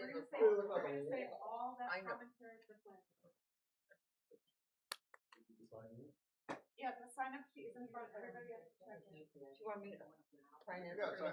We're in the gonna say, fall. we're gonna say all that I know. commentary for planning. Yeah, the sign up sheet is in front, everybody has to check in. Do you want me to finance? Yeah, or-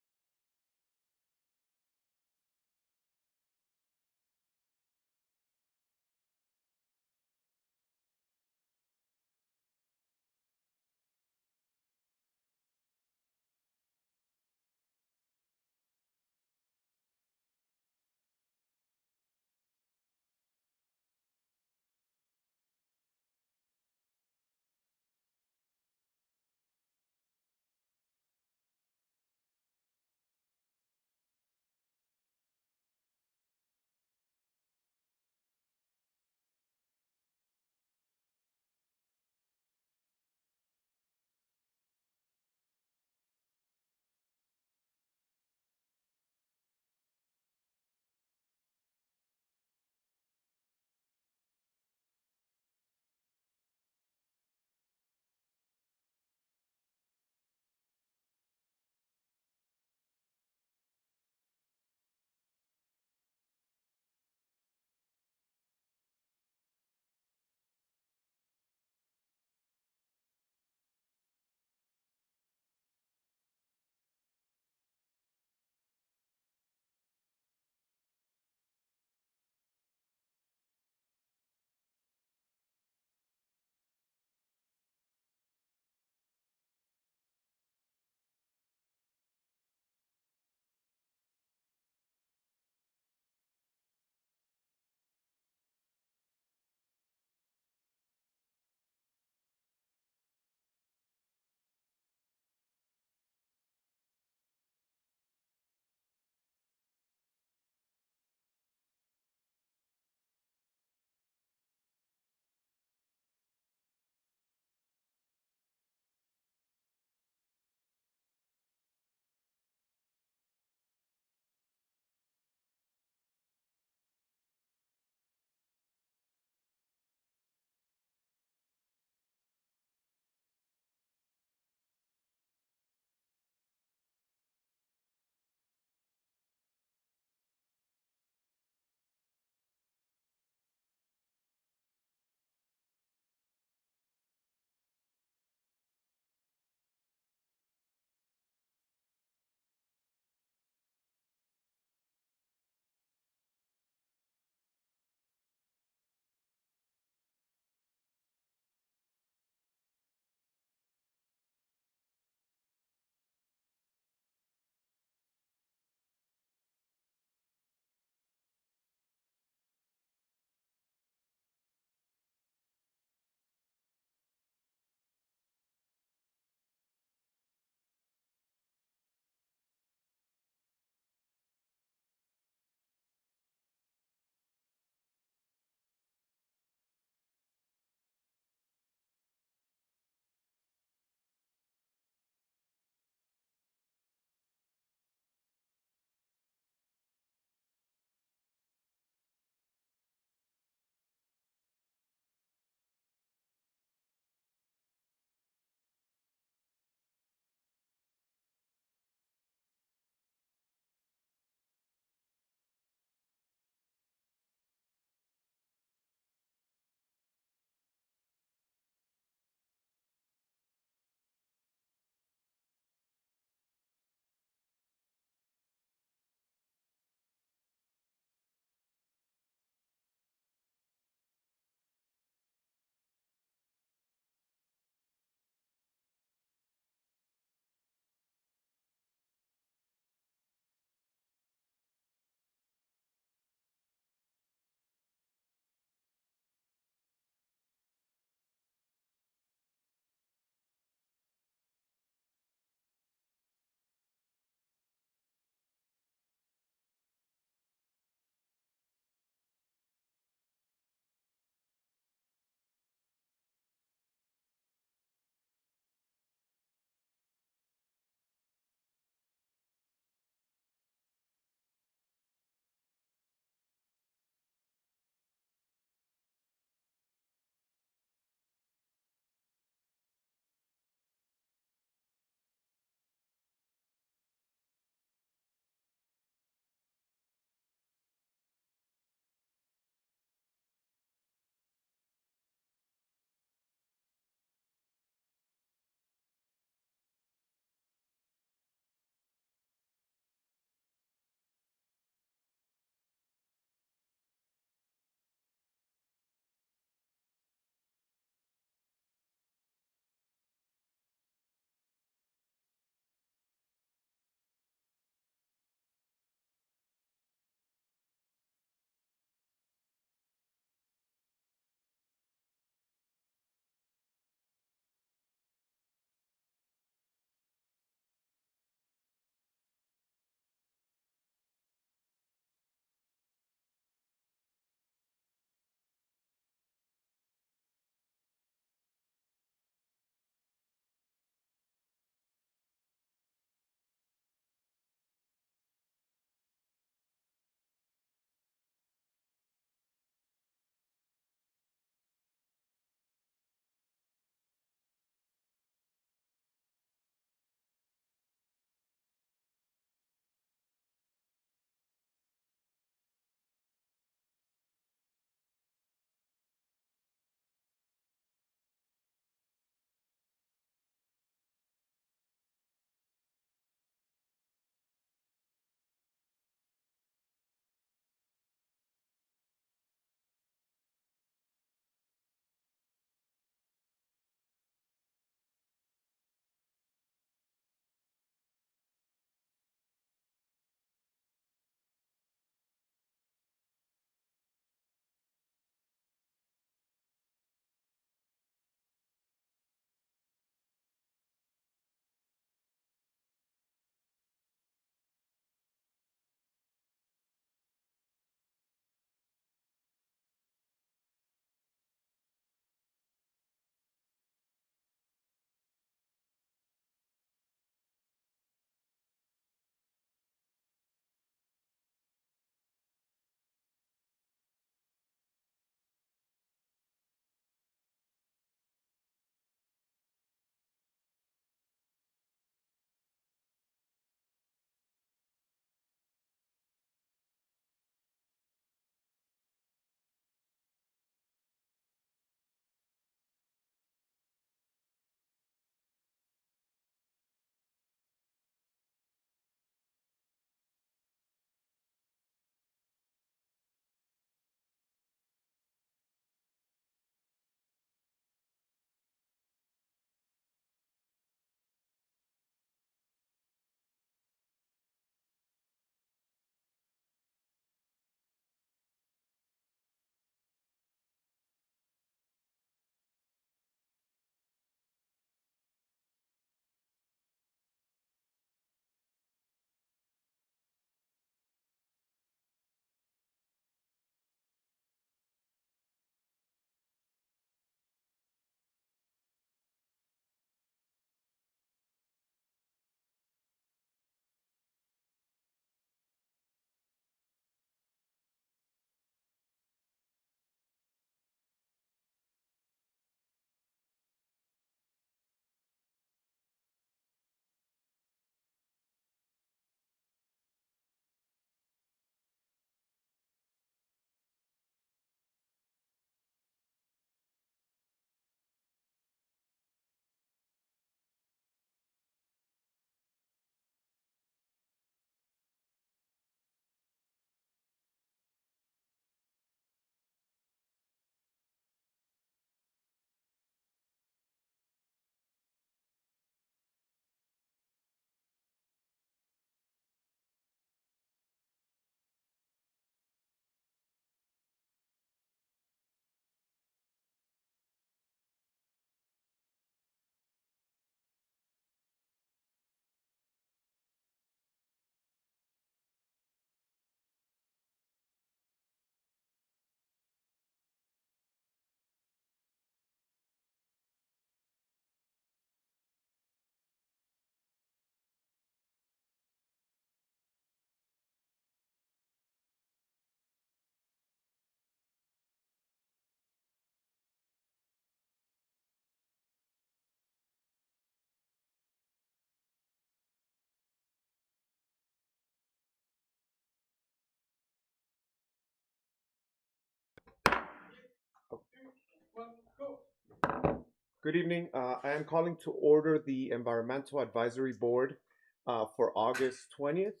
Good evening. I am calling to order the Environmental Advisory Board for August 20th,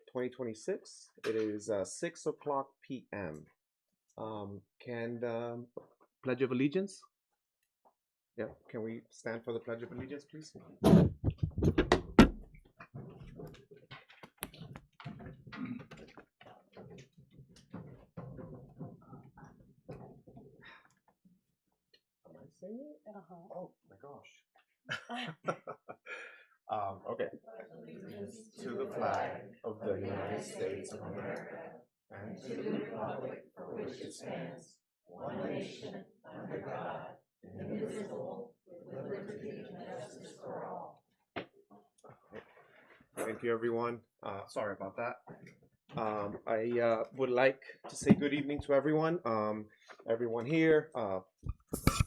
2026. It is 6 o'clock p.m. Can Pledge of Allegiance? Yeah, can we stand for the Pledge of Allegiance, please? Am I singing? Oh my gosh. Okay. To the flag of the United States of America and to the republic for which it stands, one nation, under God, indivisible, with liberty and justice for all. Thank you, everyone. Sorry about that. I would like to say good evening to everyone. Everyone here,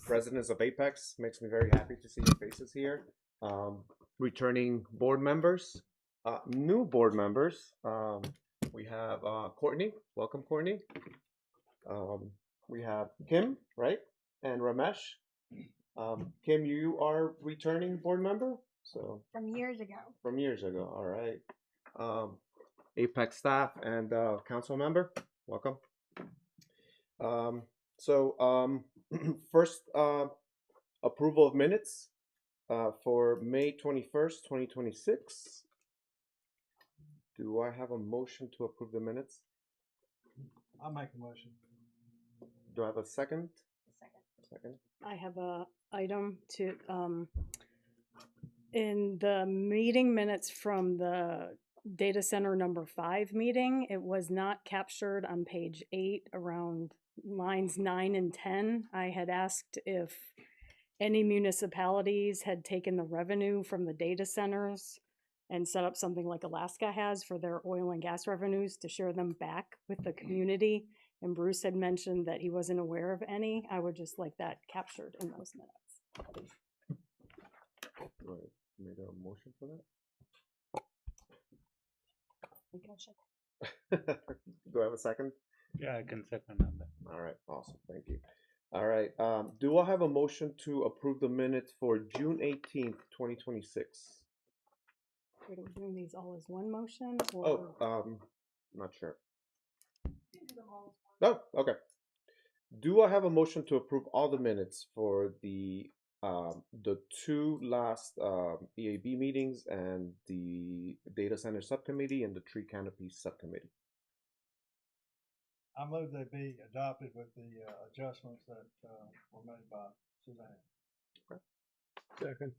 residents of Apex, makes me very happy to see your faces here. Returning board members, new board members. We have Courtney. Welcome, Courtney. We have Kim, right? And Ramesh. Kim, you are returning board member? So From years ago. from years ago, all right. Apex staff and council member, welcome. First, approval of minutes for May 21st, 2026. Do I have a motion to approve the minutes? I'll make a motion. Do I have a second? Second. I have a item to, in the meeting minutes from the data center number 5 meeting, it was not captured on page 8 around lines 9 and 10. I had asked if any municipalities had taken the revenue from the data centers and set up something like Alaska has for their oil and gas revenues to share them back with the community. And Bruce had mentioned that he wasn't aware of any. I would just like that captured in those minutes. Do I make a motion for that? Do I have a second? Yeah, I can second on that. All right, awesome, thank you. All right, do I have a motion to approve the minutes for June 18th, 2026? Wait, are we doing these all as one motion? Or? Oh, not sure. No, okay. Do I have a motion to approve all the minutes for the 2 last EAB meetings and the data center subcommittee and the tree canopy subcommittee? I move they be adopted with the adjustments that were made by Suzanne. Second.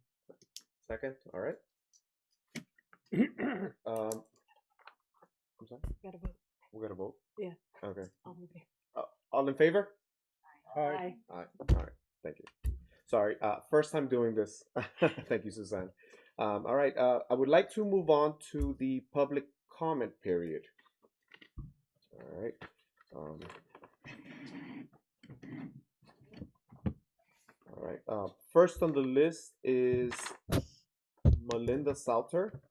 Second, all right. I'm sorry. Gotta vote. We're gonna vote. Yeah. Okay. All in favor. All in favor? Aye. Aye. All right. Thank you. Sorry. First time doing this. Thank you, Suzanne. All right. I would like to move on to the public comment period. All right. All right. First on the list is Melinda Salter.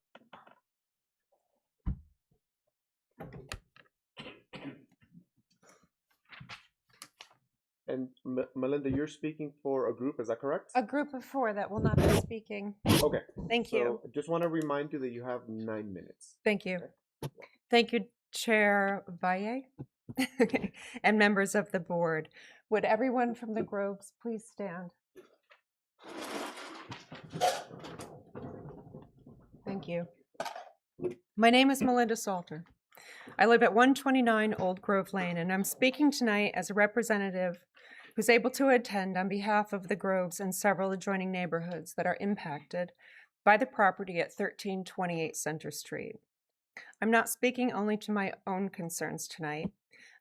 And Melinda, you're speaking for a group, is that correct? A group of 4 that will not be speaking. Okay. Thank you. So just want to remind you that you have 9 minutes. Thank you. Okay. Thank you, Chair Valle and members of the board. Would everyone from the Groves please stand? Thank you. My name is Melinda Salter. I live at 129 Old Grove Lane, and I'm speaking tonight as a representative who's able to attend on behalf of the Groves and several adjoining neighborhoods that are impacted by the property at 1328 Center Street. I'm not speaking only to my own concerns tonight.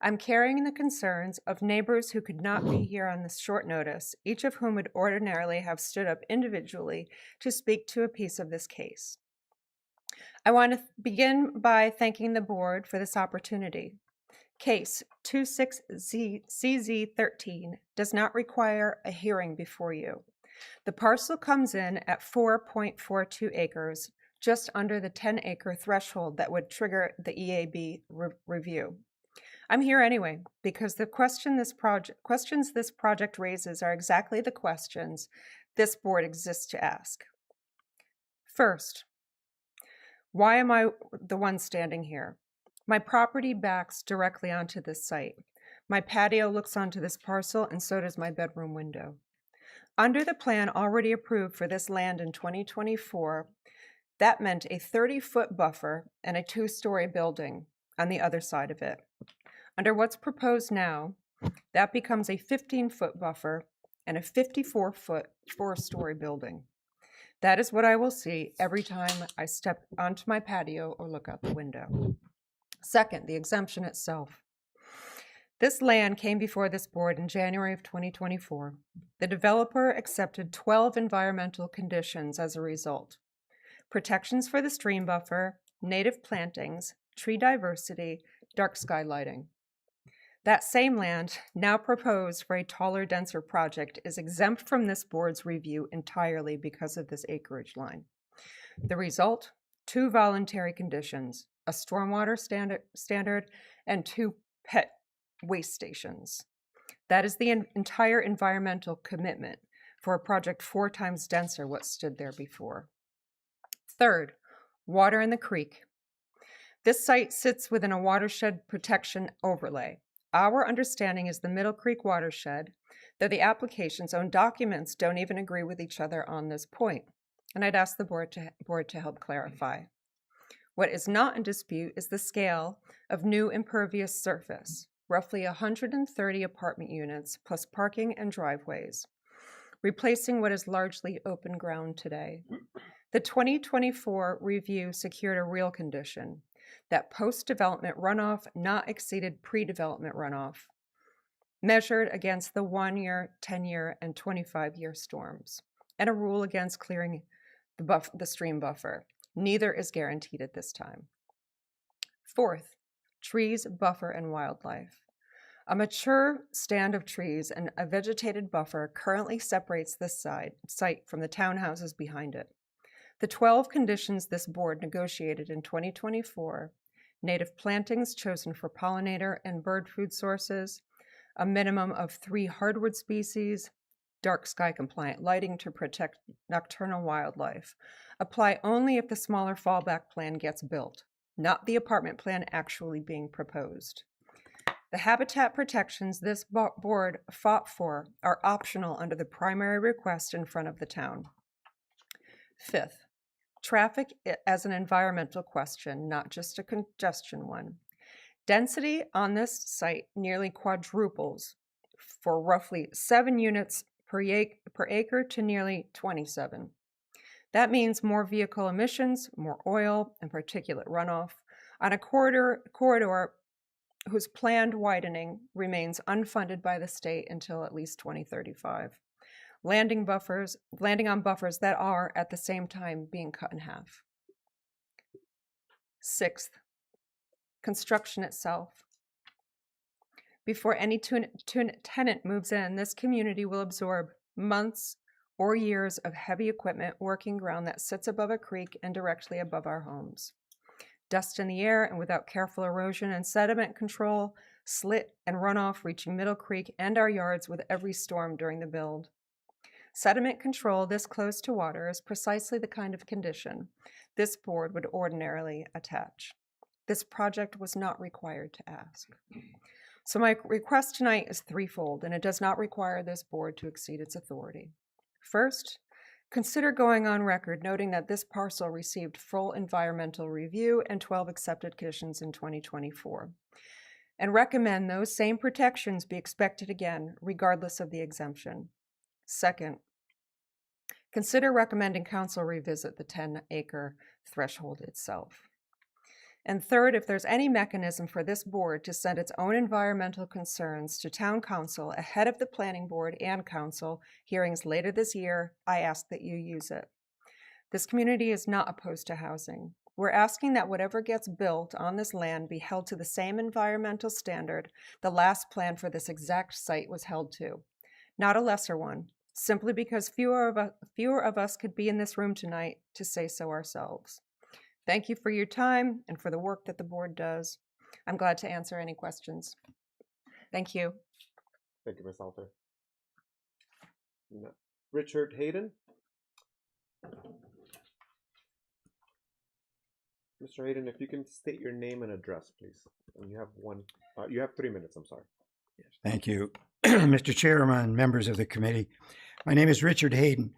I'm carrying the concerns of neighbors who could not be here on this short notice, each of whom would ordinarily have stood up individually to speak to a piece of this case. I want to begin by thanking the board for this opportunity. Case 26CZ13 does not require a hearing before you. The parcel comes in at 4.42 acres, just under the 10-acre threshold that would trigger the EAB review. I'm here anyway because the questions this project raises are exactly the questions this board exists to ask. First, why am I the one standing here? My property backs directly onto this site. My patio looks onto this parcel, and so does my bedroom window. Under the plan already approved for this land in 2024, that meant a 30-foot buffer and a 2-story building on the other side of it. Under what's proposed now, that becomes a 15-foot buffer and a 54-foot 4-story building. That is what I will see every time I step onto my patio or look out the window. Second, the exemption itself. This land came before this board in January of 2024. The developer accepted 12 environmental conditions as a result. Protections for the stream buffer, native plantings, tree diversity, dark sky lighting. That same land, now proposed for a taller, denser project, is exempt from this board's review entirely because of this acreage line. The result? 2 voluntary conditions, a stormwater standard, and 2 pet waste stations. That is the entire environmental commitment for a project 4 times denser what stood there before. Third, water in the creek. This site sits within a watershed protection overlay. Our understanding is the Middle Creek watershed, though the application's own documents don't even agree with each other on this point. And I'd ask the board to help clarify. What is not in dispute is the scale of new impervious surface, roughly 130 apartment units plus parking and driveways, replacing what is largely open ground today. The 2024 review secured a real condition, that post-development runoff not exceeded pre-development runoff, measured against the 1-year, 10-year, and 25-year storms, and a rule against clearing the stream buffer. Neither is guaranteed at this time. Fourth, trees, buffer, and wildlife. A mature stand of trees and a vegetated buffer currently separates this site from the townhouses behind it. The 12 conditions this board negotiated in 2024, native plantings chosen for pollinator and bird food sources, a minimum of 3 hardwood species, dark sky compliant lighting to protect nocturnal wildlife, apply only if the smaller fallback plan gets built, not the apartment plan actually being proposed. The habitat protections this board fought for are optional under the primary request in front of the town. Fifth, traffic as an environmental question, not just a congestion one. Density on this site nearly quadruples for roughly 7 units per acre to nearly 27. That means more vehicle emissions, more oil and particulate runoff on a corridor whose planned widening remains unfunded by the state until at least 2035. Landing on buffers that are at the same time being cut in half. Sixth, construction itself. Before any tenant moves in, this community will absorb months or years of heavy equipment working ground that sits above a creek and directly above our homes. Dust in the air and without careful erosion and sediment control, slit and runoff reaching Middle Creek and our yards with every storm during the build. Sediment control this close to water is precisely the kind of condition this board would ordinarily attach. This project was not required to ask. So my request tonight is threefold, and it does not require this board to exceed its authority. First, consider going on record noting that this parcel received full environmental review and 12 accepted conditions in 2024, and recommend those same protections be expected again, regardless of the exemption. Second, consider recommending council revisit the 10-acre threshold itself. And third, if there's any mechanism for this board to send its own environmental concerns to town council ahead of the planning board and council hearings later this year, I ask that you use it. This community is not opposed to housing. We're asking that whatever gets built on this land be held to the same environmental standard the last plan for this exact site was held to, not a lesser one, simply because fewer of us could be in this room tonight to say so ourselves. Thank you for your time and for the work that the board does. I'm glad to answer any questions. Thank you. Thank you, Ms. Salter. Richard Hayden? Mr. Hayden, if you can state your name and address, please. And you have 3 minutes, I'm sorry. Thank you, Mr. Chairman, members of the committee. My name is Richard Hayden.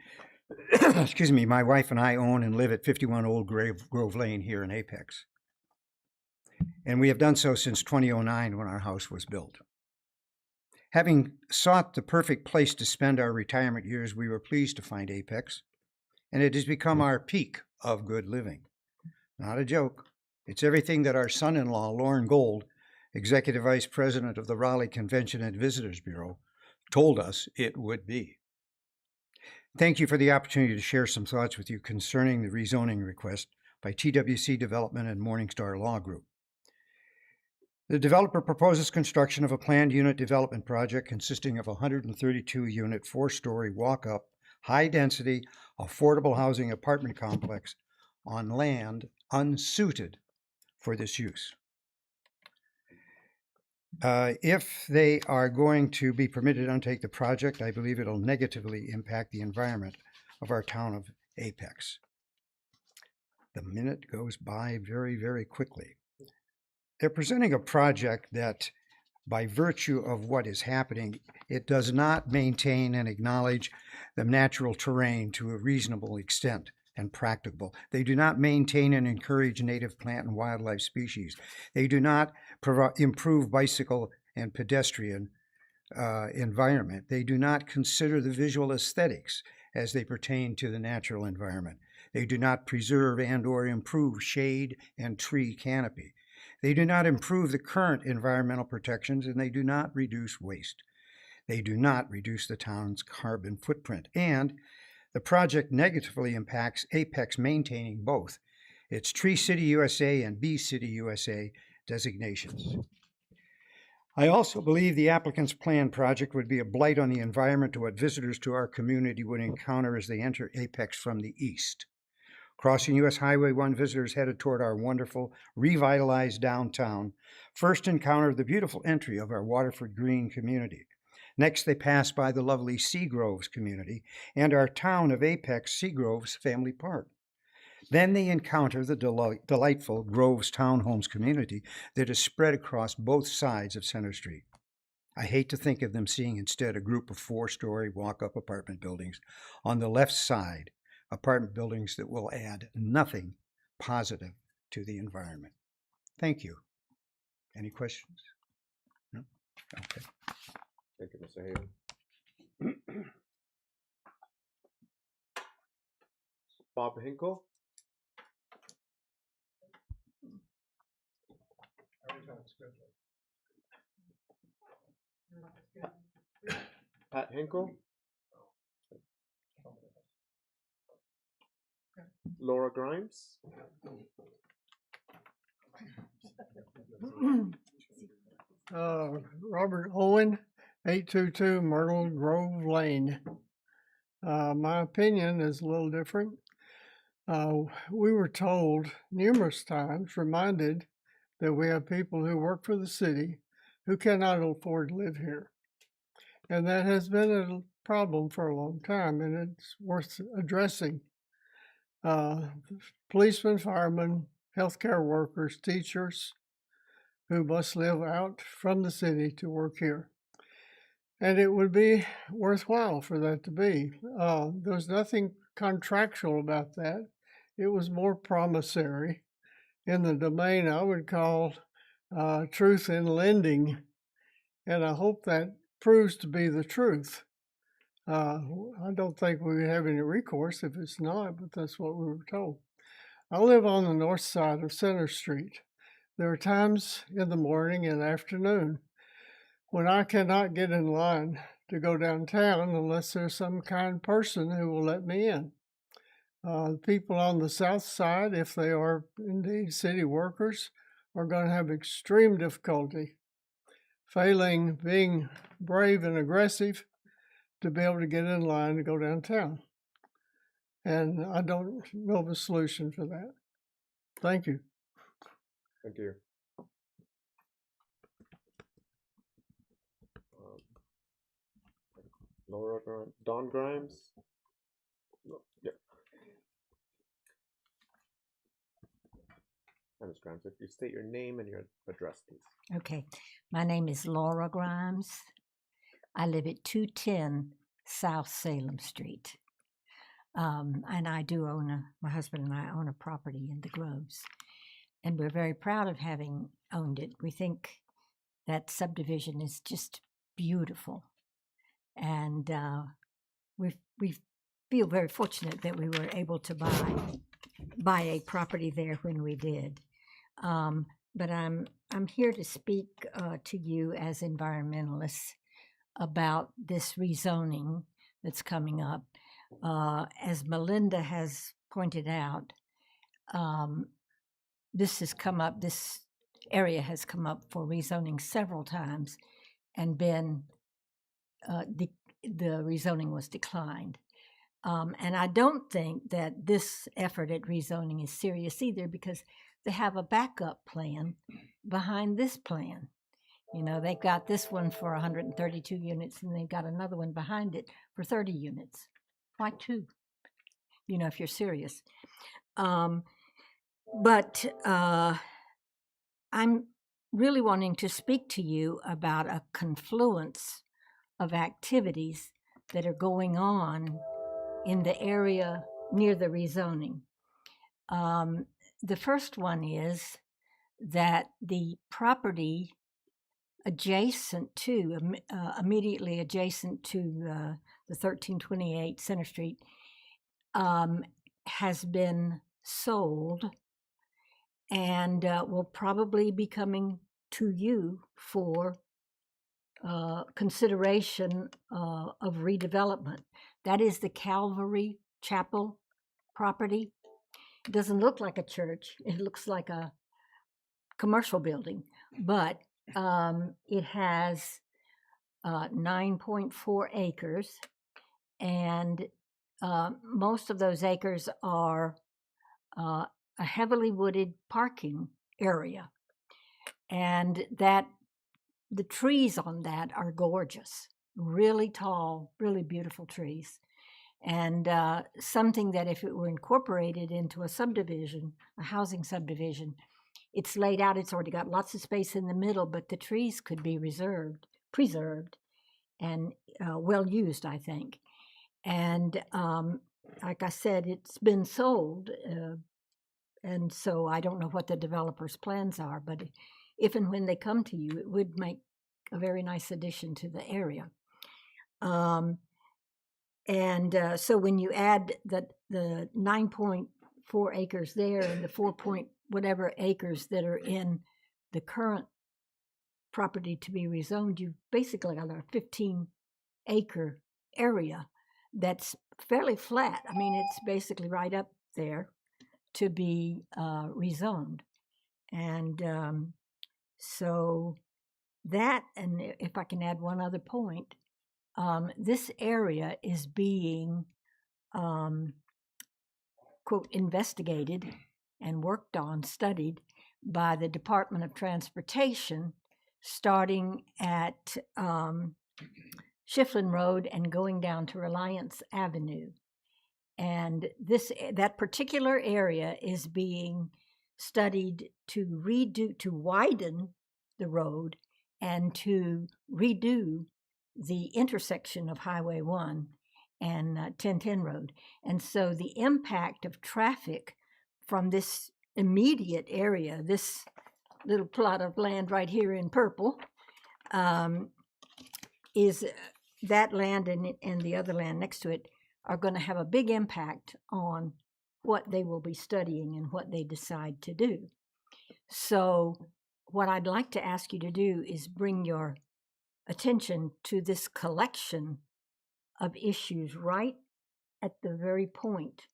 Excuse me, my wife and I own and live at 51 Old Grove Lane here in Apex. And we have done so since 2009 when our house was built. Having sought the perfect place to spend our retirement years, we were pleased to find Apex, and it has become our peak of good living. Not a joke. It's everything that our son-in-law, Lauren Gold, Executive Vice President of the Raleigh Convention and Visitors Bureau, told us it would be. Thank you for the opportunity to share some thoughts with you concerning the rezoning request by TWC Development and Morningstar Law Group. The developer proposes construction of a planned unit development project consisting of a 132-unit, 4-story, walk-up, high-density, affordable housing apartment complex on land unsuited for this use. If they are going to be permitted to undertake the project, I believe it'll negatively impact the environment of our town of Apex. The minute goes by very, very quickly. They're presenting a project that, by virtue of what is happening, it does not maintain and acknowledge the natural terrain to a reasonable extent and practicable. They do not maintain and encourage native plant and wildlife species. They do not improve bicycle and pedestrian environment. They do not consider the visual aesthetics as they pertain to the natural environment. They do not preserve and or improve shade and tree canopy. They do not improve the current environmental protections, and they do not reduce waste. They do not reduce the town's carbon footprint. And the project negatively impacts Apex maintaining both its Tree City USA and Bee City USA designations. I also believe the applicant's planned project would be a blight on the environment to what visitors to our community would encounter as they enter Apex from the east. Crossing US Highway 1 visitors headed toward our wonderful, revitalized downtown first encounter the beautiful entry of our Waterford Green community. Next, they pass by the lovely Seagroves community and our town of Apex Seagroves Family Park. Then they encounter the delightful Groves Townhomes community that is spread across both sides of Center Street. I hate to think of them seeing instead a group of 4-story walk-up apartment buildings on the left side, apartment buildings that will add nothing positive to the environment. Thank you. Any questions? No? Okay. Thank you, Mr. Hayden. Bob Hinkle? Pat Hinkle? Laura Grimes? Robert Owen, 822 Myrtle Grove Lane. My opinion is a little different. We were told numerous times, reminded, that we have people who work for the city who cannot afford to live here. And that has been a problem for a long time, and it's worth addressing. Policemen, firemen, healthcare workers, teachers who must live out from the city to work here. And it would be worthwhile for that to be. There's nothing contractual about that. It was more promissory in the domain I would call truth in lending. And I hope that proves to be the truth. I don't think we would have any recourse if it's not, but that's what we were told. I live on the north side of Center Street. There are times in the morning and afternoon when I cannot get in line to go downtown unless there's some kind person who will let me in. People on the south side, if they are indeed city workers, are going to have extreme difficulty failing being brave and aggressive to be able to get in line to go downtown. And I don't know of a solution for that. Thank you. Thank you. Laura Grimes, Don Grimes. No, yeah. Ms. Grimes, if you state your name and your address, please. Okay, my name is Laura Grimes. I live at 210 South Salem Street. And I do own my husband and I own a property in the Groves. And we're very proud of having owned it. We think that subdivision is just beautiful. And we feel very fortunate that we were able to buy a property there when we did. But I'm here to speak to you as environmentalists about this rezoning that's coming up. As Melinda has pointed out, this area has come up for rezoning several times and been, the rezoning was declined. And I don't think that this effort at rezoning is serious either, because they have a backup plan behind this plan. You know, they've got this one for 132 units and they've got another one behind it for 30 units. Why two? You know, if you're serious. But I'm really wanting to speak to you about a confluence of activities that are going on in the area near the rezoning. The first one is that the property adjacent to, immediately adjacent to the 1328 Center Street has been sold and will probably be coming to you for consideration of redevelopment. That is the Calvary Chapel property. It doesn't look like a church. It looks like a commercial building, but it has 9.4 acres, and most of those acres are a heavily wooded parking area, and that the trees on that are gorgeous, really tall, really beautiful trees, and something that if it were incorporated into a subdivision, a housing subdivision, it's laid out, it's already got lots of space in the middle, but the trees could be preserved, and well used, I think. And like I said, it's been sold, and so I don't know what the developer's plans are, but if and when they come to you, it would make a very nice addition to the area. So when you add the 9.4 acres there and the 4 point whatever acres that are in the current property to be rezoned, you've basically got a 15-acre area that's fairly flat. I mean, it's basically right up there to be rezoned. And so that, and if I can add one other point, this area is being, quote, investigated and worked on, studied by the Department of Transportation, starting at Shiflin Road and going down to Reliance Avenue. And that particular area is being studied to widen the road and to redo the intersection of Highway 1 and 1010 Road. And so the impact of traffic from this immediate area, this little plot of land right here in purple, is that land and the other land next to it are going to have a big impact on what they will be studying and what they decide to do. So what I'd like to ask you to do is bring your attention to this collection of issues right at the very point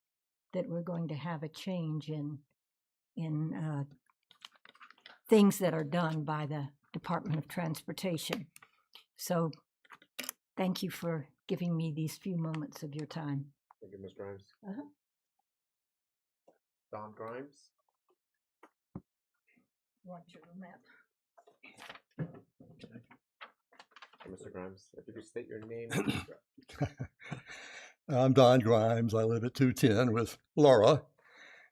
that we're going to have a change in things that are done by the Department of Transportation. So thank you for giving me these few moments of your time. Thank you, Ms. Grimes. Uh-huh. Don Grimes. Want your map? you, Mr. Grimes. If you could state your name and address. I'm Don Grimes. I live at 210 with Laura,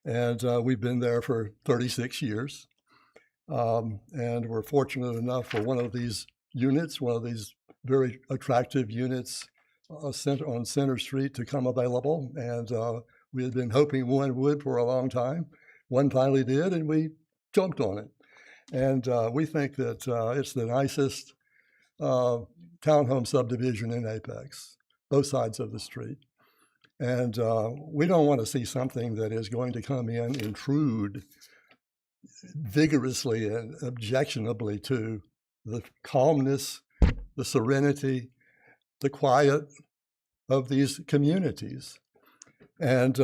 and we've been there for 36 years. And we're fortunate enough for one of these units, one of these very attractive units on Center Street to come available. And we had been hoping one would for a long time. One finally did, and we jumped on it. And we think that it's the nicest townhome subdivision in Apex, both sides of the street. And we don't want to see something that is going to come in, intrude vigorously and objectionably to the calmness, the serenity, the quiet of these communities. And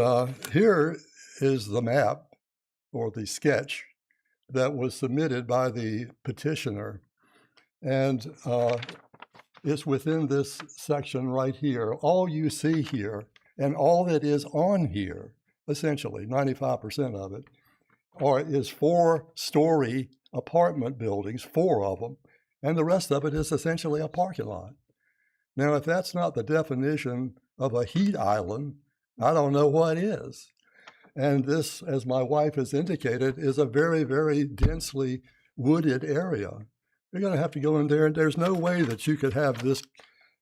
here is the map or the sketch that was submitted by the petitioner. And it's within this section right here. All you see here and all that is on here, essentially 95% of it, is 4-story apartment buildings, 4 of them, and the rest of it is essentially a parking lot. Now, if that's not the definition of a heat island, I don't know what is. And this, as my wife has indicated, is a very, very densely wooded area. You're going to have to go in there, and there's no way that you could have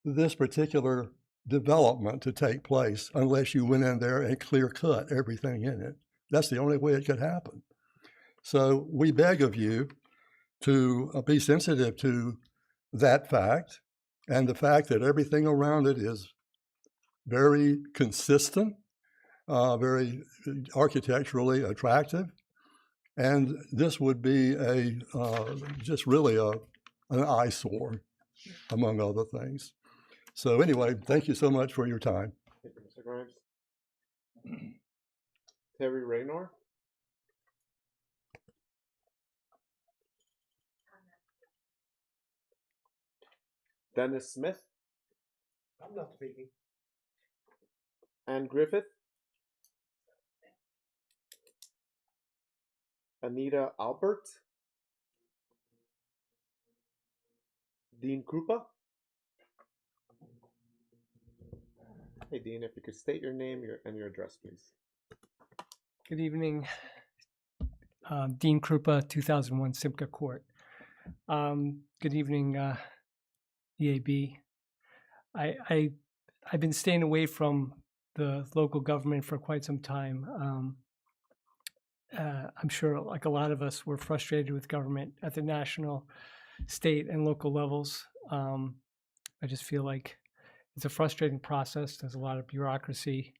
this particular development to take place unless you went in there and clear-cut everything in it. That's the only way it could happen. So we beg of you to be sensitive to that fact and the fact that everything around it is very consistent, very architecturally attractive. And this would be just really an eyesore, among other things. So anyway, thank you so much for your time. Thank you, Mr. Grimes. Terry Raynor. Dennis Smith. I'm not speaking. Ann Griffith. Anita Albert. Dean Krupa. Hey, Dean, if you could state your name and your address, please. Good evening. Dean Krupa, 2001 Simca Court. Good evening, EAB. I've been staying away from the local government for quite some time. I'm sure, like a lot of us, we're frustrated with government at the national, state, and local levels. I just feel like it's a frustrating process. There's a lot of bureaucracy.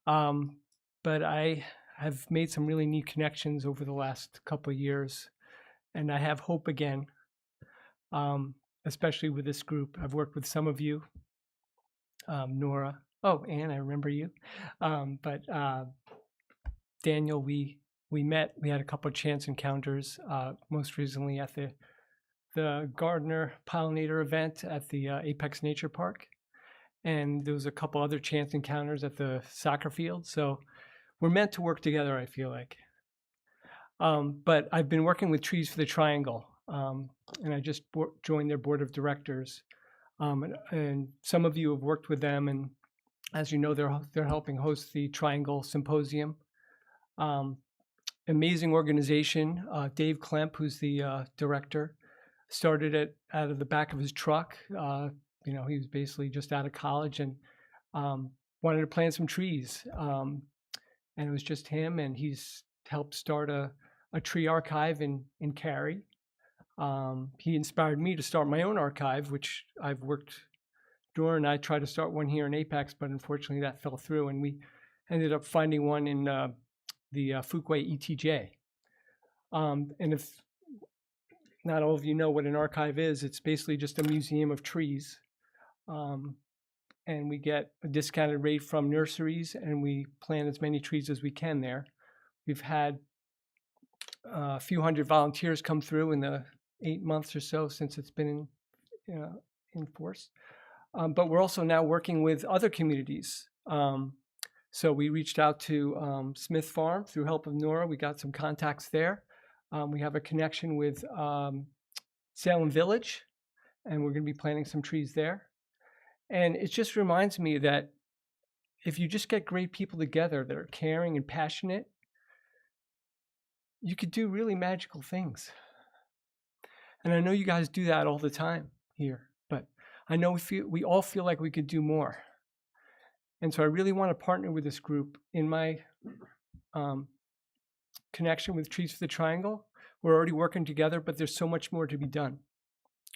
But I have made some really neat connections over the last couple of years, and I have hope again, especially with this group. I've worked with some of you, Nora. Oh, Anne, I remember you. But Daniel, we met. We had a couple of chance encounters, most recently at the Gardener Pollinator event at the Apex Nature Park. And there was a couple other chance encounters at the soccer field. So we're meant to work together, I feel like. But I've been working with Trees for the Triangle, and I just joined their board of directors. And some of you have worked with them, and as you know, they're helping host the Triangle Symposium. Amazing organization. Dave Klemp, who's the director, started it out of the back of his truck. He was basically just out of college and wanted to plant some trees. And it was just him, and he's helped start a tree archive in Cary. He inspired me to start my own archive, which I've worked during. I tried to start one here in Apex, but unfortunately that fell through, and we ended up finding one in the Fuquay ETJ. And if not all of you know what an archive is, it's basically just a museum of trees. And we get a discounted rate from nurseries, and we plant as many trees as we can there. We've had a few hundred volunteers come through in the 8 months or so since it's been in force. But we're also now working with other communities. So we reached out to Smith Farm through help of Nora. We got some contacts there. We have a connection with Salem Village, and we're going to be planting some trees there. And it just reminds me that if you just get great people together that are caring and passionate, you could do really magical things. And I know you guys do that all the time here, but I know we all feel like we could do more. And so I really want to partner with this group in my connection with Trees for the Triangle. We're already working together, but there's so much more to be done.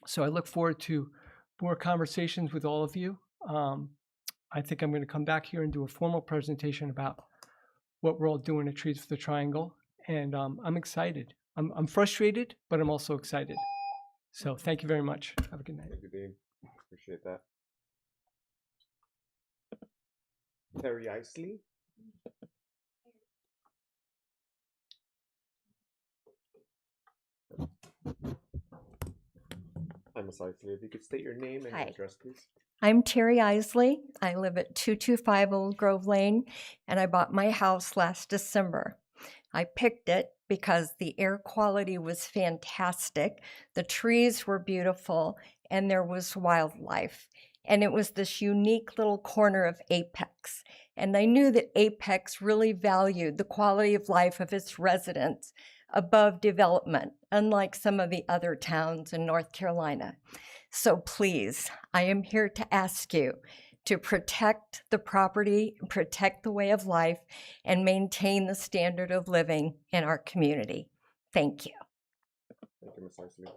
So I look forward to more conversations with all of you. I think I'm going to come back here and do a formal presentation about what we're all doing at Trees for the Triangle. And I'm excited. I'm frustrated, but I'm also excited. So thank you very much. Have a good night. Thank you, Dean. Appreciate that. Terry Isley. Hi, Ms. Isley. If you could state your name and Hi. address, please. I'm Terry Isley. I live at 225 Old Grove Lane, and I bought my house last December. I picked it because the air quality was fantastic, the trees were beautiful, and there was wildlife. And it was this unique little corner of Apex. And I knew that Apex really valued the quality of life of its residents above development, unlike some of the other towns in North Carolina. So please, I am here to ask you to protect the property, protect the way of life, and maintain the standard of living in our community. Thank you. Thank you, Ms. Isley.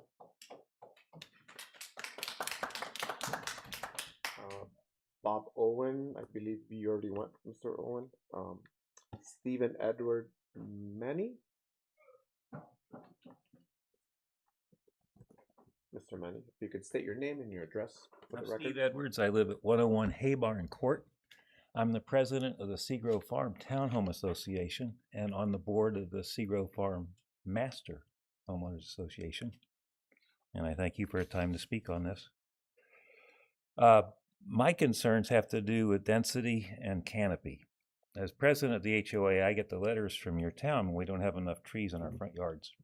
Bob Owen, I believe you already went, Mr. Owen. Stephen Edward Manny. Mr. Manny, if you could state your name and your address for the I'm record. Steve Edwards. I live at 101 Haybarn Court. I'm the president of the Seagrove Farm Townhome Association and on the board of the Seagrove Farm Master Homeowners Association. And I thank you for a time to speak on this. My concerns have to do with density and canopy. As president of the HOA, I get the letters from your town when we don't have enough trees in our front yards.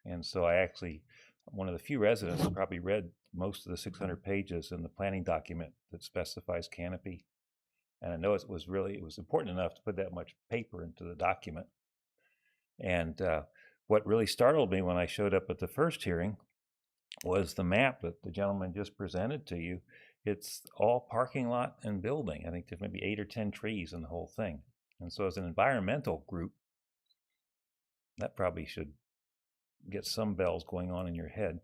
And so I actually, one of the few residents who probably read most of the 600 pages in the planning document that specifies canopy. And I know it was important enough to put that much paper into the document. And what really startled me when I showed up at the first hearing was the map that the gentleman just presented to you. It's all parking lot and building. I think there's maybe 8 or 10 trees in the whole thing. And so as an environmental group, that probably should get some bells going on in your head.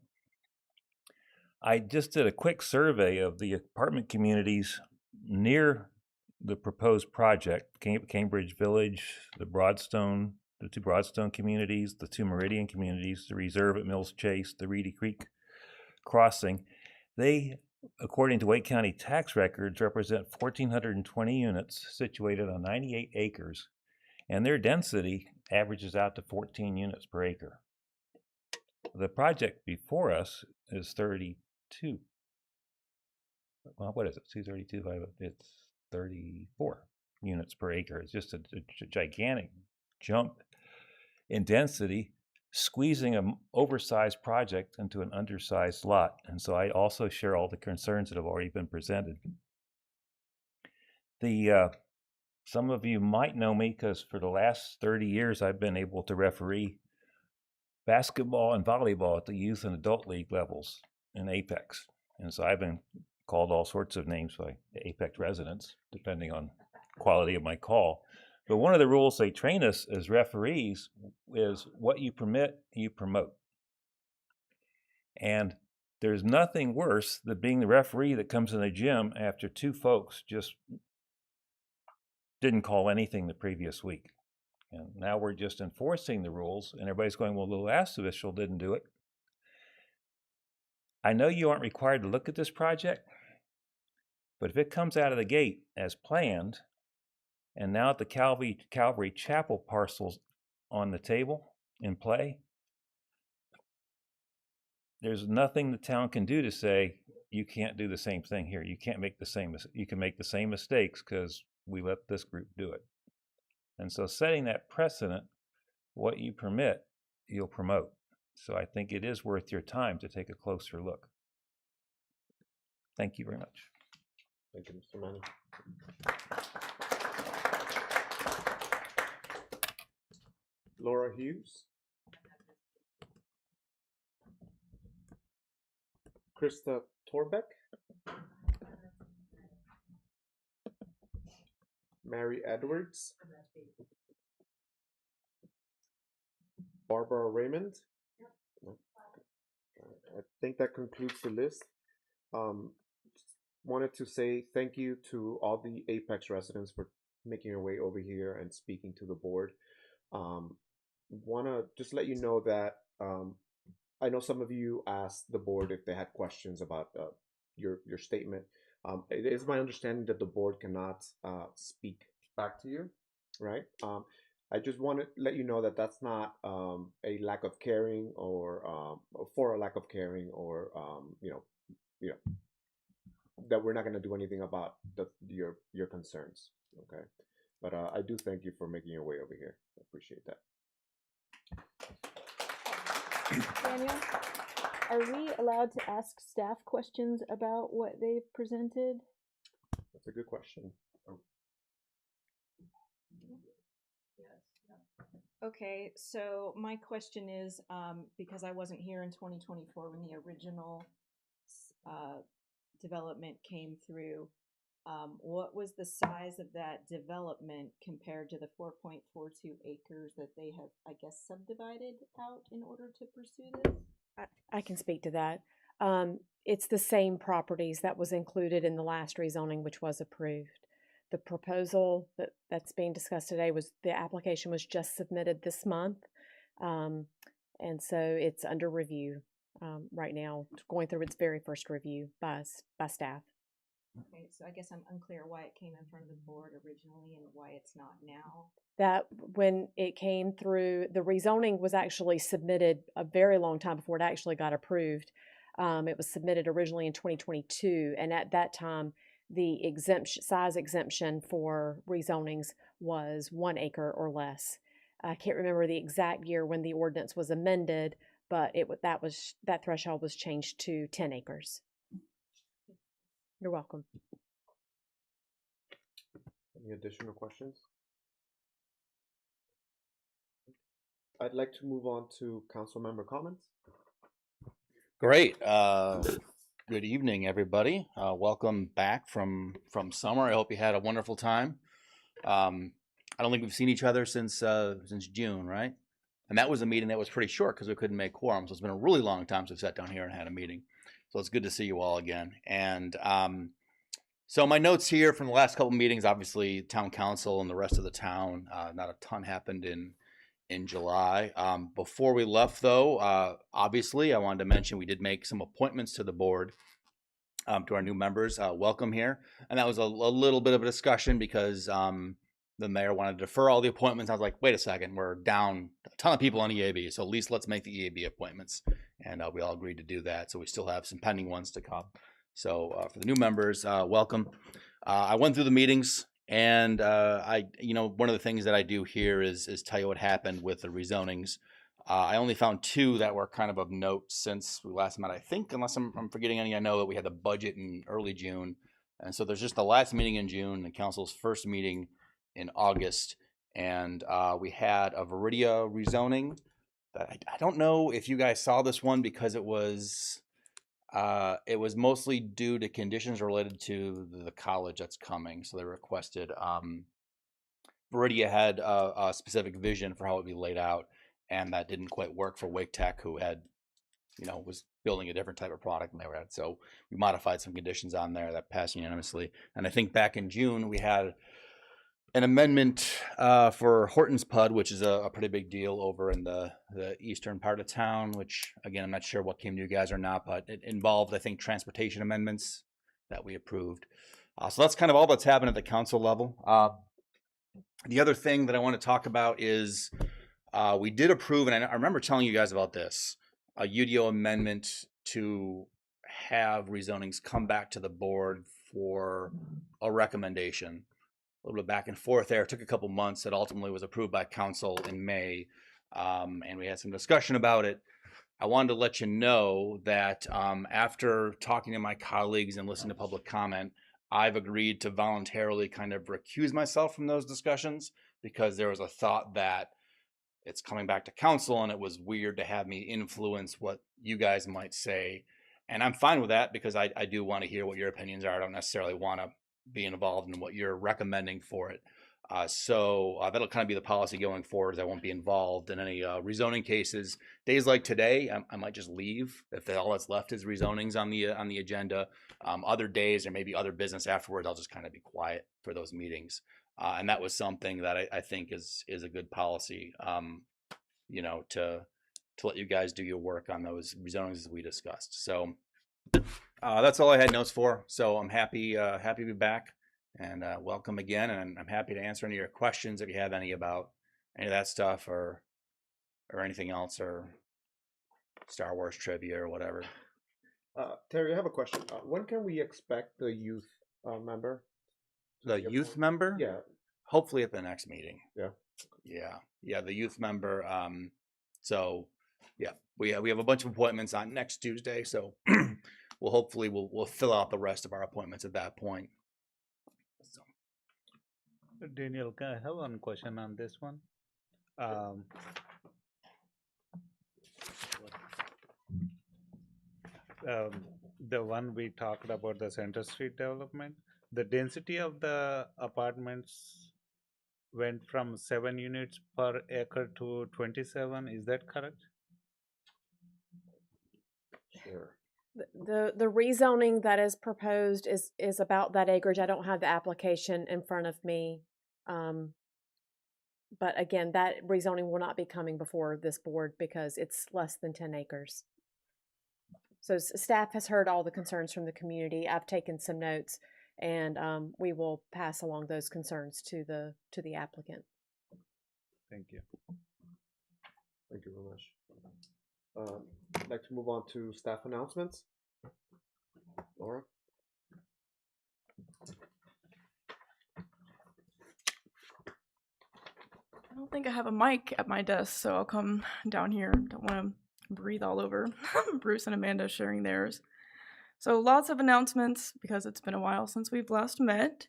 I just did a quick survey of the apartment communities near the proposed project, Cambridge Village, the two Broadstone communities, the two Meridian communities, the Reserve at Mills Chase, the Reedy Creek Crossing. They, according to Wake County tax records, represent 1,420 units situated on 98 acres, and their density averages out to 14 units per acre. The project before us is 32. Well, what is it? 232? It's 34 units per acre. It's just a gigantic jump in density, squeezing an oversized project into an undersized lot. And so I also share all the concerns that have already been presented. Some of you might know me because for the last 30 years I've been able to referee basketball and volleyball at the youth and adult league levels in Apex. And so I've been called all sorts of names by Apex residents, depending on quality of my call. But one of the rules they train us as referees is what you permit, you promote. And there's nothing worse than being the referee that comes in a gym after two folks just didn't call anything the previous week. And now we're just enforcing the rules, and everybody's going, well, the last official didn't do it. I know you aren't required to look at this project, but if it comes out of the gate as planned, and now at the Calvary Chapel parcel's on the table in play, there's nothing the town can do to say, you can't do the same thing here. You can't make you can make the same mistakes because we let this group do it. And so setting that precedent, what you permit, you'll promote. So I think it is worth your time to take a closer look. Thank you very much. Thank you, Mr. Manning. Laura Hughes. Krista Torbeck. Mary Edwards. Barbara Raymond. No. I think that concludes the list. Wanted to say thank you to all the Apex residents for making your way over here and speaking to the board. Want to just let you know that I know some of you asked the board if they had questions about your statement. It is my understanding that the board cannot speak back to you, right? I just want to let you know that that's not a lack of caring or for a lack of caring or you know that we're not going to do anything about your concerns. Okay, but I do thank you for making your way over here. I appreciate that. Daniel, are we allowed to ask staff questions about what they've presented? That's a good question. Okay, so my question is, because I wasn't here in 2024 when the original development came through, what was the size of that development compared to the 4.42 acres that they have, I guess, subdivided out in order to pursue this? I can speak to that. It's the same properties that was included in the last rezoning, which was approved. The proposal that's being discussed today the application was just submitted this month. And so it's under review right now, going through its very first review by staff. Okay, so I guess I'm unclear why it came in front of the board originally and why it's not now. That when it came through, the rezoning was actually submitted a very long time before it actually got approved. It was submitted originally in 2022, and at that time, the size exemption for rezonings was 1 acre or less. I can't remember the exact year when the ordinance was amended, but that threshold was changed to 10 acres. You're welcome. Any additional questions? I'd like to move on to council member comments. Great. Good evening, everybody. Welcome back from summer. I hope you had a wonderful time. I don't think we've seen each other since June, right? And that was a meeting that was pretty short because we couldn't make quorum. So it's been a really long time since we've sat down here and had a meeting. So it's good to see you all again. And so my notes here from the last couple of meetings, obviously town council and the rest of the town, not a ton happened in July. Before we left, though, obviously, I wanted to mention we did make some appointments to the board, to our new members. Welcome here. And that was a little bit of a discussion because the mayor wanted to defer all the appointments. I was like, wait a second, we're down a ton of people on EAB, so at least let's make the EAB appointments. And we all agreed to do that. So we still have some pending ones to come. So for the new members, welcome. I went through the meetings. And one of the things that I do here is tell you what happened with the rezonings. I only found 2 that were kind of note since we last met, I think, unless I'm forgetting any. I know that we had the budget in early June. And so there's just the last meeting in June, the council's first meeting in August. And we had a Viridia rezoning. I don't know if you guys saw this one because it was mostly due to conditions related to the college that's coming. So they requested, Viridia had a specific vision for how it would be laid out, and that didn't quite work for Wake Tech, who had, was building a different type of product than they were at. So we modified some conditions on there that passed unanimously. And I think back in June, we had an amendment for Hortons Pud, which is a pretty big deal over in the eastern part of town, which, again, I'm not sure what came to you guys or not, but it involved, I think, transportation amendments that we approved. So that's kind of all that's happened at the council level. The other thing that I want to talk about is we did approve, and I remember telling you guys about this, a UDO amendment to have rezonings come back to the board for a recommendation. A little bit back and forth there. It took a couple months. It ultimately was approved by council in May, and we had some discussion about it. I wanted to let you know that after talking to my colleagues and listening to public comment, I've agreed to voluntarily kind of recuse myself from those discussions because there was a thought that it's coming back to council and it was weird to have me influence what you guys might say. And I'm fine with that because I do want to hear what your opinions are. I don't necessarily want to be involved in what you're recommending for it. So that'll kind of be the policy going forward. Is I won't be involved in any rezoning cases. Days like today, I might just leave if all that's left is rezonings on the agenda. Other days or maybe other business afterwards, I'll just kind of be quiet for those meetings. And that was something that I think is a good policy. You know, to let you guys do your work on those rezonings as we discussed. So that's all I had notes for. So I'm happy to be back. And welcome again, and I'm happy to answer any of your questions if you have any about any of that stuff or anything else or Star Wars trivia or whatever. Terry, I have a question. When can we expect the youth member? The youth member? Yeah. Hopefully at the next meeting. Yeah. Yeah. The youth member. So yeah, we have a bunch of appointments on next Tuesday. So we'll fill out the rest of our appointments at that point. Daniel, I have one question on this one. The one we talked about, the Center Street development, the density of the apartments went from 7 units per acre to 27. Is that correct? Sure. The rezoning that is proposed is about that acreage. I don't have the application in front of me. But again, that rezoning will not be coming before this board because it's less than 10 acres. So staff has heard all the concerns from the community. I've taken some notes and we will pass along those concerns to the applicant. Thank you. Thank you very much. I'd like to move on to staff announcements. Laura? I don't think I have a mic at my desk, so I'll come down here. Don't want to breathe all over Bruce and Amanda sharing theirs. So lots of announcements because it's been a while since we've last met.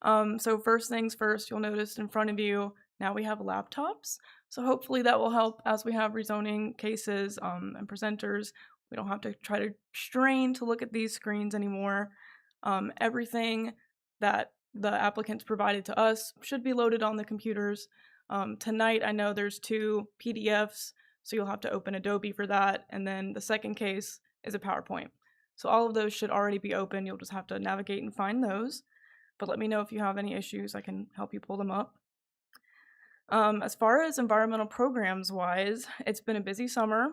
So first things first, you'll notice in front of you, now we have laptops. So hopefully that will help as we have rezoning cases and presenters. We don't have to try to strain to look at these screens anymore. Everything that the applicants provided to us should be loaded on the computers. Tonight, I know there's 2 PDFs, so you'll have to open Adobe for that. And then the second case is a PowerPoint. So all of those should already be open. You'll just have to navigate and find those. But let me know if you have any issues. I can help you pull them up. As far as environmental programs wise, it's been a busy summer.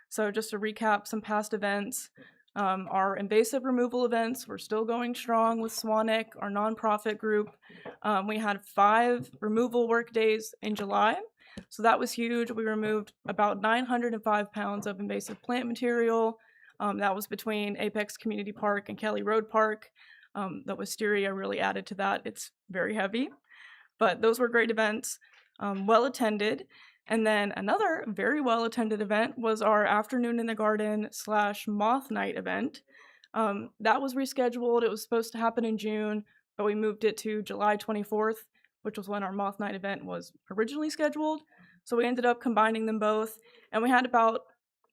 So just to recap some past events, our invasive removal events, we're still going strong with Swanik, our nonprofit group. We had 5 removal work days in July. So that was huge. We removed about 905 pounds of invasive plant material. That was between Apex Community Park and Kelly Road Park. The wisteria really added to that. It's very heavy. But those were great events, well attended. And then another very well attended event was our Afternoon in the Garden / Moth Night event. That was rescheduled. It was supposed to happen in June, but we moved it to July 24th, which was when our Moth Night event was originally scheduled. So we ended up combining them both, and we had about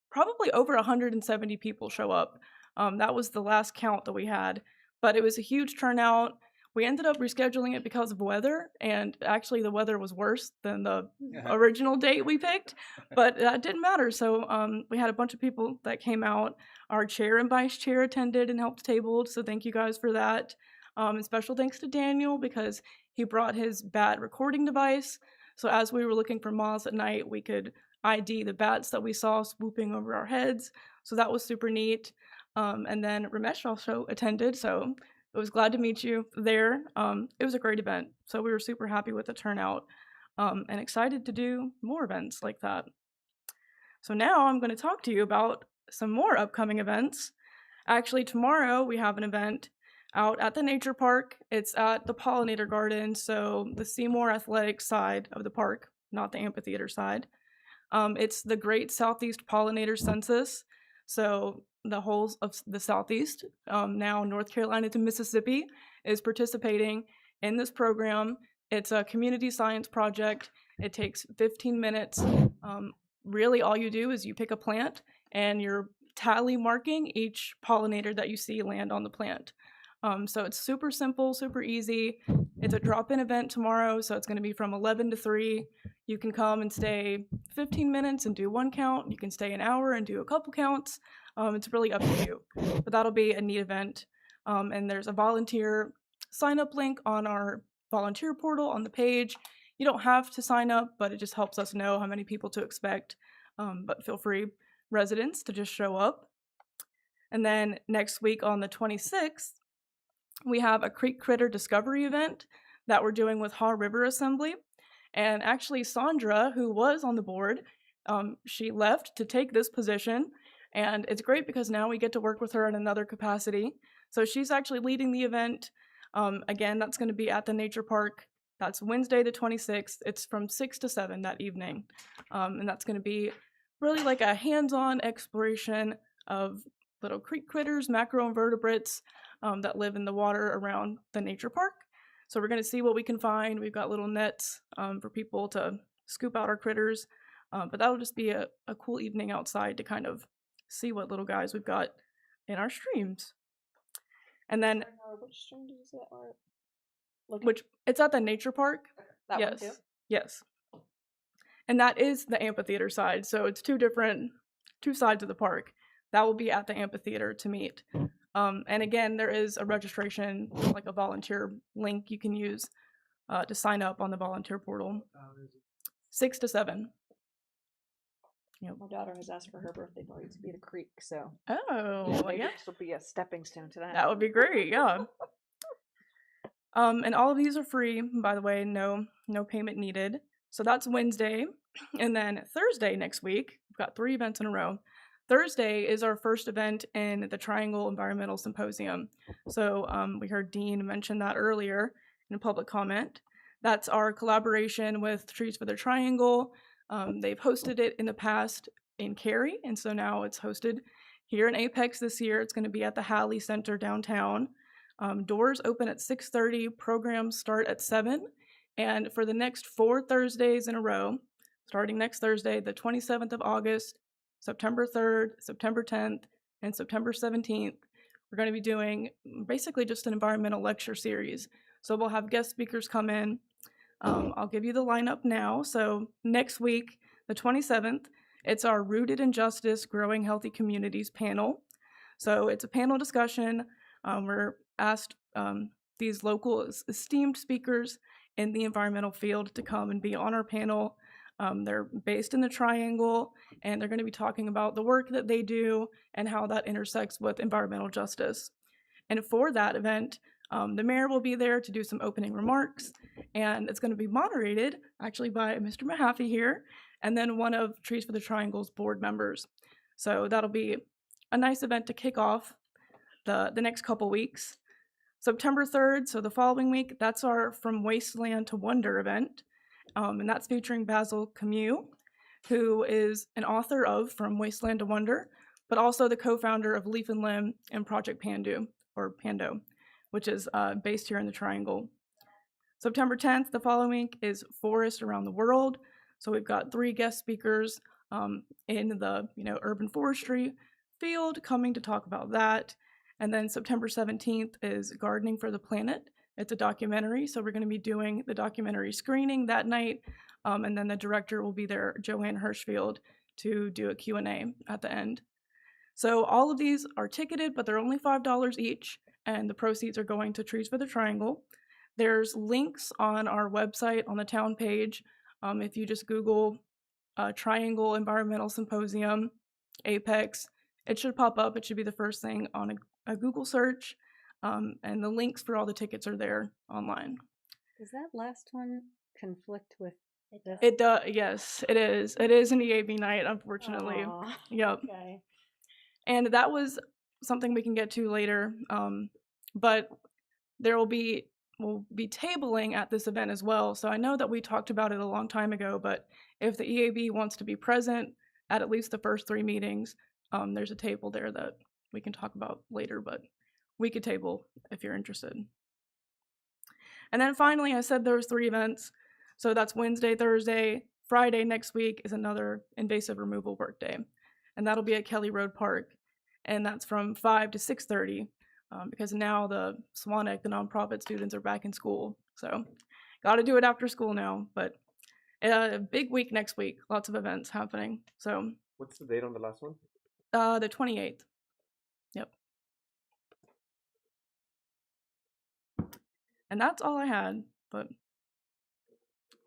probably over 170 people show up. That was the last count that we had, but it was a huge turnout. We ended up rescheduling it because of weather, and actually the weather was worse than the original date we picked, but that didn't matter. So we had a bunch of people that came out. Our chair and vice chair attended and helped tabled, so thank you guys for that. And special thanks to Daniel because he brought his bat recording device. So as we were looking for moths at night, we could ID the bats that we saw swooping over our heads. So that was super neat. And then Ramesh also attended, so I was glad to meet you there. It was a great event, so we were super happy with the turnout and excited to do more events like that. So now I'm going to talk to you about some more upcoming events. Actually, tomorrow we have an event out at the nature park. It's at the Pollinator Garden, so the Seymour Athletic side of the park, not the amphitheater side. It's the Great Southeast Pollinator Census. So the whole of the Southeast, now North Carolina to Mississippi, is participating in this program. It's a community science project. It takes 15 minutes. Really, all you do is you pick a plant and you're tally marking each pollinator that you see land on the plant. So it's super simple, super easy. It's a drop-in event tomorrow, so it's going to be from 11 to 3. You can come and stay 15 minutes and do one count. You can stay an hour and do a couple counts. It's really up to you. But that'll be a neat event. And there's a volunteer sign-up link on our volunteer portal on the page. You don't have to sign up, but it just helps us know how many people to expect. But feel free, residents, to just show up. And then next week on the 26th, we have a Creek Critter Discovery event that we're doing with Haw River Assembly. And actually, Sandra, who was on the board, she left to take this position. And it's great because now we get to work with her in another capacity. So she's actually leading the event. Again, that's going to be at the nature park. That's Wednesday the 26th. It's from 6 to 7 that evening. And that's going to be really like a hands-on exploration of little creek critters, macroinvertebrates that live in the water around the nature park. So we're going to see what we can find. We've got little nets for people to scoop out our critters. But that'll just be a cool evening outside to kind of see what little guys we've got in our streams. And then, which stream is it? which it's at the nature park. That yes, one too? yes. And that is the amphitheater side. So it's two sides of the park. That will be at the amphitheater to meet. And again, there is a registration, like a volunteer link you can use to sign up on the volunteer portal. 6 to 7. Yep. My daughter has asked for her birthday party to be at a creek, so Oh, well, maybe yeah. this will be a stepping stone to that. That would be great, yeah. And all of these are free, by the way, no payment needed. So that's Wednesday. And then Thursday next week, we've got 3 events in a row. Thursday is our first event in the Triangle Environmental Symposium. So we heard Dean mention that earlier in a public comment. That's our collaboration with Trees for the Triangle. They've hosted it in the past in Cary, and so now it's hosted here in Apex this year. It's going to be at the Halley Center downtown. Doors open at 6:30, programs start at 7, and for the next 4 Thursdays in a row, starting next Thursday, the 27th of August, September 3rd, September 10th, and September 17th, we're going to be doing basically just an environmental lecture series. So we'll have guest speakers come in. I'll give you the lineup now. So next week, the 27th, it's our Rooted in Justice, Growing Healthy Communities panel. So it's a panel discussion. We're asked these local esteemed speakers in the environmental field to come and be on our panel. They're based in the Triangle, and they're going to be talking about the work that they do and how that intersects with environmental justice. And for that event, the mayor will be there to do some opening remarks, and it's going to be moderated actually by Mr. Mahaffey here, and then one of Trees for the Triangle's board members. So that'll be a nice event to kick off the next couple weeks. September 3rd, so the following week, that's our From Wasteland to Wonder event, and that's featuring Basil Camus, who is an author of From Wasteland to Wonder, but also the co-founder of Leaf and Limb and Project Pando, which is based here in the Triangle. September 10th, the following week, is Forest Around the World. So we've got 3 guest speakers in the urban forestry field coming to talk about that. And then September 17th is Gardening for the Planet. It's a documentary, so we're going to be doing the documentary screening that night. And then the director will be there, Joanne Hirschfield, to do a Q&A at the end. So all of these are ticketed, but they're only $5 each, and the proceeds are going to Trees for the Triangle. There's links on our website on the town page. If you just Google Triangle Environmental Symposium, Apex, it should pop up. It should be the first thing on a Google search. And the links for all the tickets are there online. Does that last one conflict with this? It does, yes, it is. It is an EAB night, unfortunately. Aw, Yep. okay. And that was something we can get to later. But there will be will be tabling at this event as well. So I know that we talked about it a long time ago, but if the EAB wants to be present at least the first 3 meetings, there's a table there that we can talk about later, but we could table if you're interested. And then finally, I said there was 3 events. So that's Wednesday, Thursday, Friday next week is another invasive removal workday. And that'll be at Kelly Road Park. And that's from 5 to 6:30 because now the SWANEC, the nonprofit students, are back in school. So got to do it after school now. But a big week next week, lots of events happening. So What's the date on the last one? the 28th. Yep. And that's all I had, but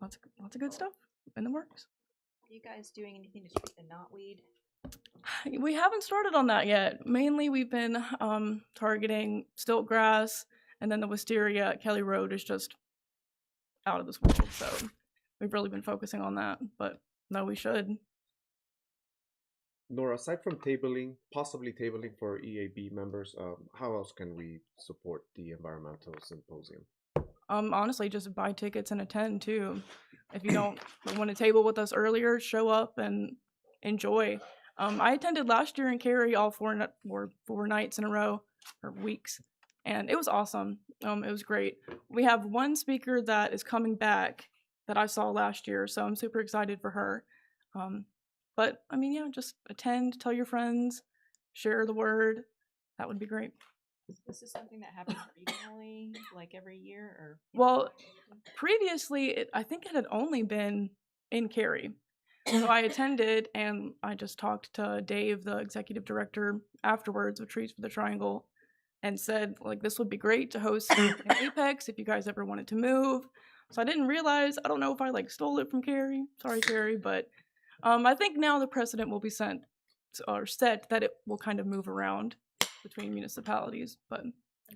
lots of good stuff in the works. Are you guys doing anything to treat the knotweed? We haven't started on that yet. Mainly we've been targeting stilt grass, and then the wisteria at Kelly Road is just out of this world. So we've really been focusing on that, but no, we should. Nora, aside from possibly tabling for EAB members, how else can we support the environmental symposium? Honestly, just buy tickets and attend too. If you don't want to table with us earlier, show up and enjoy. I attended last year in Cary all 4 nights in a row, or weeks, and it was awesome. It was great. We have one speaker that is coming back that I saw last year, so I'm super excited for her. But I mean, yeah, just attend, tell your friends, share the word. That would be great. This is something that happens regionally, like every year, or? Well, previously, I think it had only been in Cary. So I attended, and I just talked to Dave, the executive director, afterwards of Trees for the Triangle, and said, like, this would be great to host in Apex if you guys ever wanted to move. So I didn't realize, I don't know if I, like, stole it from Cary. Sorry, Cary, but I think now the precedent will be set that it will kind of move around between municipalities, but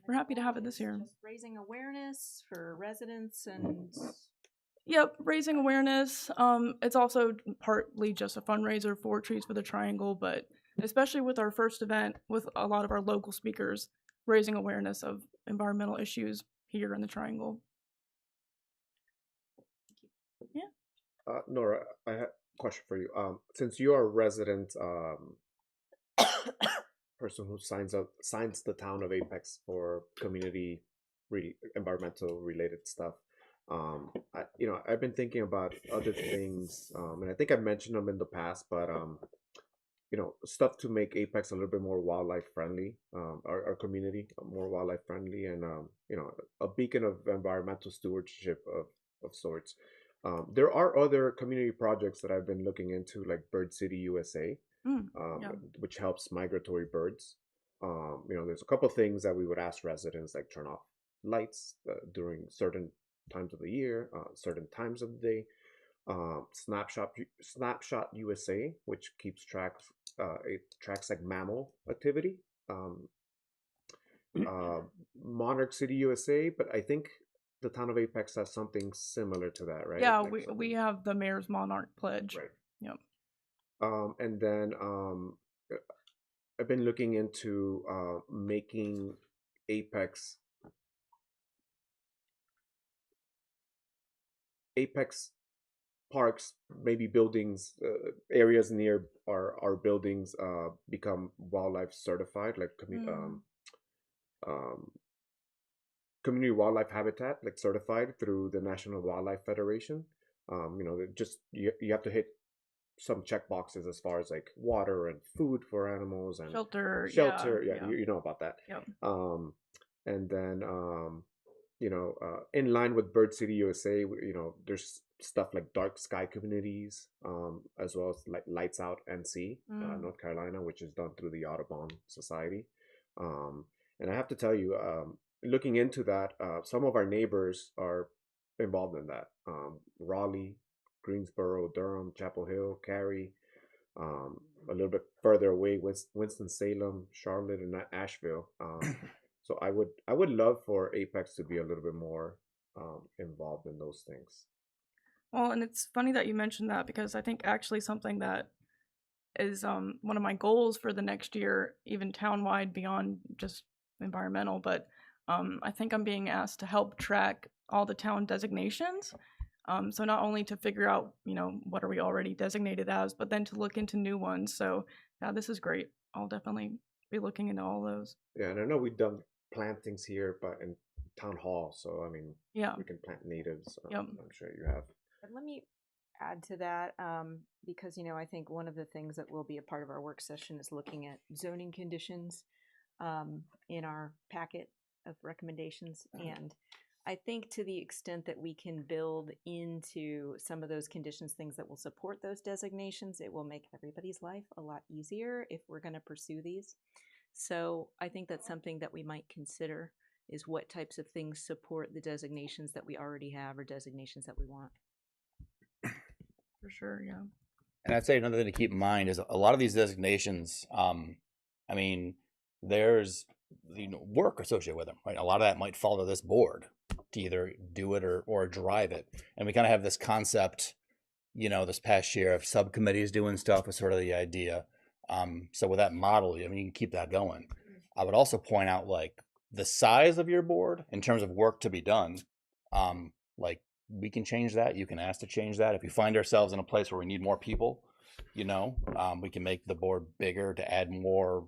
we're happy to have it this year. Just raising awareness for residents and. Yep, raising awareness. It's also partly just a fundraiser for Trees for the Triangle, but especially with our first event with a lot of our local speakers, raising awareness of environmental issues here in the Triangle. Yeah. Nora, I have a question for you. Since you are a resident person who signs the town of Apex for community environmental related stuff, I've been thinking about other things, and I think I've mentioned them in the past, but stuff to make Apex a little bit more wildlife friendly, our community more wildlife friendly, and a beacon of environmental stewardship of sorts. There are other community projects that I've been looking into, like Bird City USA, which helps migratory birds. There's a couple things that we would ask residents, like turn off lights during certain times of the year, certain times of the day. Snapshot USA, which keeps tracks like mammal activity. Monarch City USA, but I think the town of Apex has something similar to that, right? Yeah, Like we have the Mayor's Monarch Pledge. Right. Yep. And then I've been looking into making Apex parks, maybe buildings, areas near our buildings become wildlife certified, like community wildlife habitat, like certified through the National Wildlife Federation. You have to hit some check boxes as far as like water and food for animals and shelter. Yeah. You know about that. Yep. And then in line with Bird City USA, there's stuff like dark sky communities, as well as like Lights Out NC, North Carolina, which is done through the Audubon Society. And I have to tell you, looking into that, some of our neighbors are involved in that. Raleigh, Greensboro, Durham, Chapel Hill, Cary, a little bit further away, Winston-Salem, Charlotte, and Asheville. So I would love for Apex to be a little bit more involved in those things. Well, and it's funny that you mentioned that, because I think actually something that is one of my goals for the next year, even townwide beyond just environmental, but I think I'm being asked to help track all the town designations. So not only to figure out, what are we already designated as, but then to look into new ones. So yeah, this is great. I'll definitely be looking into all those. Yeah, and I know we've done plantings here, but in town hall, so I mean, Yeah. we can plant natives. Yep. I'm sure you have. And let me add to that, because, I think one of the things that will be a part of our work session is looking at zoning conditions in our packet of recommendations. And I think to the extent that we can build into some of those conditions things that will support those designations, it will make everybody's life a lot easier if we're going to pursue these. So I think that's something that we might consider, is what types of things support the designations that we already have or designations that we want. For sure, yeah. And I'd say another thing to keep in mind is a lot of these designations, I mean, there's work associated with them, right? A lot of that might fall to this board to either do it or drive it. And we kind of have this concept, this past year of subcommittees doing stuff is sort of the idea. So with that model, I mean, you can keep that going. I would also point out, like, the size of your board in terms of work to be done, like, we can change that. You can ask to change that. If we find ourselves in a place where we need more people, we can make the board bigger to add more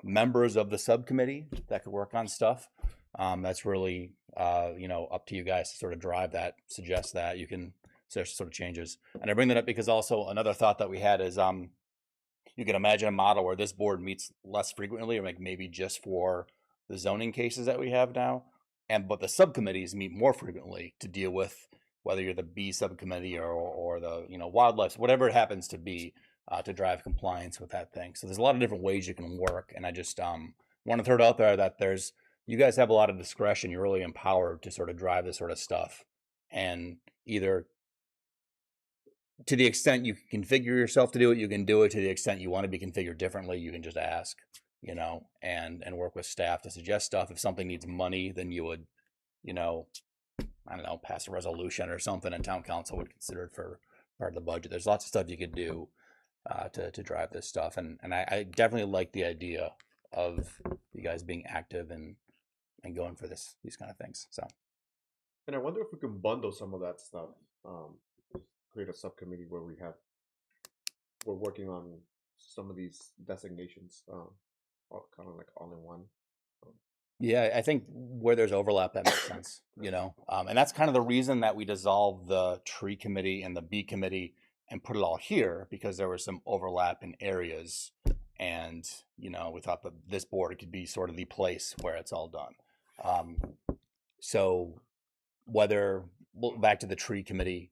members of the subcommittee that could work on stuff. That's really, up to you guys to sort of drive that, suggest that. You can sort of changes. And I bring that up because also another thought that we had is, you can imagine a model where this board meets less frequently, or like maybe just for the zoning cases that we have now, but the subcommittees meet more frequently to deal with whether you're the bee subcommittee or the wildlife, whatever it happens to be, to drive compliance with that thing. So there's a lot of different ways you can work, and I just want to throw it out there that you guys have a lot of discretion. You're really empowered to sort of drive this sort of stuff, and either to the extent you can configure yourself to do it, you can do it. To the extent you want to be configured differently, you can just ask, and work with staff to suggest stuff. If something needs money, then you would, I don't know, pass a resolution or something, and town council would consider it for part of the budget. There's lots of stuff you could do to drive this stuff, and I definitely like the idea of you guys being active and going for these kind of things. So, and I wonder if we can bundle some of that stuff. Create a subcommittee where we're working on some of these designations, kind of like all in one. Yeah, I think where there's overlap, that makes sense, and that's kind of the reason that we dissolved the tree committee and the bee committee and put it all here, because there was some overlap in areas, and we thought that this board could be sort of the place where it's all done. So back to the tree committee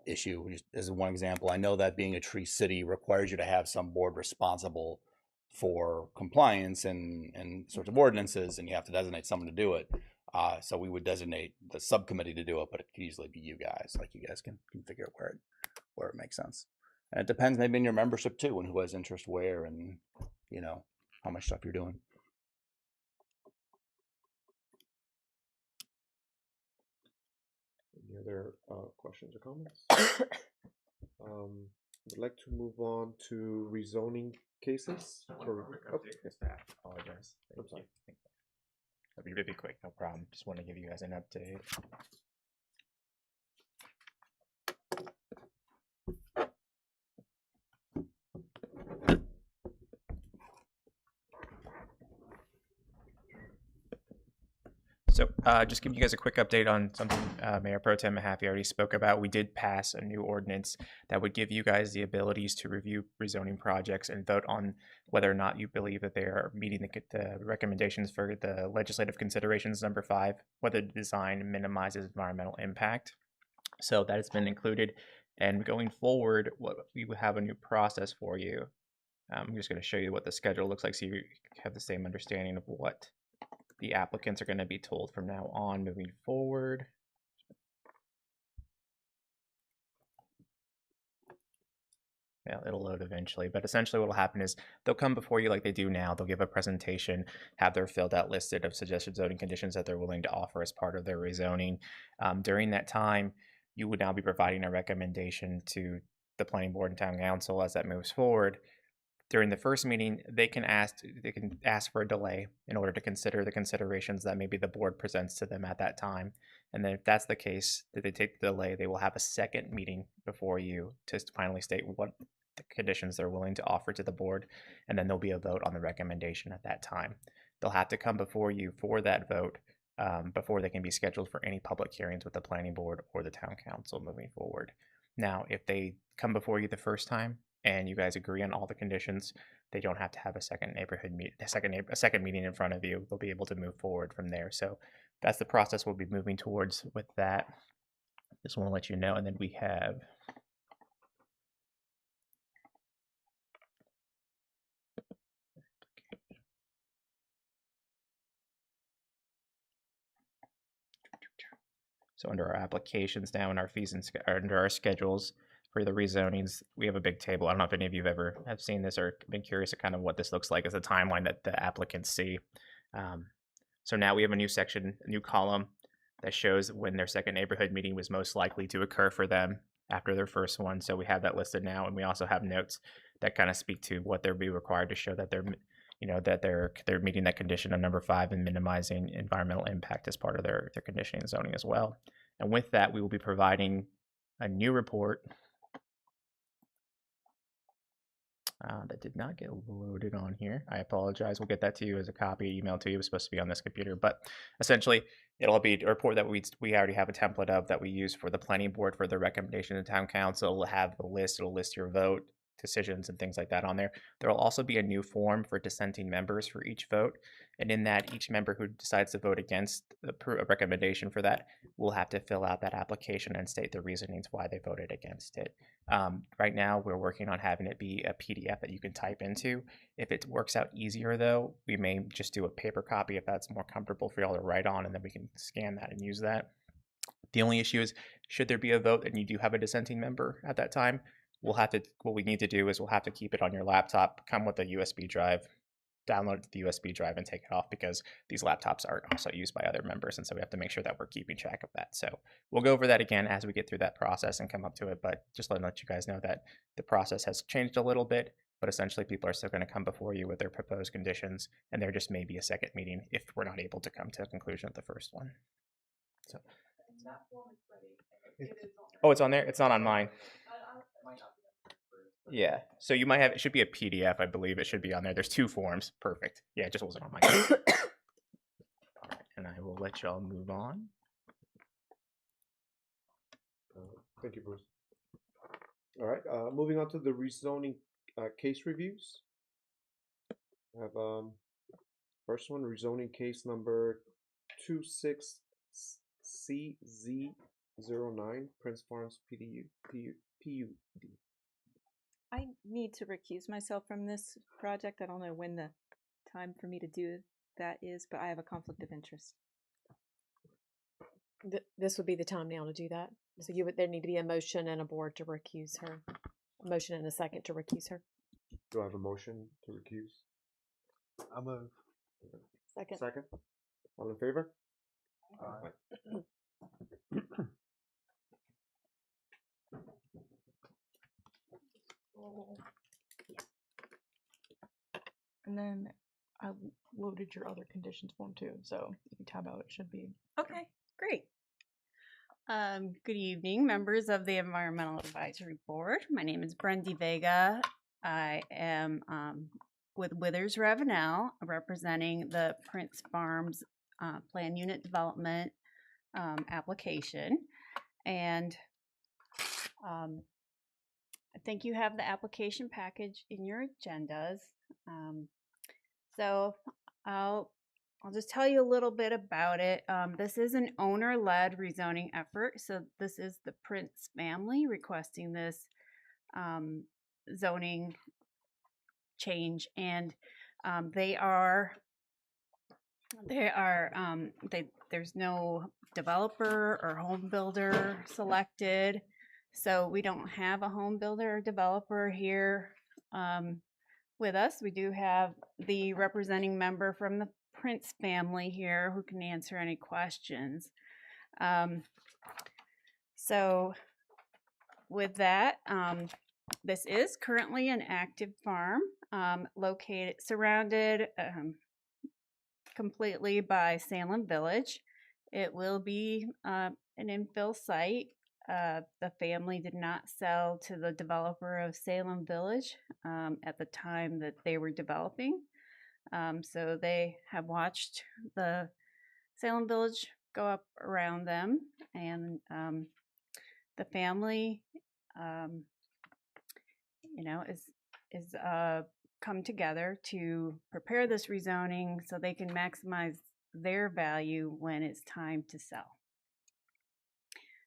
issue, just as one example, I know that being a tree city requires you to have some board responsible for compliance and sorts of ordinances, and you have to designate someone to do it. So we would designate the subcommittee to do it, but it could easily be you guys. Like, you guys can figure out where it makes sense. And it depends maybe in your membership too, and who has interest where, and how much stuff you're doing. Any other questions or comments? Would like to move on to rezoning cases. Apologize. I'm sorry. I'll be really quick, no problem. Just want to give you guys an update. So just give you guys a quick update on something Mayor Pro Tem Mahaffey already spoke about. We did pass a new ordinance that would give you guys the abilities to review rezoning projects and vote on whether or not you believe that they are meeting the recommendations for the legislative considerations number 5, whether the design minimizes environmental impact. So that has been included. And going forward, we will have a new process for you. I'm just going to show you what the schedule looks like so you have the same understanding of what the applicants are going to be told from now on moving forward. Yeah, it'll load eventually, but essentially what will happen is they'll come before you like they do now. They'll give a presentation, have their filled out listed of suggested zoning conditions that they're willing to offer as part of their rezoning. During that time, you would now be providing a recommendation to the planning board and town council as that moves forward during the first meeting, they can ask for a delay in order to consider the considerations that maybe the board presents to them at that time. And then if that's the case, that they take the delay, they will have a second meeting before you to finally state what the conditions they're willing to offer to the board, and then there'll be a vote on the recommendation at that time. They'll have to come before you for that vote before they can be scheduled for any public hearings with the planning board or the town council moving forward. Now, if they come before you the first time and you guys agree on all the conditions, they don't have to have a second a second meeting in front of you. They'll be able to move forward from there. So that's the process we'll be moving towards with that. Just want to let you know. And then we have so under our applications now and our fees and under our schedules for the rezonings, we have a big table. I don't know if any of you have seen this or been curious of kind of what this looks like as a timeline that the applicants see. So now we have a new section, a new column that shows when their second neighborhood meeting was most likely to occur for them after their first one. So we have that listed now, and we also have notes that kind of speak to what they'll be required to show that they're meeting that condition of number 5 and minimizing environmental impact as part of their conditioning and zoning as well. And with that, we will be providing a new report that did not get loaded on here. I apologize. We'll get that to you as a copy emailed to you. It was supposed to be on this computer, but essentially it'll be a report that we already have a template of that we use for the planning board for the recommendation to town council. It'll have the list. It'll list your vote, decisions, and things like that on there. There will also be a new form for dissenting members for each vote. And in that, each member who decides to vote against a recommendation for that will have to fill out that application and state the reasonings why they voted against it. Right now, we're working on having it be a PDF that you can type into. If it works out easier, though, we may just do a paper copy if that's more comfortable for y'all to write on, and then we can scan that and use that. The only issue is, should there be a vote and you do have a dissenting member at that time, what we need to do is we'll have to keep it on your laptop, come with a USB drive, download the USB drive and take it off, because these laptops are also used by other members. And so we have to make sure that we're keeping track of that. So we'll go over that again as we get through that process and come up to it. But just let you guys know that the process has changed a little bit, but essentially people are still going to come before you with their proposed conditions. And there just may be a second meeting if we're not able to come to a conclusion of the first one. So. Oh, it's on there? It's not on mine. Yeah, so you might have, it should be a PDF, I believe it should be on there. There's 2 forms. Perfect. Yeah, it just wasn't on my All right, and I will let y'all move on. Thank you, Bruce. All right, moving on to the rezoning case reviews. I have first one, rezoning case number 26CZ09, Prince Farms PUD. I need to recuse myself from this project. I don't know when the time for me to do that is, but I have a conflict of interest. This would be the time now to do that. So there need to be a motion and a board to recuse her. A motion and a second to recuse her. Do I have a motion to recuse? I'm a Second. Second. All in favor? Aye. And then I loaded your other conditions form too, so if you tab out, it should be. Okay, great. Good evening, members of the Environmental Advisory Board. My name is Brendy Vega. I am with Withers Ravenel, representing the Prince Farms Plan Unit Development application. And I think you have the application package in your agendas. So I'll just tell you a little bit about it. This is an owner-led rezoning effort. So this is the Prince family requesting this zoning change, and there's no developer or home builder selected. So we don't have a home builder or developer here with us. We do have the representing member from the Prince family here who can answer any questions. So with that, this is currently an active farm. located, surrounded completely by Salem Village. It will be an infill site. The family did not sell to the developer of Salem Village at the time that they were developing. So they have watched the Salem Village go up around them, and the family, is come together to prepare this rezoning so they can maximize their value when it's time to sell.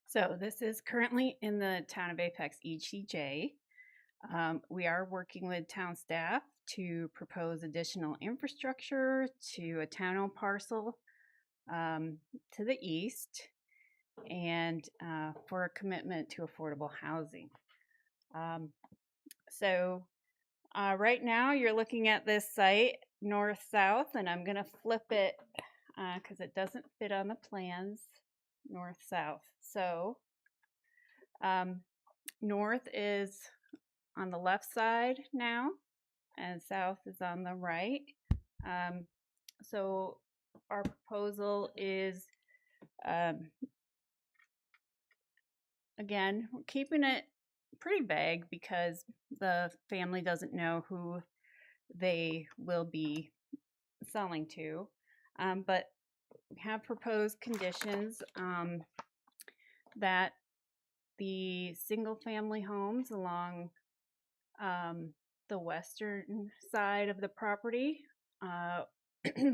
So this is currently in the Town of Apex ETJ. We are working with town staff to propose additional infrastructure to a town-owned parcel to the east, and for a commitment to affordable housing. Right now you're looking at this site north-south, and I'm going to flip it because it doesn't fit on the plans north-south. So north is on the left side now, and south is on the right. So our proposal is, again, we're keeping it pretty vague because the family doesn't know who they will be selling to, but we have proposed conditions that the single-family homes along the western side of the property,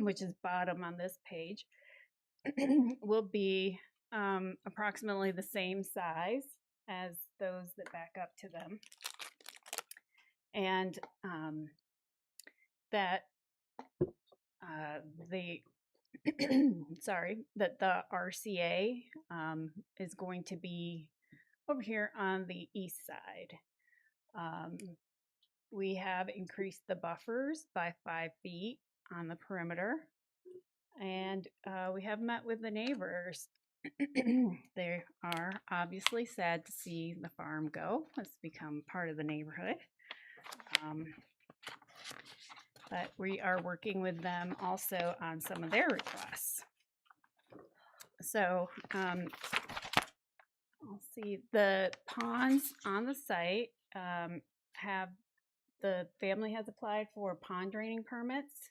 which is bottom on this page, will be approximately the same size as those that back up to them, and that that the RCA is going to be over here on the east side. We have increased the buffers by 5 feet on the perimeter, and we have met with the neighbors. They are obviously sad to see the farm go. It's become part of the neighborhood. But we are working with them also on some of their requests. So let's see, the ponds on the site the family has applied for pond draining permits,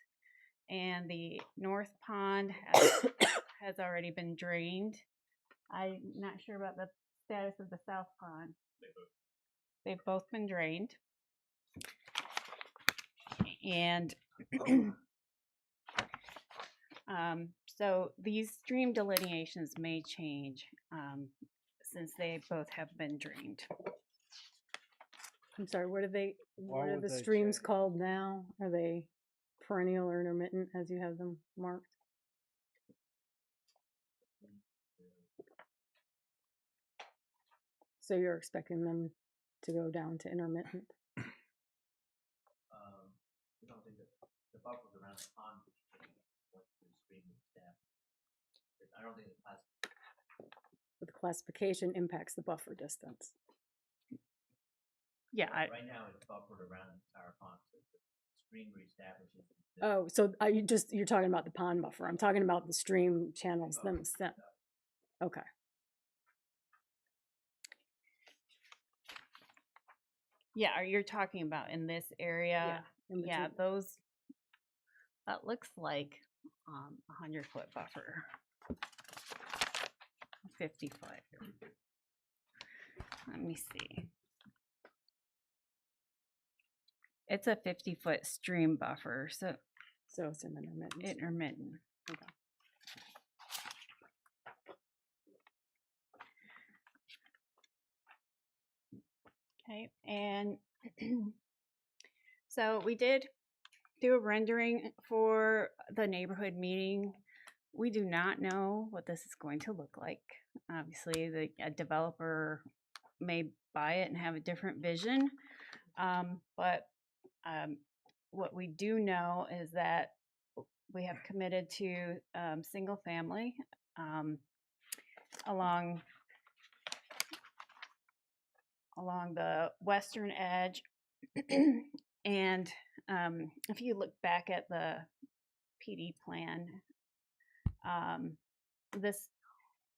and the north pond has already been drained. I'm not sure about the status of the south pond. They've both been drained. And so these stream delineations may change since they both have been drained. I'm sorry, what are the streams called now? Are they perennial or intermittent as you have them marked? So you're expecting them to go down to intermittent? We don't think that the buffers around the pond would change once the stream moves down. I don't think But the classification impacts the buffer distance. Yeah. right now it's buffered around the entire pond, so the stream reestablishes. Oh, so you're talking about the pond buffer. I'm talking about the stream channels themselves. Okay. Yeah, you're talking about in this area. Yeah, those, that looks like 100-foot buffer. 50 foot. Let me see. It's a 50-foot stream buffer, so it's an intermittent. Intermittent. Okay. Okay, and so we did do a rendering for the neighborhood meeting. We do not know what this is going to look like. Obviously, a developer may buy it and have a different vision, but what we do know is that we have committed to single family along the western edge and if you look back at the PD plan, this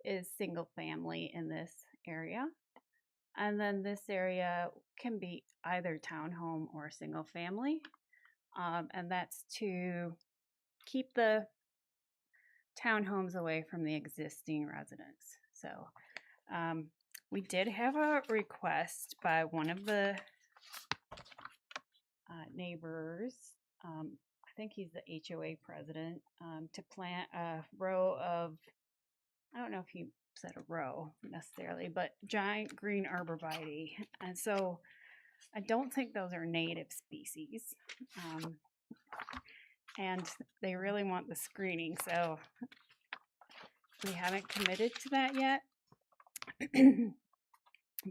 is single family in this area. And then this area can be either townhome or single family. And that's to keep the townhomes away from the existing residents. So we did have a request by one of the neighbors, I think he's the HOA president, to plant a row of, I don't know if he said a row necessarily, but giant green arborvitae. And so I don't think those are native species. And they really want the screening, so we haven't committed to that yet.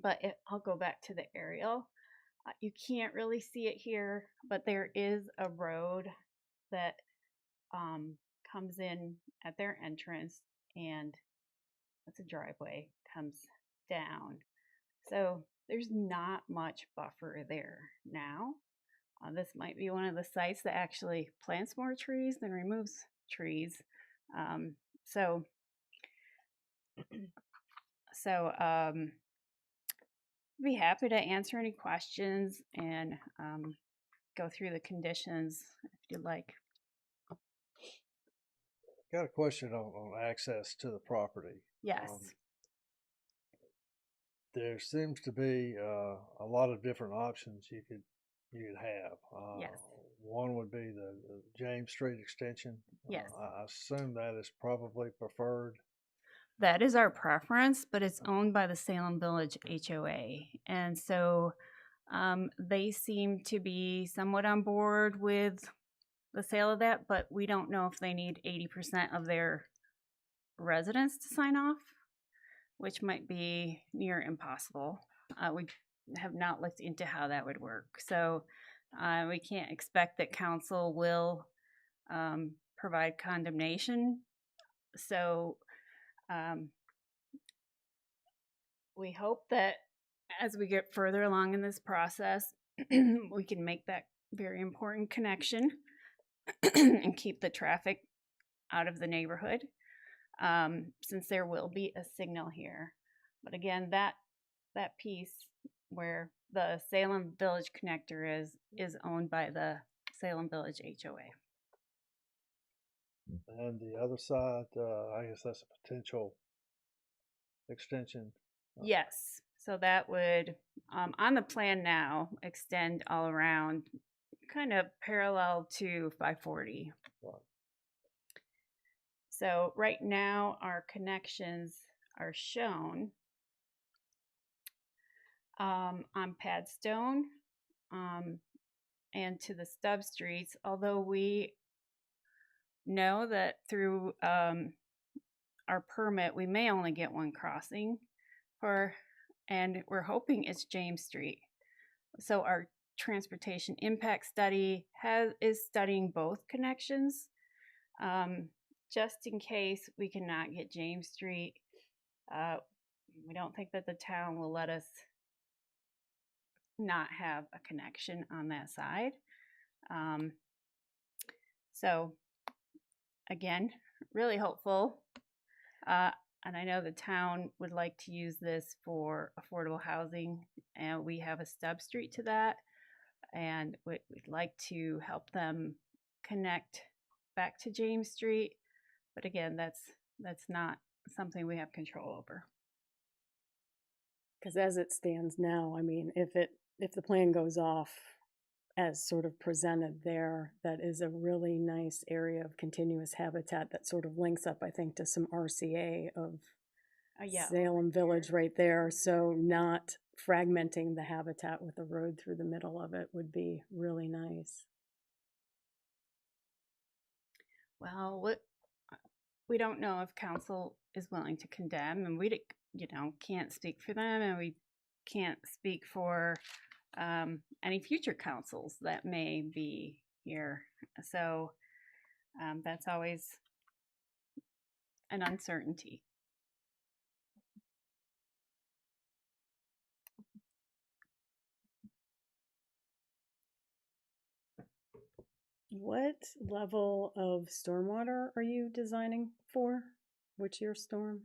But I'll go back to the aerial. You can't really see it here, but there is a road that comes in at their entrance, and that's a driveway, comes down. So there's not much buffer there now. This might be one of the sites that actually plants more trees than removes trees. Be happy to answer any questions and go through the conditions if you'd like. Got a question on access to the property. Yes. There seems to be a lot of different options you could have. Yes. One would be the James Street extension. Yes. I assume that is probably preferred. That is our preference, but it's owned by the Salem Village HOA. And so they seem to be somewhat on board with the sale of that, but we don't know if they need 80% of their residents to sign off, which might be near impossible. We have not looked into how that would work. So we can't expect that council will provide condemnation. So we hope that as we get further along in this process, we can make that very important connection and keep the traffic out of the neighborhood, since there will be a signal here. But again, that piece where the Salem Village connector is owned by the Salem Village HOA. And the other side, I guess that's a potential extension. Yes, so that would, on the plan now, extend all around, kind of parallel to 540. Right. So right now our connections are shown on Padstone and to the stub streets, although we know that through our permit we may only get one crossing and we're hoping it's James Street. So our transportation impact study is studying both connections, just in case we cannot get James Street. We don't think that the town will let us not have a connection on that side. So again, really hopeful. And I know the town would like to use this for affordable housing, and we have a stub street to that. And we'd like to help them connect back to James Street. But again, that's not something we have control over. Because as it stands now, I mean, if the plan goes off as sort of presented there, that is a really nice area of continuous habitat that sort of links up, I think, to some RCA of Salem Village right there. So not fragmenting the habitat with a road through the middle of it would be really nice. Well, we don't know if council is willing to condemn, and we can't speak for them, and we can't speak for any future councils that may be here. So that's always an uncertainty. What level of stormwater are you designing for? Which year storm?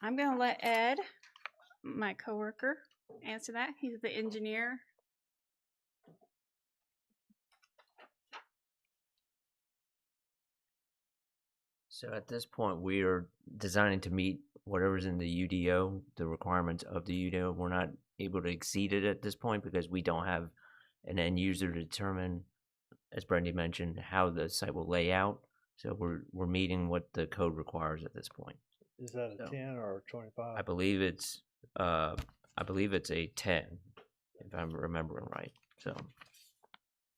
I'm going to let Ed, my coworker, answer that. He's the engineer. So at this point, we are designing to meet whatever's in the UDO, the requirements of the UDO. We're not able to exceed it at this point because we don't have an end user to determine, as Brendy mentioned, how the site will lay out. So we're meeting what the code requires at this point. Is that a So, 10 or a 25? I believe it's a 10, if I'm remembering right. So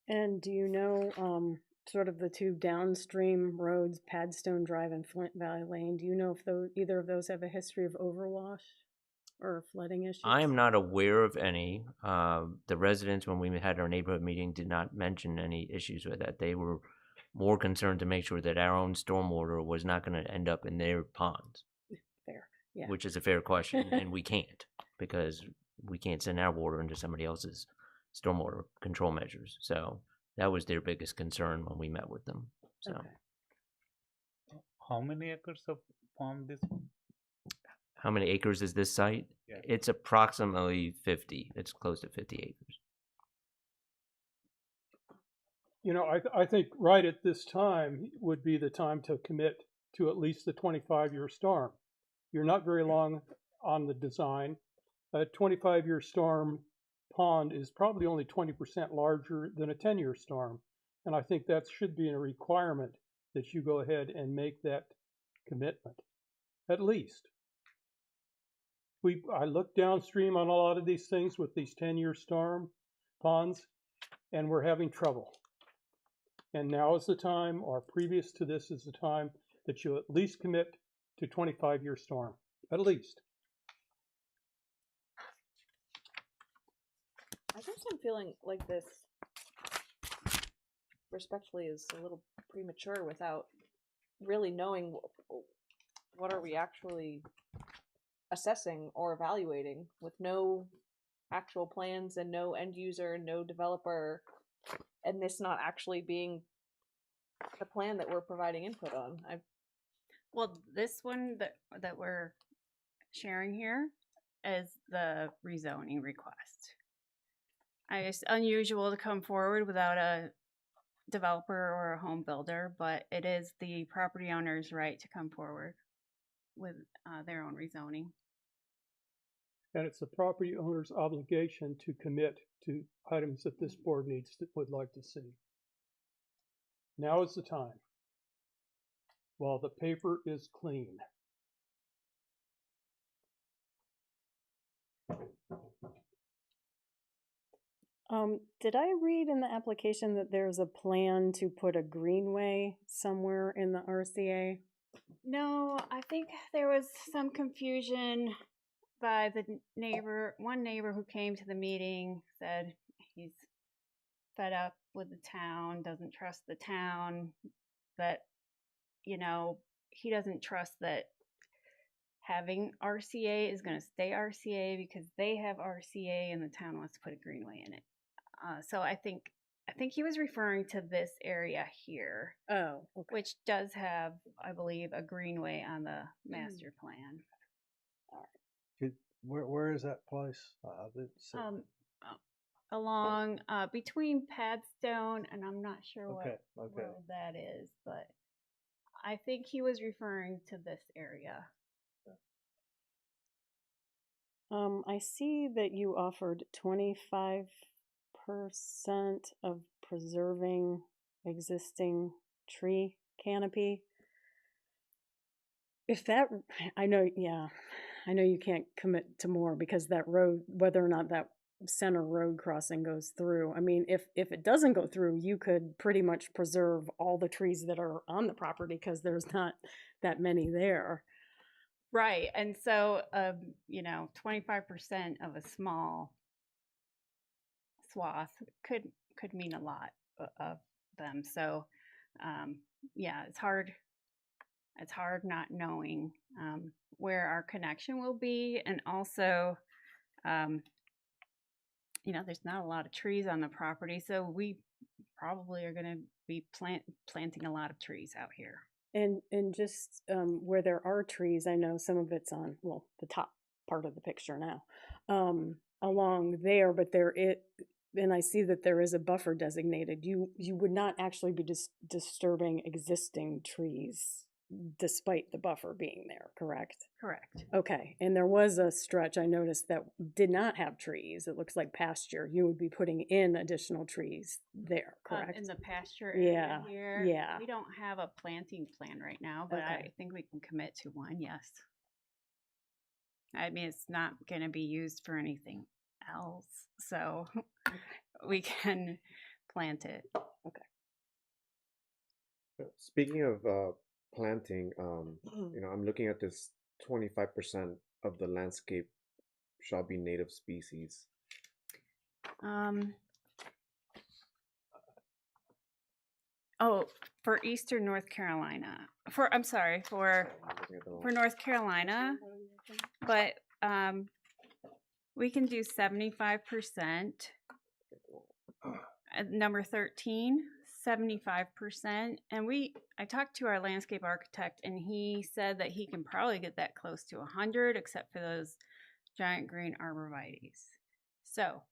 And do you know sort of the two downstream roads, Padstone Drive and Flint Valley Lane? Do you know if either of those have a history of overwash or flooding issues? I am not aware of any. The residents, when we had our neighborhood meeting, did not mention any issues with that. They were more concerned to make sure that our own stormwater was not going to end up in their ponds. Fair, yeah. Which is a fair question, and we can't, because we can't send our water into somebody else's stormwater control measures. So that was their biggest concern when we met with them. So How many acres of farm this one? how many acres is this site? Yeah. It's approximately 50. It's close to 50 acres. You know, I think right at this time would be the time to commit to at least the 25-year storm. You're not very long on the design. A 25-year storm pond is probably only 20% larger than a 10-year storm. And I think that should be a requirement that you go ahead and make that commitment, at least. I look downstream on a lot of these things with these 10-year storm ponds, and we're having trouble. And now is the time, or previous to this is the time, that you at least commit to 25-year storm, at least. I guess I'm feeling like this, respectfully, is a little premature without really knowing what are we actually assessing or evaluating, with no actual plans and no end user, no developer, and this not actually being the plan that we're providing input on. Well, this one that we're sharing here is the rezoning request. It's unusual to come forward without a developer or a home builder, but it is the property owner's right to come forward with their own rezoning. And it's the property owner's obligation to commit to items that this board would like to see. Now is the time, while the paper is clean. Did I read in the application that there's a plan to put a greenway somewhere in the RCA? No, I think there was some confusion by one neighbor who came to the meeting, said he's fed up with the town, doesn't trust the town, that, he doesn't trust that having RCA is going to stay RCA because they have RCA and the town wants to put a greenway in it. So I think he was referring to this area here. Oh, okay. Which does have, I believe, a greenway on the master plan. Where is that place? I didn't see. Along between Padstone, and I'm not sure Okay. what road that is, but I think he was referring to this area. I see that you offered 25% of preserving existing tree canopy. If that, I know you can't commit to more because that road, whether or not that center road crossing goes through. I mean, if it doesn't go through, you could pretty much preserve all the trees that are on the property because there's not that many there. Right, and so 25% of a small swath could mean a lot of them. So it's hard not knowing where our connection will be, and also there's not a lot of trees on the property, so we probably are going to be planting a lot of trees out here. And just where there are trees, I know some of it's on, well, the top part of the picture now, along there, but and I see that there is a buffer designated. You would not actually be disturbing existing trees despite the buffer being there, correct? Correct. Okay, and there was a stretch I noticed that did not have trees. It looks like pasture. You would be putting in additional trees there, correct? In the pasture area Yeah, here, yeah. we don't have a planting plan right now, but I Okay. think we can commit to one, yes. I mean, it's not going to be used for anything else, so we can plant it. Okay. Speaking of planting, I'm looking at this 25% of the landscape shall be native species. Oh, for Eastern North Carolina. For North Carolina, but we can do 75%. Number 13, 75%. And I talked to our landscape architect, and he said that he can probably get that close to 100, except for those giant green arborvitaes. So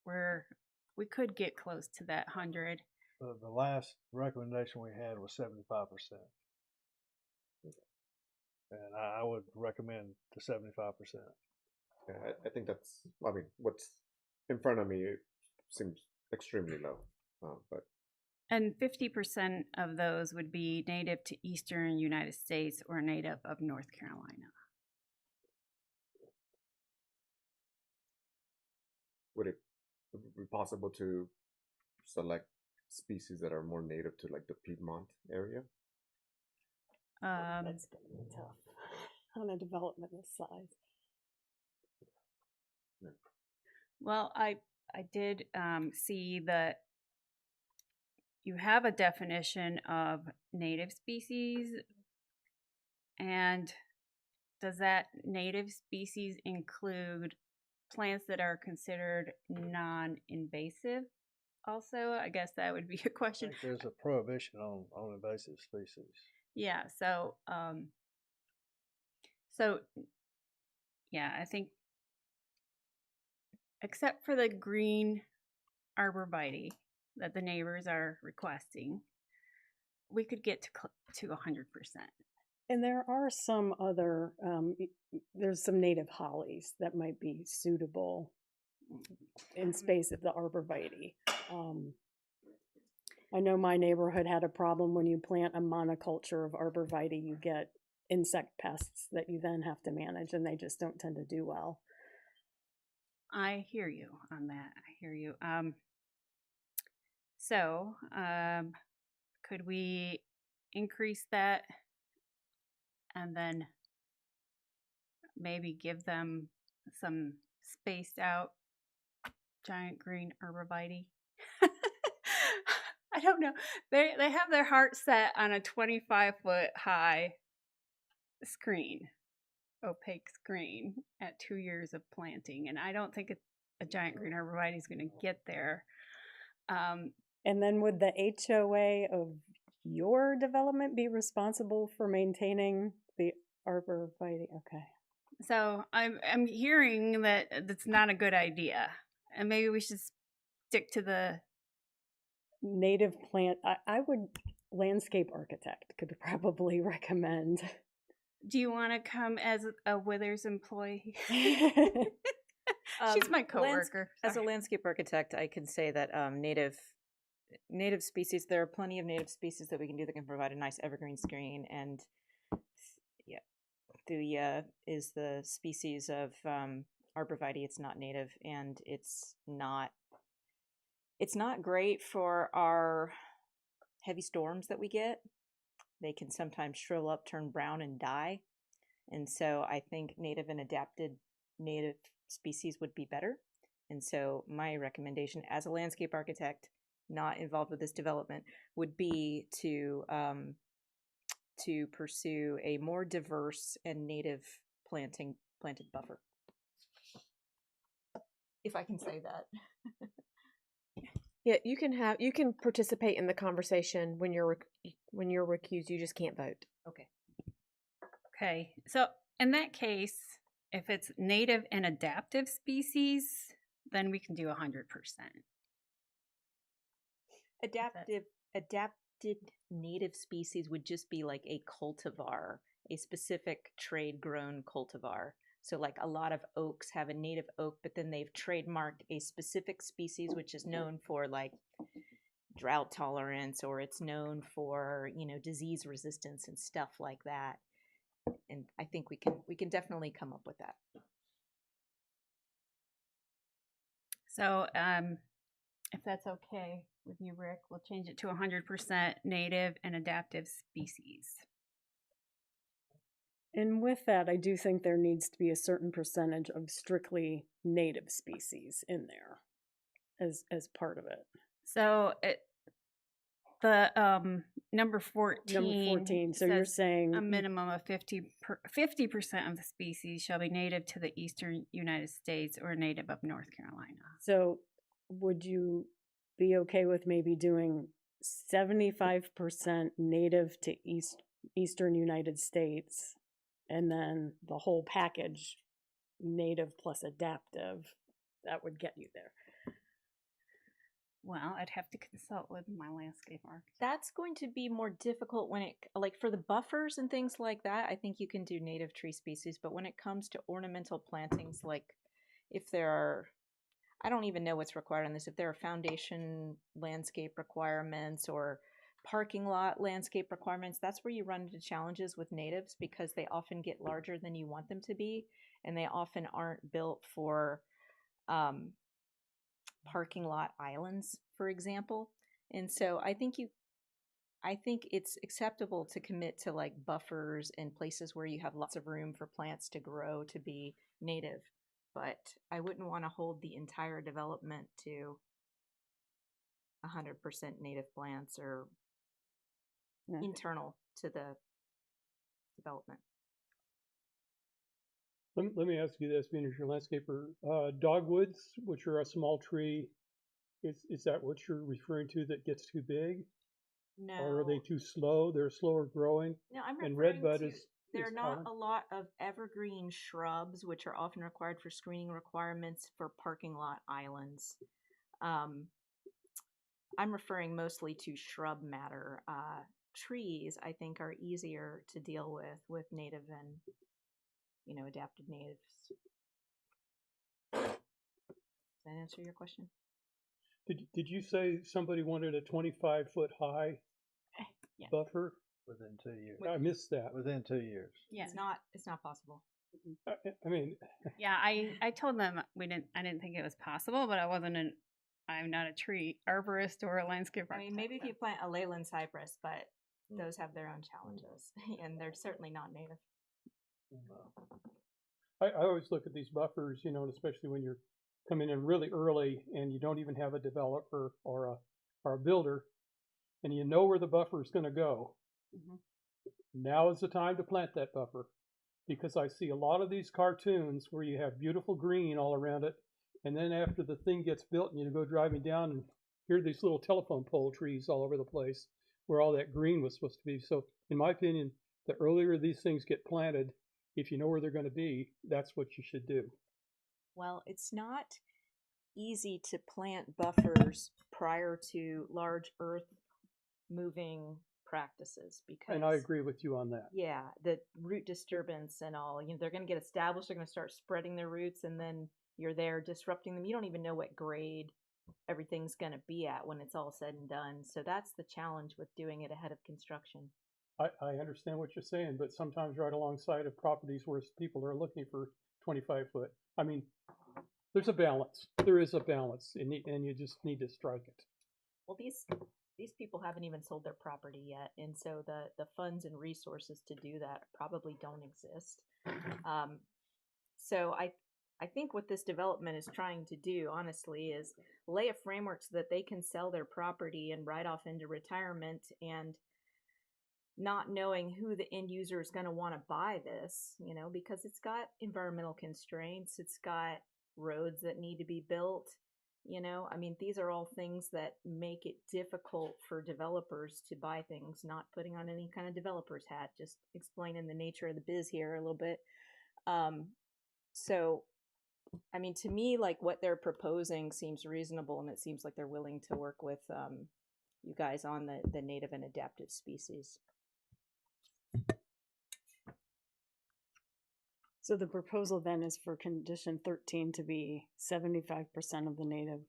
we could get close to that 100. The last recommendation we had was 75%. And I would recommend the 75%. Yeah, I think that's, I mean, what's in front of me seems extremely low, but And 50% of those would be native to Eastern United States or native of North Carolina. would it be possible to select species that are more native to like the Piedmont area? That's gonna be tough on a development this size. Well, I did see that you have a definition of native species, and does that native species include plants that are considered non-invasive? Also, I guess that would be a I question. think there's a prohibition on invasive species. Yeah, so yeah, I think except for the green arborvitae that the neighbors are requesting, we could get to 100%. And there are some other, there's some native hollies that might be suitable in space of the arborvitae. I know my neighborhood had a problem when you plant a monoculture of arborvitae, you get insect pests that you then have to manage, and they just don't tend to do well. I hear you on that. I hear you. Could we increase that and then maybe give them some spaced out giant green arborvitae? I don't know. They have their heart set on a 25-foot high screen, opaque screen at 2 years of planting, and I don't think a giant green arborvitae is going to get there. And then would the HOA of your development be responsible for maintaining the arborvitae? Okay. So I'm hearing that that's not a good idea, and maybe we should stick to the native plant. I would, landscape architect could probably recommend. Do you want to come as a Withers employee? She's my coworker. As a landscape architect, I can say that native species, there are plenty of native species that we can do that can provide a nice evergreen screen, and yeah, Thuya is the species of arborvitae. It's not native, and it's not great for our heavy storms that we get. They can sometimes shrivel up, turn brown, and die. And so I think native and adapted native species would be better. And so my recommendation as a landscape architect not involved with this development would be to pursue a more diverse and native planted buffer. If I can say that. Yeah, you can participate in the conversation when you're recused. You just can't vote. Okay. Okay, so in that case, if it's native and adaptive species, then we can do 100%. Adapted native species would just be like a cultivar, a specific trade grown cultivar. So like a lot of oaks have a native oak, but then they've trademarked a specific species which is known for like drought tolerance, or it's known for, disease resistance and stuff like that. And I think we can definitely come up with that. So, if that's okay with you, Rick, we'll change it to 100% native and adaptive species. And with that, I do think there needs to be a certain percentage of strictly native species in there as part of it. So the number 14. Number 14. So you're says saying a minimum of 50% of the species shall be native to the eastern United States or native of North Carolina. So would you be okay with maybe doing 75% native to eastern United States, and then the whole package, native plus adaptive, that would get you there? Well, I'd have to consult with my landscape architect. That's going to be more difficult when for the buffers and things like that. I think you can do native tree species, but when it comes to ornamental plantings, like if there are, I don't even know what's required on this, if there are foundation landscape requirements or parking lot landscape requirements, that's where you run into challenges with natives, because they often get larger than you want them to be, and they often aren't built for parking lot islands, for example. And so I think it's acceptable to commit to like buffers and places where you have lots of room for plants to grow to be native, but I wouldn't want to hold the entire development to 100% native plants or internal to the development. Let me ask you this, being as your landscaper, dogwoods, which are a small tree, is that what you're referring to that gets too big? No. Or are they too slow? They're slower growing? No, I'm and referring redbud to, is there are is not common? a lot of evergreen shrubs, which are often required for screening requirements for parking lot islands. I'm referring mostly to shrub matter. Trees, I think, are easier to deal with native and, adapted natives. Does that answer your question? Did you say somebody wanted a 25-foot high Yeah. buffer? Within 2 years. I missed that. Within 2 years. Yeah. It's not possible. I mean, Yeah, I told them I didn't think it was possible, but I'm not a tree arborist or a landscape I mean, architect. maybe if you plant a Leyland cypress, but those have their own challenges, and they're certainly not native. I always look at these buffers, and especially when you're coming in really early and you don't even have a developer or a builder, and you know where the buffer is going to go. Now is the time to plant that buffer, because I see a lot of these cartoons where you have beautiful green all around it, and then after the thing gets built and you go driving down and hear these little telephone pole trees all over the place where all that green was supposed to be. So in my opinion, the earlier these things get planted, if you know where they're going to be, that's what you should do. Well, it's not easy to plant buffers prior to large earth moving practices, because And I agree with you on that. yeah, the root disturbance and all, they're going to get established, they're going to start spreading their roots, and then you're there disrupting them. You don't even know what grade everything's going to be at when it's all said and done. So that's the challenge with doing it ahead of construction. I understand what you're saying, but sometimes right alongside of properties where people are looking for 25 foot. I mean, there's a balance. There is a balance, and you just need to strike it. Well, these people haven't even sold their property yet, and so the funds and resources to do that probably don't exist. So I think what this development is trying to do, honestly, is lay a framework so that they can sell their property and ride off into retirement, and not knowing who the end user is going to want to buy this, because it's got environmental constraints, it's got roads that need to be built. You know, I mean, these are all things that make it difficult for developers to buy things, not putting on any kind of developer's hat, just explaining the nature of the biz here a little bit. So, I mean, to me, like what they're proposing seems reasonable, and it seems like they're willing to work with you guys on the native and adaptive species. So the proposal then is for condition 13 to be 75% of the native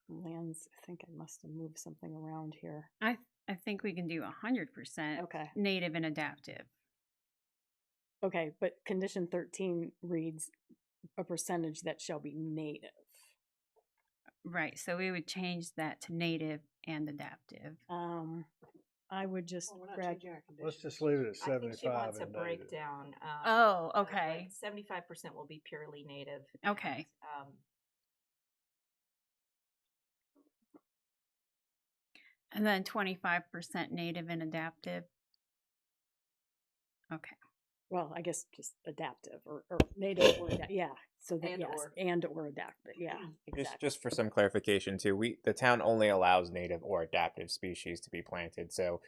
lands. I think I must have moved something around here. I think we can do 100% Okay. native and adaptive. Okay, but condition 13 reads a percentage that shall be native. Right. So we would change that to native and adaptive. I would just grab. Let's just leave it at I think 75 she wants a and native. breakdown. Oh, okay. 75% will be purely native. Okay. And then 25% native and adaptive. Okay. Well, I guess just adaptive or native or yeah. So that And yes, or. and or adaptive. Yeah, exactly. Just for some clarification too, the town only allows native or adaptive species to be planted. So,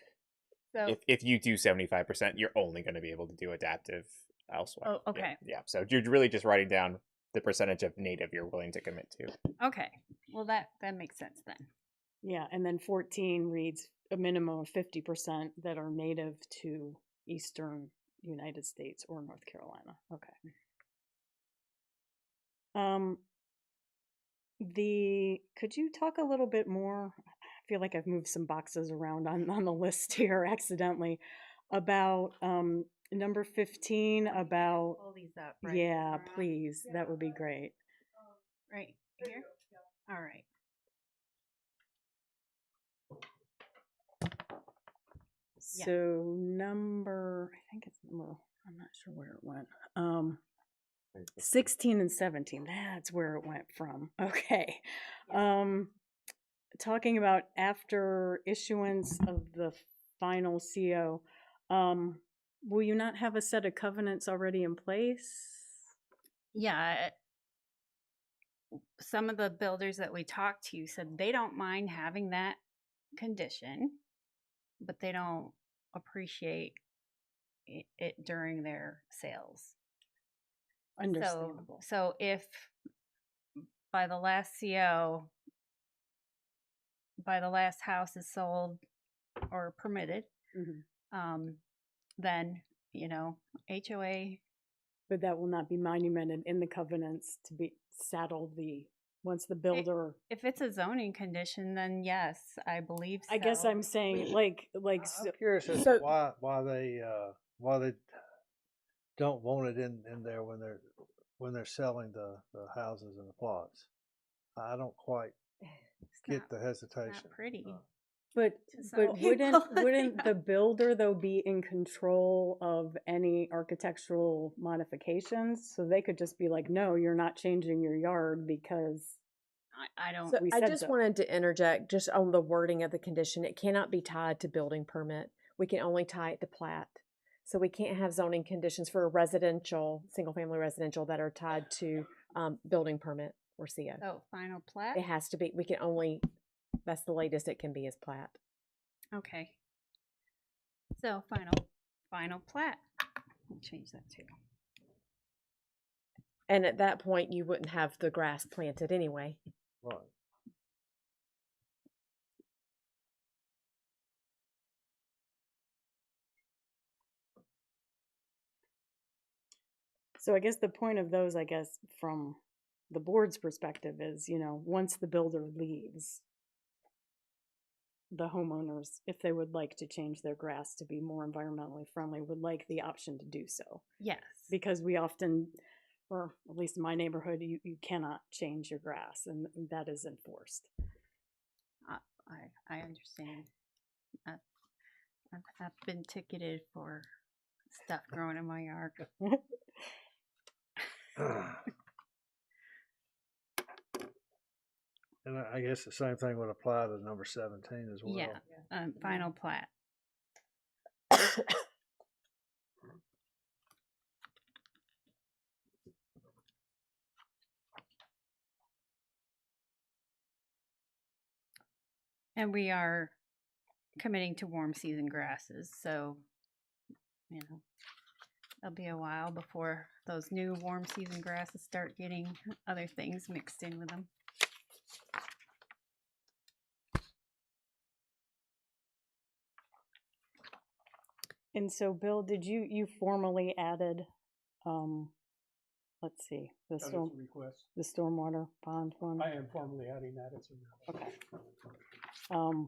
So if you do 75%, you're only going to be able to do adaptive elsewhere. Oh, okay. Yeah. So you're really just writing down the percentage of native you're willing to commit to. okay. Well, that makes sense then. Yeah, and then 14 reads a minimum of 50% that are native to Eastern United States or North Carolina. Okay. Could you talk a little bit more? I feel like I've moved some boxes around on the list here accidentally about number 15 about Pull these up. Right. yeah, please. That would be great. Right here. All right. Yeah. So I think it's number, I'm not sure where it went. 16 and 17, that's where it went from. Okay. Talking about after issuance of the final CO, will you not have a set of covenants already in place? Yeah. Some of the builders that we talked to said they don't mind having that condition, but they don't appreciate it during their sales. Understandable. So if by the last CO, by the last house is sold or permitted, then, HOA. But that will not be monumented in the covenants to be saddled once the builder. If it's a zoning condition, then yes, I believe so. I guess I'm saying like I'm curious as to why they don't want it in there when they're selling the houses and the plots. I don't quite get the hesitation. Not pretty. But wouldn't the builder though be in control of any architectural modifications? So they could just be like, no, you're not changing your yard because I don't. So I just wanted to interject just on the wording of the condition. It cannot be tied to building permit. We can only tie it to plat. So we can't have zoning conditions for a residential, single family residential that are tied to building permit or CO. So final plat? It has to be, we can only, that's the latest it can be is plat. Okay. So final plat. We'll change that too. And at that point, you wouldn't have the grass planted anyway. Right. So I guess the point of those, I guess, from the board's perspective is, once the builder leaves, the homeowners, if they would like to change their grass to be more environmentally friendly, would like the option to do so. Yes. Because we often, or at least in my neighborhood, you cannot change your grass, and that is enforced. I understand. I've been ticketed for stuff growing in my yard. And I guess the same thing would apply to number 17 as well. Yeah, final plat. And we are committing to warm season grasses, so, it'll be a while before those new warm season grasses start getting other things mixed in with them. And so, Bill, did you formally added, let's see, the That is a storm, request. the stormwater pond one? I am formally adding that as a request. Okay.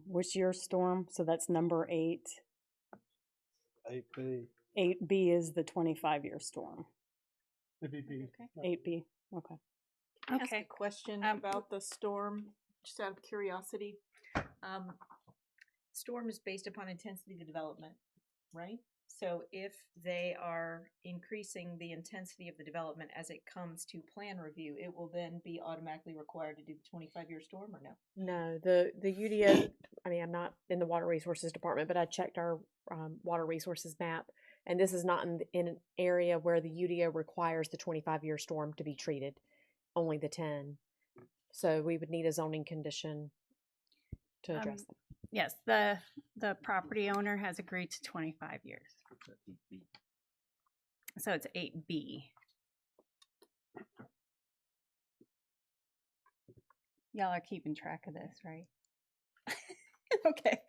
What's your storm? So that's number 8. 8B. 8B is the 25-year storm. It'd be 8B. Okay. Can I ask a question about the storm, just out of curiosity? Storm is based upon intensity of development, right? So if they are increasing the intensity of the development as it comes to plan review, it will then be automatically required to do the 25-year storm, or no? No, the UDO, I mean, I'm not in the Water Resources Department, but I checked our Water Resources map, and this is not in an area where the UDO requires the 25-year storm to be treated, only the 10. So we would need a zoning condition to address that. Yes, the property owner has agreed to 25 years. So it's 8B. Y'all are keeping track of this, right? Okay.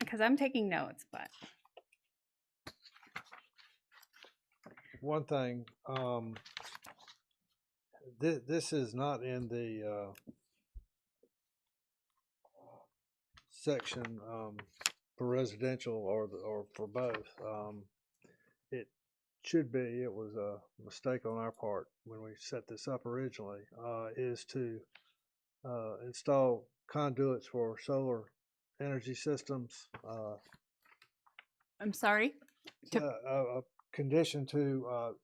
Because I'm taking notes, but One thing, this is not in the section for residential or for both. It should be. It was a mistake on our part when we set this up originally. Is to install conduits for solar energy systems. I'm sorry. A condition to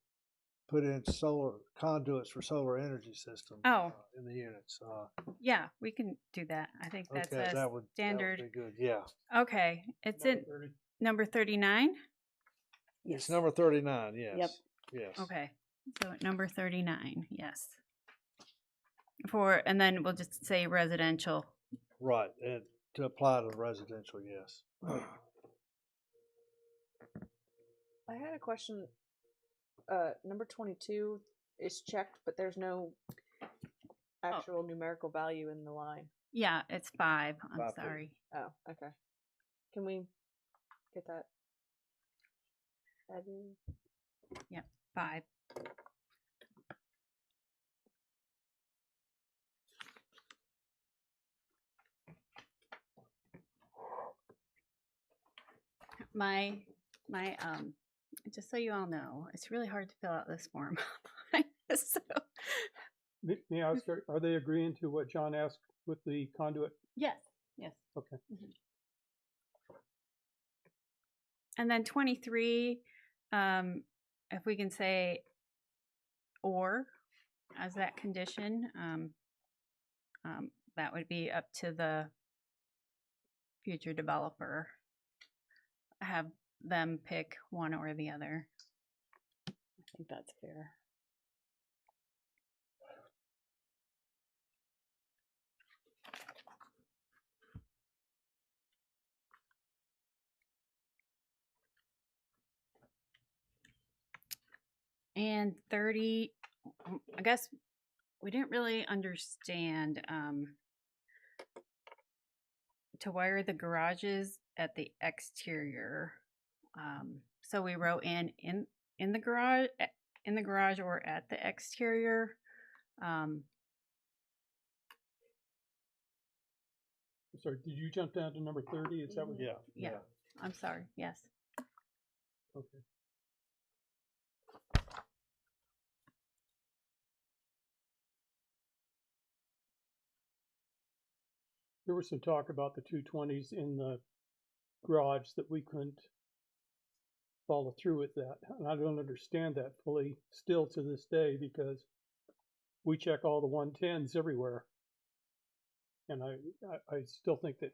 put in solar conduits for solar energy systems. Oh. In the units. Yeah, we can do that. I think that's Okay, a that would standard. be good. Yeah. Okay, it's in number 39. It's number 39. Yes. Yep. Yes. Okay, so at number 39, yes. And then we'll just say residential. Right, and to apply to residential, yes. I had a question. Number 22 is checked, but there's no actual numerical value in the line. Yeah, it's 5. I'm 5 feet. sorry. Oh, okay. Can we get that added? Yeah, 5. My just so you all know, it's really hard to fill out this form. So May I ask, are they agreeing to what John asked with the conduit? yes. Okay. And then 23, if we can say or as that condition, that would be up to the future developer. Have them pick one or the other. I think that's fair. And 30, I guess we didn't really understand to wire the garages at the exterior. So we wrote in the garage or at the exterior. Sorry, did you jump down to number 30? Is that what? Yeah. I'm sorry. Yes. Okay. There was some talk about the 220s in the garage that we couldn't follow through with that. And I don't understand that fully still to this day because we check all the 110s everywhere. And I still think that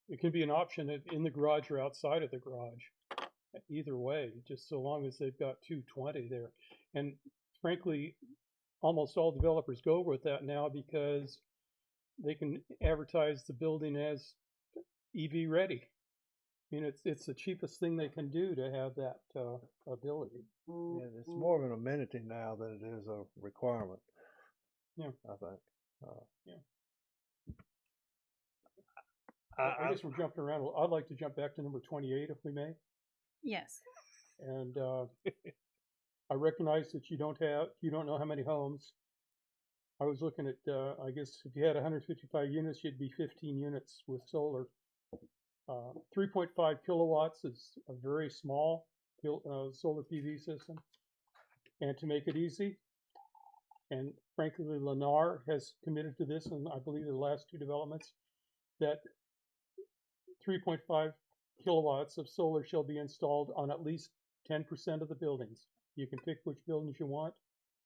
it can be an option in the garage or outside of the garage. Either way, just so long as they've got 220 there. And frankly, almost all developers go with that now because they can advertise the building as EV ready. I mean, it's the cheapest thing they can do to have that ability. Yeah, it's more of an amenity now than it is a requirement. Yeah, I think. yeah. I guess we're jumping around. I'd like to jump back to number 28 if we may. Yes. And I recognize that you don't know how many homes. I was looking at, I guess if you had 155 units, you'd be 15 units with solar. 3.5 kilowatts is a very small solar PV system. And to make it easy, and frankly, Lennar has committed to this, and I believe the last two developments, that 3.5 kilowatts of solar shall be installed on at least 10% of the buildings. You can pick which buildings you want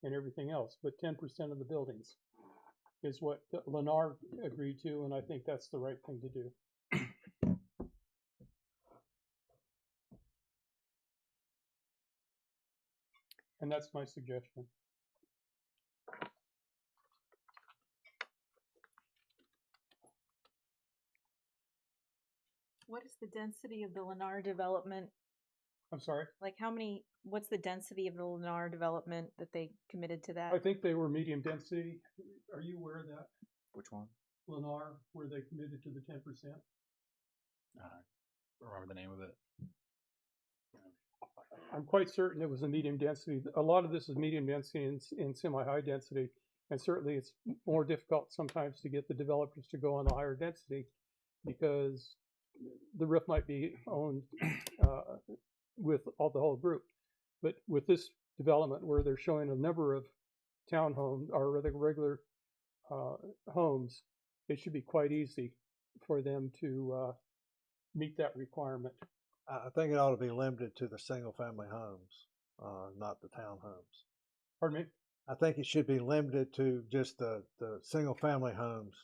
and everything else, but 10% of the buildings is what Lennar agreed to, and I think that's the right thing to do. And that's my suggestion. What is the density of the Lennar development? I'm sorry? Like what's the density of the Lennar development that they committed to that? I think they were medium density. Are you aware of that? Which one? Lennar, where they committed to the 10%? I don't remember the name of it. I'm quite certain it was a medium density. A lot of this is medium density and semi-high density, and certainly it's more difficult sometimes to get the developers to go on the higher density because the roof might be owned with the whole group. But with this development where they're showing a number of townhomes or regular homes, it should be quite easy for them to meet that requirement. I think it ought to be limited to the single-family homes, not the townhomes. Pardon me? I think it should be limited to just the single-family homes.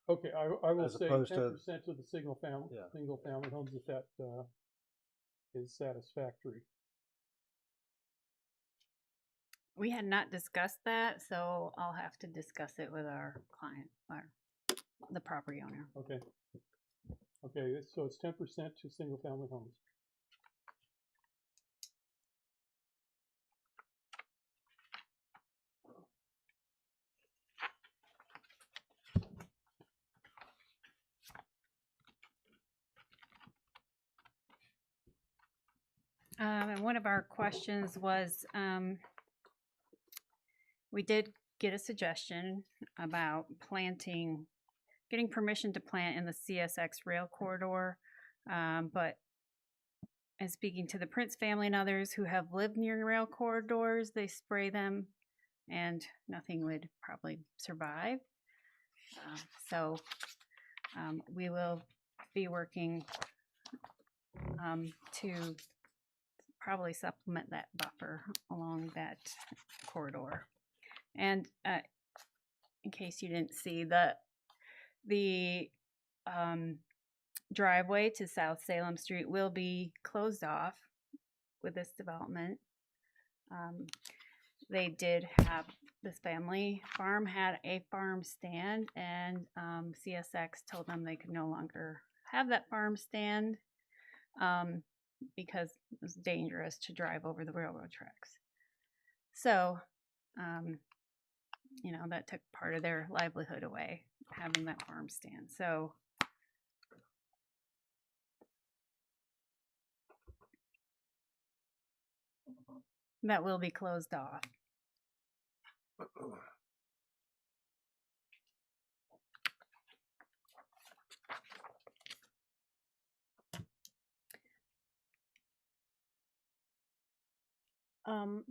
Okay, I will as say opposed 10% to- of the single family homes if that is satisfactory. We had not discussed that, so I'll have to discuss it with our client or the property owner. Okay. Okay, so it's 10% to single family homes. And one of our questions was, we did get a suggestion about getting permission to plant in the CSX rail corridor, but in speaking to the Prince family and others who have lived near rail corridors, they spray them and nothing would probably survive. So we will be working to probably supplement that buffer along that corridor. And in case you didn't see, the driveway to South Salem Street will be closed off with this development. They did have, this family farm had a farm stand, and CSX told them they could no longer have that farm stand because it was dangerous to drive over the railroad tracks. So, that took part of their livelihood away, having that farm stand. So, that will be closed off.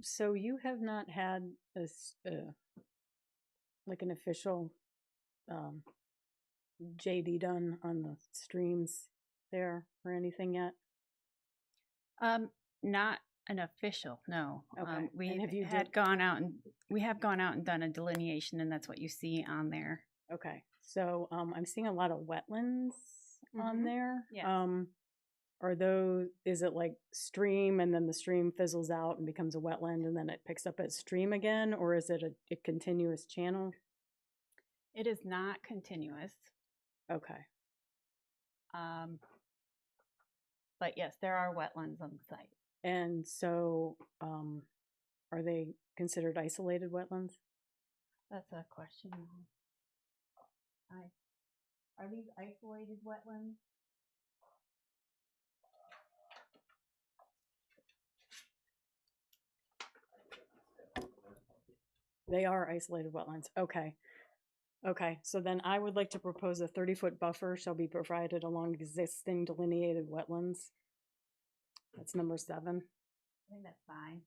So you have not had this, like an official JD done on the streams there or anything yet? Not an official, no. Okay. We And have you have gone out and done a delineation, and that's what you see on there. Okay, so I'm seeing a lot of wetlands on Mhm. there. Yes. are those, is it like stream and then the stream fizzles out and becomes a wetland and then it picks up as stream again? Or is it a continuous channel? It is not continuous. Okay. But yes, there are wetlands on the site. And so, are they considered isolated wetlands? That's a question. Are these isolated wetlands? They are isolated wetlands. Okay. Okay, so then I would like to propose a 30-foot buffer shall be provided along existing delineated wetlands. That's number 7. I think that's fine.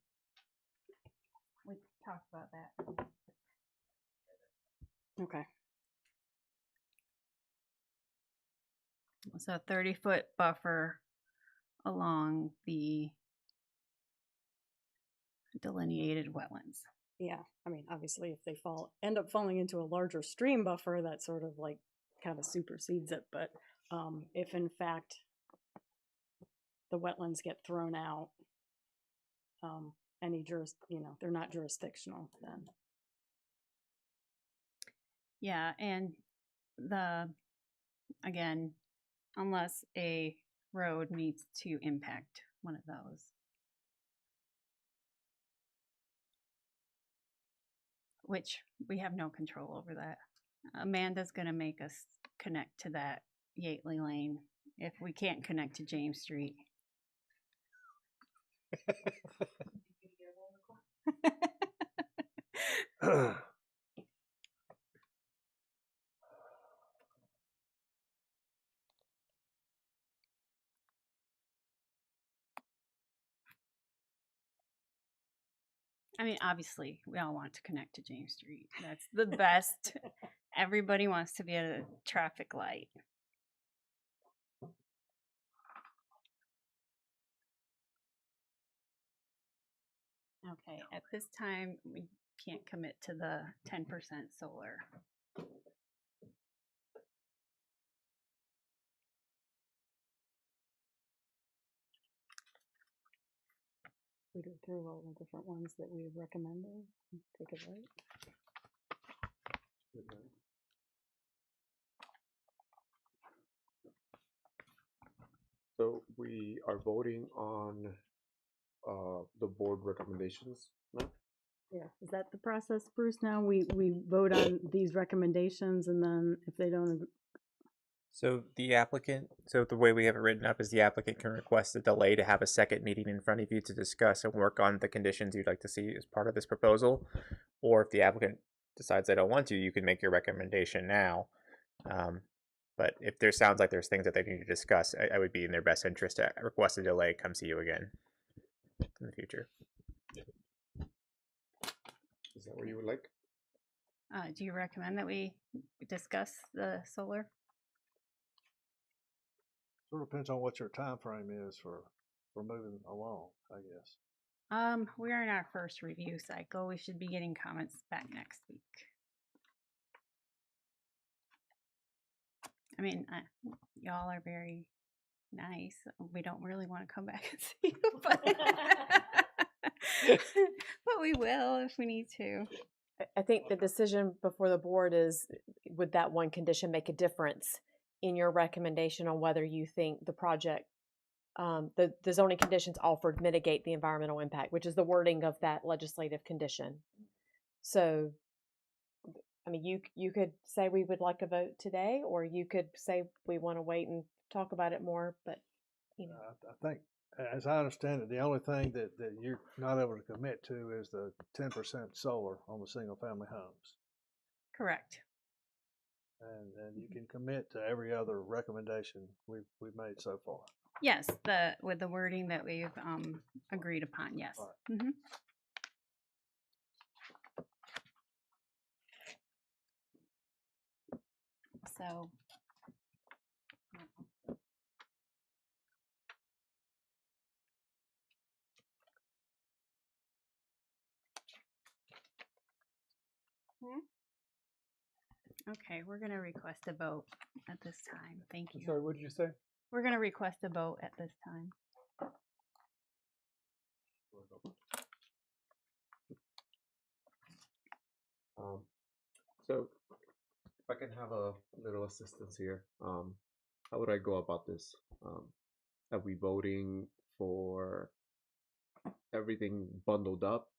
We talked about that. Okay. So 30-foot buffer along the delineated wetlands. Yeah, I mean, obviously, if they end up falling into a larger stream buffer, that sort of like kind of supersedes it. But if in fact the wetlands get thrown out, they're not jurisdictional then. Yeah, and again, unless a road needs to impact one of those. Which we have no control over that. Amanda's going to make us connect to that Yateley Lane if we can't connect to James Street. I mean, obviously, we all want to connect to James Street. That's the best. Everybody wants to be at a traffic light. Okay, at this time, we can't commit to the 10% solar. We go through all the different ones that we recommended. Take a vote. So we are voting on the board recommendations now? Yeah, is that the process, Bruce? Now we vote on these recommendations, and then if they don't agree. So the way we have it written up is the applicant can request a delay to have a second meeting in front of you to discuss and work on the conditions you'd like to see as part of this proposal. Or if the applicant decides they don't want to, you can make your recommendation now. But if there sounds like there's things that they need to discuss, I would be in their best interest to request a delay, come see you again in the future. Is that what you would like? Do you recommend that we discuss the solar? Sort of depends on what your time frame is for moving along, I guess. We're in our first review cycle. We should be getting comments back next week. I mean, y'all are very nice. We don't really want to come back and see you, but we will if we need to. I think the decision before the board is, would that one condition make a difference in your recommendation on whether you think the project, the zoning conditions offered mitigate the environmental impact, which is the wording of that legislative condition. So, I mean, you could say we would like a vote today, or you could say we want to wait and talk about it more, but, you know. I think, as I understand it, the only thing that you're not able to commit to is the 10% solar on the single-family homes. Correct. And you can commit to every other recommendation we've made so far. Yes, with the wording that we've agreed upon, yes. Right. Mm-hmm. So, okay, we're going to request a vote at this time. Thank you. Sorry, what did you say? We're going to request a vote at this time. So if I can have a little assistance here, how would I go about this? Are we voting for everything bundled up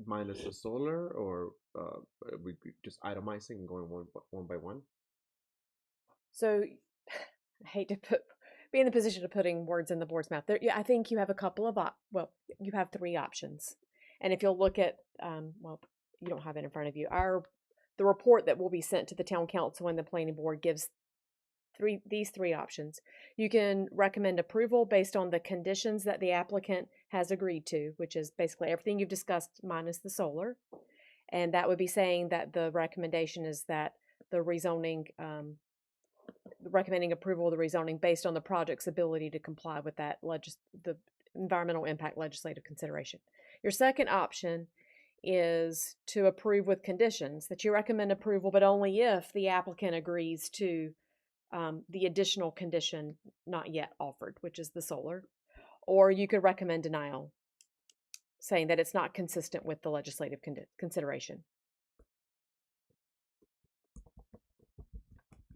minus the solar, or are we just itemizing and going one by one? So I hate to be in the position of putting words in the board's mouth. There, yeah, I think you have a couple of you have 3 options, and if you'll look at well, you don't have it in front of you. The report that will be sent to the town council and the planning board gives these 3 options. You can recommend approval based on the conditions that the applicant has agreed to, which is basically everything you've discussed minus the solar, and that would be saying that the recommendation is that the rezoning. Recommending approval of the rezoning based on the project's ability to comply with that the environmental impact legislative consideration. Your second option is to approve with conditions, that you recommend approval, but only if the applicant agrees to the additional condition not yet offered, which is the solar. Or you could recommend denial, saying that it's not consistent with the legislative consideration.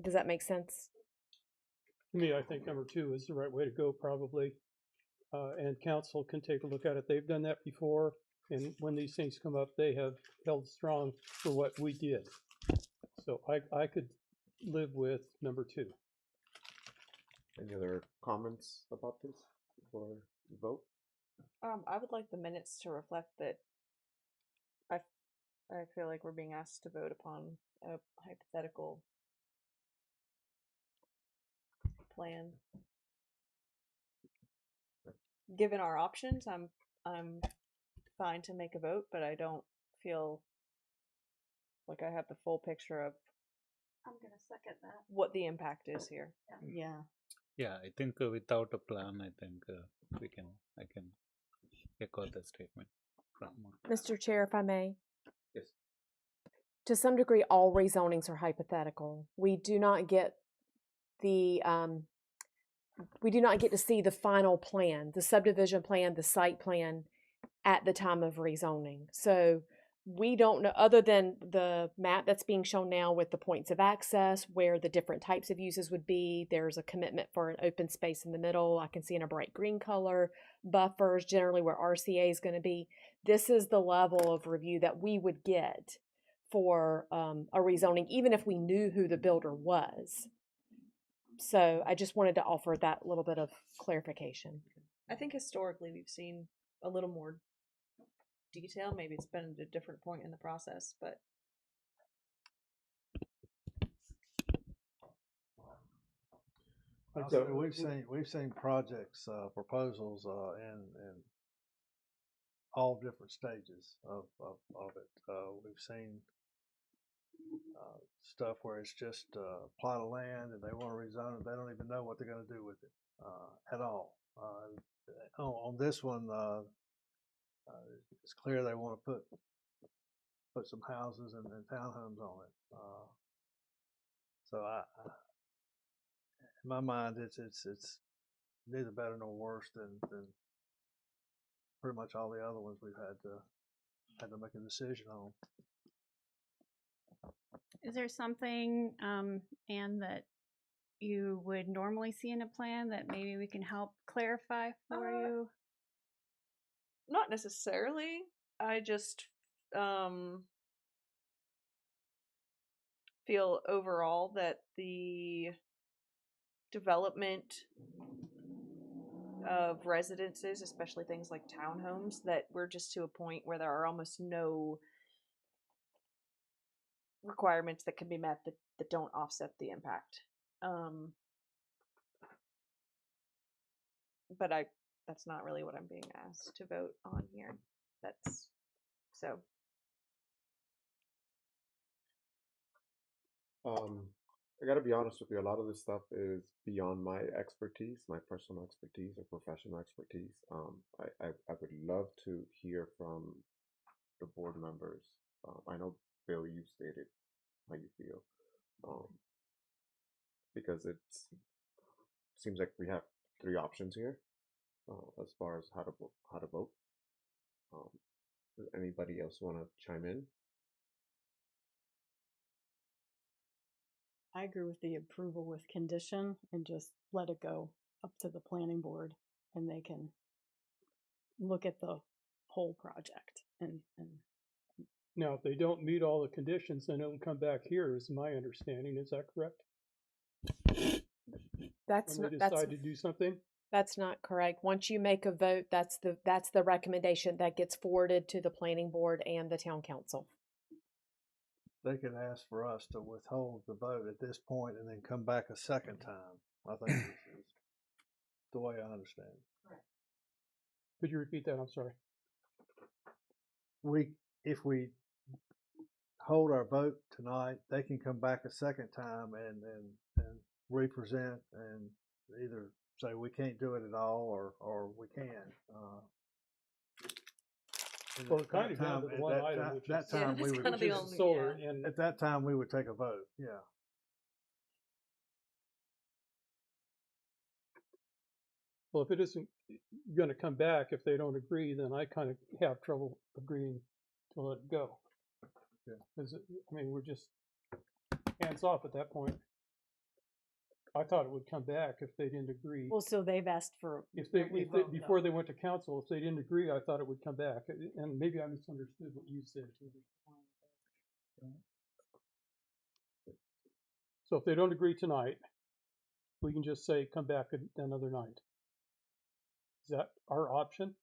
Does that make sense? To me, I think number 2 is the right way to go, probably. And council can take a look at it. They've done that before, and when these things come up, they have held strong for what we did. So I could live with number 2. Any other comments about this before we vote? I would like the minutes to reflect that I feel like we're being asked to vote upon a hypothetical plan. Given our options, I'm fine to make a vote, but I don't feel like I have the full picture of I'm going to second that. what the impact is here. Yeah. Yeah, I think without a plan, I think I can echo the statement from. Mr. Chair, if I may. Yes. To some degree, all rezonings are hypothetical. We do not get to see the final plan, the subdivision plan, the site plan at the time of rezoning. So we don't know, other than the map that's being shown now with the points of access, where the different types of uses would be. There's a commitment for an open space in the middle. I can see in a bright green color, buffers, generally where RCA is going to be. This is the level of review that we would get for a rezoning, even if we knew who the builder was. So I just wanted to offer that little bit of clarification. I think historically we've seen a little more detail. Maybe it's been at a different point in the process, but So we've seen projects, proposals, in all different stages of it. We've seen stuff where it's just a plot of land and they want to rezone it. They don't even know what they're going to do with it at all. On this one, it's clear they want to put some houses and townhomes on it. So in my mind, it's neither better nor worse than pretty much all the other ones we've had to make a decision on. Is there something, Anne, that you would normally see in a plan that maybe we can help clarify for you? not necessarily. I just feel overall that the development of residences, especially things like townhomes, that we're just to a point where there are almost no requirements that can be met that don't offset the impact. But that's not really what I'm being asked to vote on here. That's so. I gotta be honest with you, a lot of this stuff is beyond my expertise, my personal expertise or professional expertise. I would love to hear from the board members. I know, Bill, you stated how you feel. Because it's seems like we have three options here as far as how to vote. Does anybody else want to chime in? I agree with the approval with condition and just let it go up to the planning board and they can look at the whole project and Now, if they don't meet all the conditions, then it'll come back here, is my understanding. Is that correct? That's When not, they that's decide to do something? that's not correct. Once you make a vote, that's the recommendation that gets forwarded to the planning board and the town council. They can ask for us to withhold the vote at this point and then come back a second time. I think this is the way I understand it. Could you repeat that? I'm sorry. If we hold our vote tonight, they can come back a second time and represent and either say we can't do it at all or we can. Well, it kind of down to the one item, which that is, time we would which is solar. And at that time we would take a vote. Yeah. well, if it isn't going to come back, if they don't agree, then I kind of have trouble agreeing to let it go. Because, I mean, we're just hands off at that point. I thought it would come back if they didn't agree. well, so they've asked for If they, that we if they vote, before they went to council, if they didn't agree, I thought it would come back. And maybe I misunderstood what you said. So if they don't agree tonight, we can just say, come back another night. Is that our option?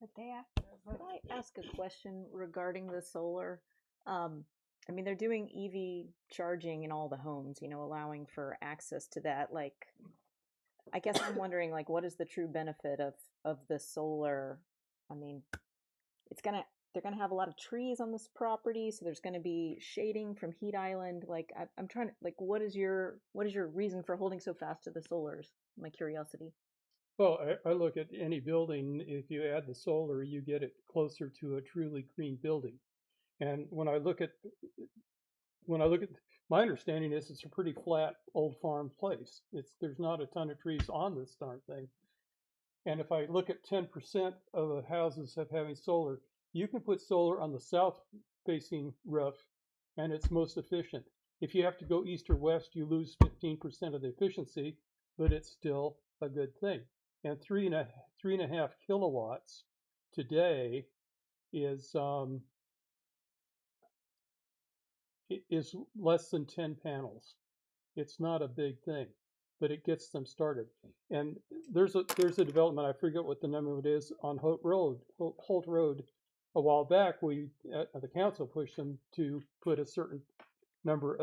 The day after. Could I ask a question regarding the solar? I mean, they're doing EV charging in all the homes, you know, allowing for access to that. Like, I guess I'm wondering, like, what is the true benefit of the solar? I mean, they're gonna have a lot of trees on this property, so there's gonna be shading from heat island. Like, I'm trying to, like, what is your reason for holding so fast to the solars? My curiosity. Well, I look at any building, if you add the solar, you get it closer to a truly green building. And when I look at, my understanding is it's a pretty flat old farm place. There's not a ton of trees on this darn thing. And if I look at 10% of the houses having solar, you can put solar on the south facing roof and it's most efficient. If you have to go east or west, you lose 15% of the efficiency, but it's still a good thing. And 3.5 kilowatts today is less than 10 panels. It's not a big thing, but it gets them started. And there's a development, I forget what the name of it is, on Holt Road. A while back, the council pushed them to put a certain number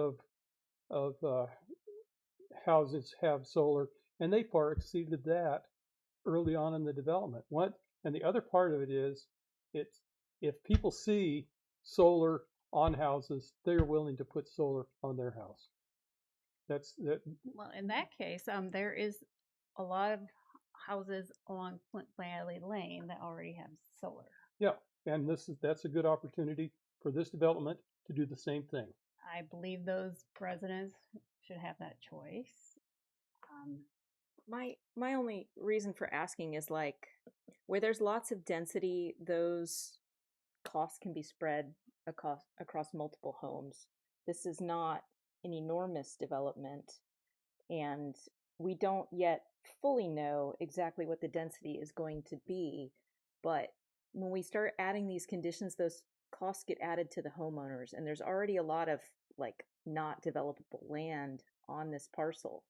of houses have solar, and they far exceeded that early on in the development. And the other part of it is, if people see solar on houses, they are willing to put solar on their house. Well, in that case, there is a lot of houses along Flint Valley Lane that already have solar. Yeah, and that's a good opportunity for this development to do the same thing. I believe those residents should have that choice. My only reason for asking is, like, where there's lots of density, those costs can be spread across multiple homes. This is not an enormous development, and we don't yet fully know exactly what the density is going to be. But when we start adding these conditions, those costs get added to the homeowners, and there's already a lot of, like, not developable land on this parcel.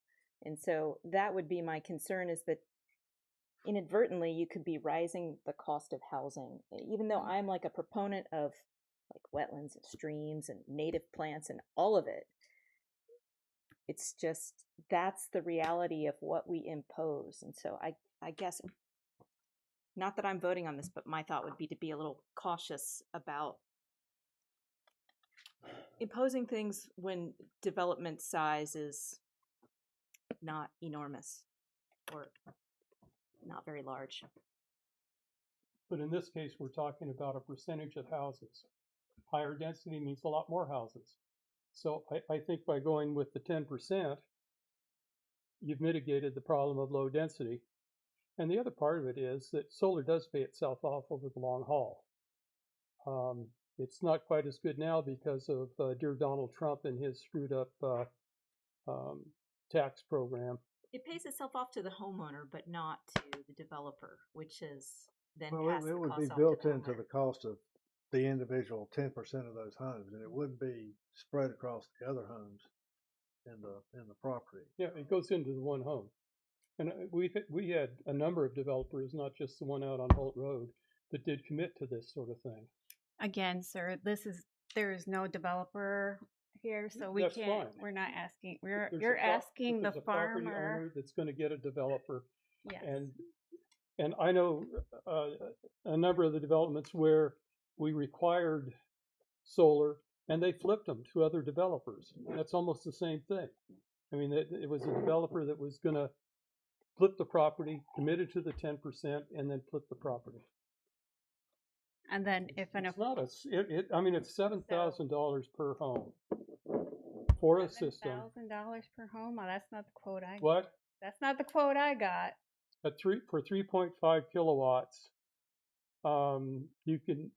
And so that would be my concern, is that inadvertently you could be rising the cost of housing. Even though I'm like a proponent of, like, wetlands and streams and native plants and all of it, it's just, that's the reality of what we impose. And so I guess, not that I'm voting on this, but my thought would be to be a little cautious about imposing things when development size is not enormous or not very large. But in this case, we're talking about a percentage of houses. Higher density means a lot more houses. So I think by going with the 10%, you've mitigated the problem of low density. And the other part of it is that solar does pay itself off over the long haul. It's not quite as good now because of dear Donald Trump and his screwed up tax program. It pays itself off to the homeowner, but not to the developer, which is then Well, passed it the would be cost off built to the into homeowner. the cost of the individual 10% of those homes, and it wouldn't be spread across the other homes in the property. Yeah, it goes into the one home. And we had a number of developers, not just the one out on Holt Road, that did commit to this sort of thing. Again, sir, there is no developer here, so we That's can't, fine. we're not asking, If there's you're a prop- if asking the there's a property farmer. owner that's going to get a developer. Yes. And I know a number of the developments where we required solar and they flipped them to other developers. That's almost the same thing. I mean, it was a developer that was going to flip the property, committed to the 10%, and then flip the property. And then if an It's not I mean, it's $7,000 per home for a system. $7,000 per home? Oh, that's not the quote I got. What? That's not the quote I got. For 3.5 kilowatts, you can.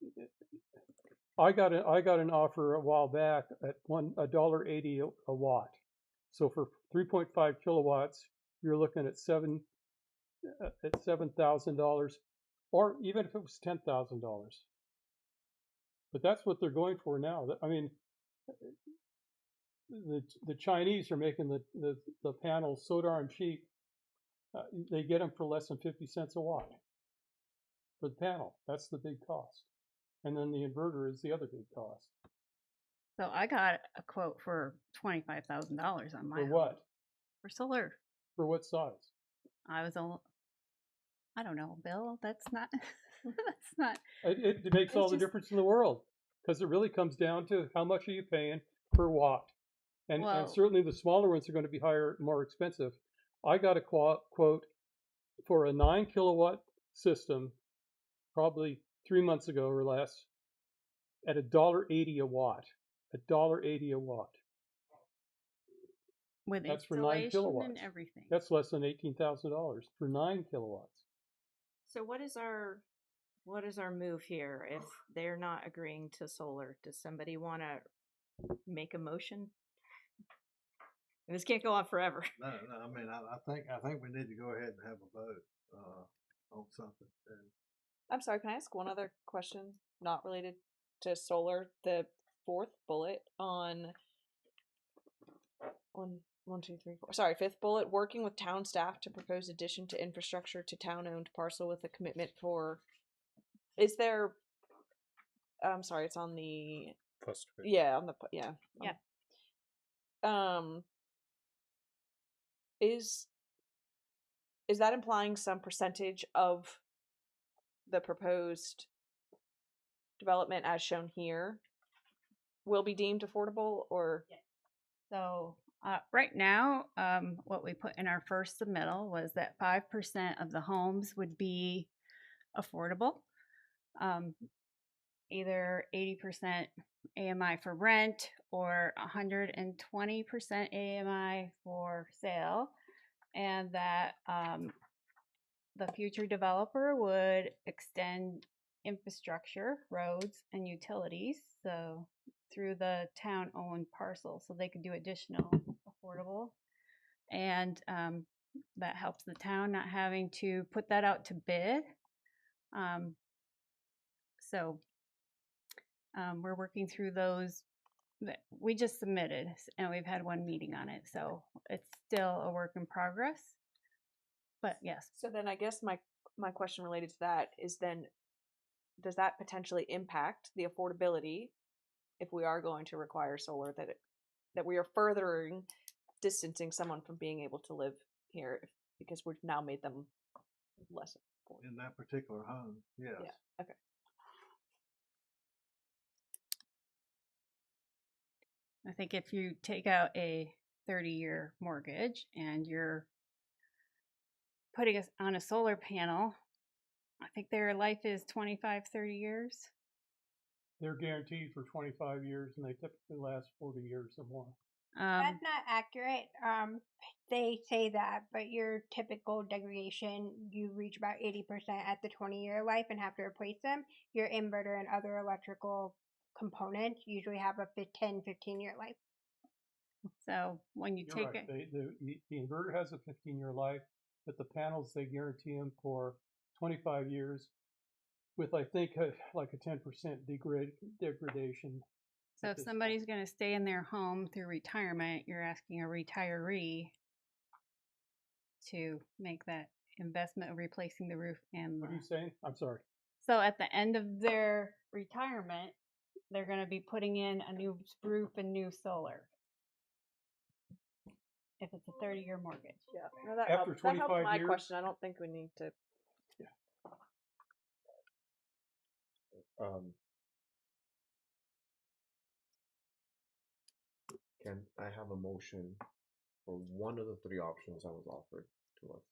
I got an offer a while back at $1.80 a watt. So for 3.5 kilowatts, you're looking at $7,000, or even if it was $10,000. But that's what they're going for now. I mean, the Chinese are making the panels so darn cheap. They get them for less than 50 cents a watt for the panel. That's the big cost. And then the inverter is the other big cost. So I got a quote for $25,000 on my For home. what? For solar. For what size? I don't know, Bill. That's not. That's not. It makes all the difference in the world, because it really comes down to how much are you paying per watt. And certainly the smaller ones are going to be more expensive. I got a quote for a 9 kilowatt system probably 3 months ago or less at $1.80 a watt. $1.80 a watt. With That's for 9 installation kilowatts. and everything. That's less than $18,000 for 9 kilowatts. So what is our move here if they're not agreeing to solar? Does somebody want to make a motion? And this can't go on forever. No, I mean, I think we need to go ahead and have a vote on something. And I'm sorry, can I ask one other question not related to solar? The fourth bullet on fifth bullet, working with town staff to propose addition to infrastructure to town-owned parcel with a commitment for, is there, I'm sorry, it's on the, First page. yeah, on the, yeah. Yeah. Is that implying some percentage of the proposed development as shown here will be deemed affordable, or? So right now, what we put in our first submittal was that 5% of the homes would be affordable. Either 80% AMI for rent or 120% AMI for sale, and that the future developer would extend infrastructure, roads, and utilities, so through the town-owned parcel, so they could do additional affordable, and that helps the town not having to put that out to bid. We're working through those that we just submitted, and we've had one meeting on it, so it's still a work in progress. But yes. So then I guess my question related to that is then, does that potentially impact the affordability if we are going to require solar, that we are furthering distancing someone from being able to live here because we've now made them less affordable? in that particular home, yes. Yeah. Okay. I think if you take out a 30-year mortgage and you're putting us on a solar panel, I think their life is 25, 30 years. They're guaranteed for 25 years, and they typically last 40 years or more. That's not accurate. They say that, but your typical degradation, you reach about 80% at the 20-year life and have to replace them. Your inverter and other electrical components usually have a 10-15-year life. So when you You're take right. it, The inverter has a 15-year life, but the panels, they guarantee them for 25 years with, I think, like a 10% degradation. so at if this somebody's going to stay in their home through retirement, you're asking a retiree to make that investment of replacing the roof and What are you saying? I'm sorry. so at the end of their retirement, they're going to be putting in a new roof and new solar. If it's a 30-year mortgage. Yeah. No, that After helped. That helped 25 my years? question. I don't think we need to. Can I have a motion for one of the three options that was offered to us?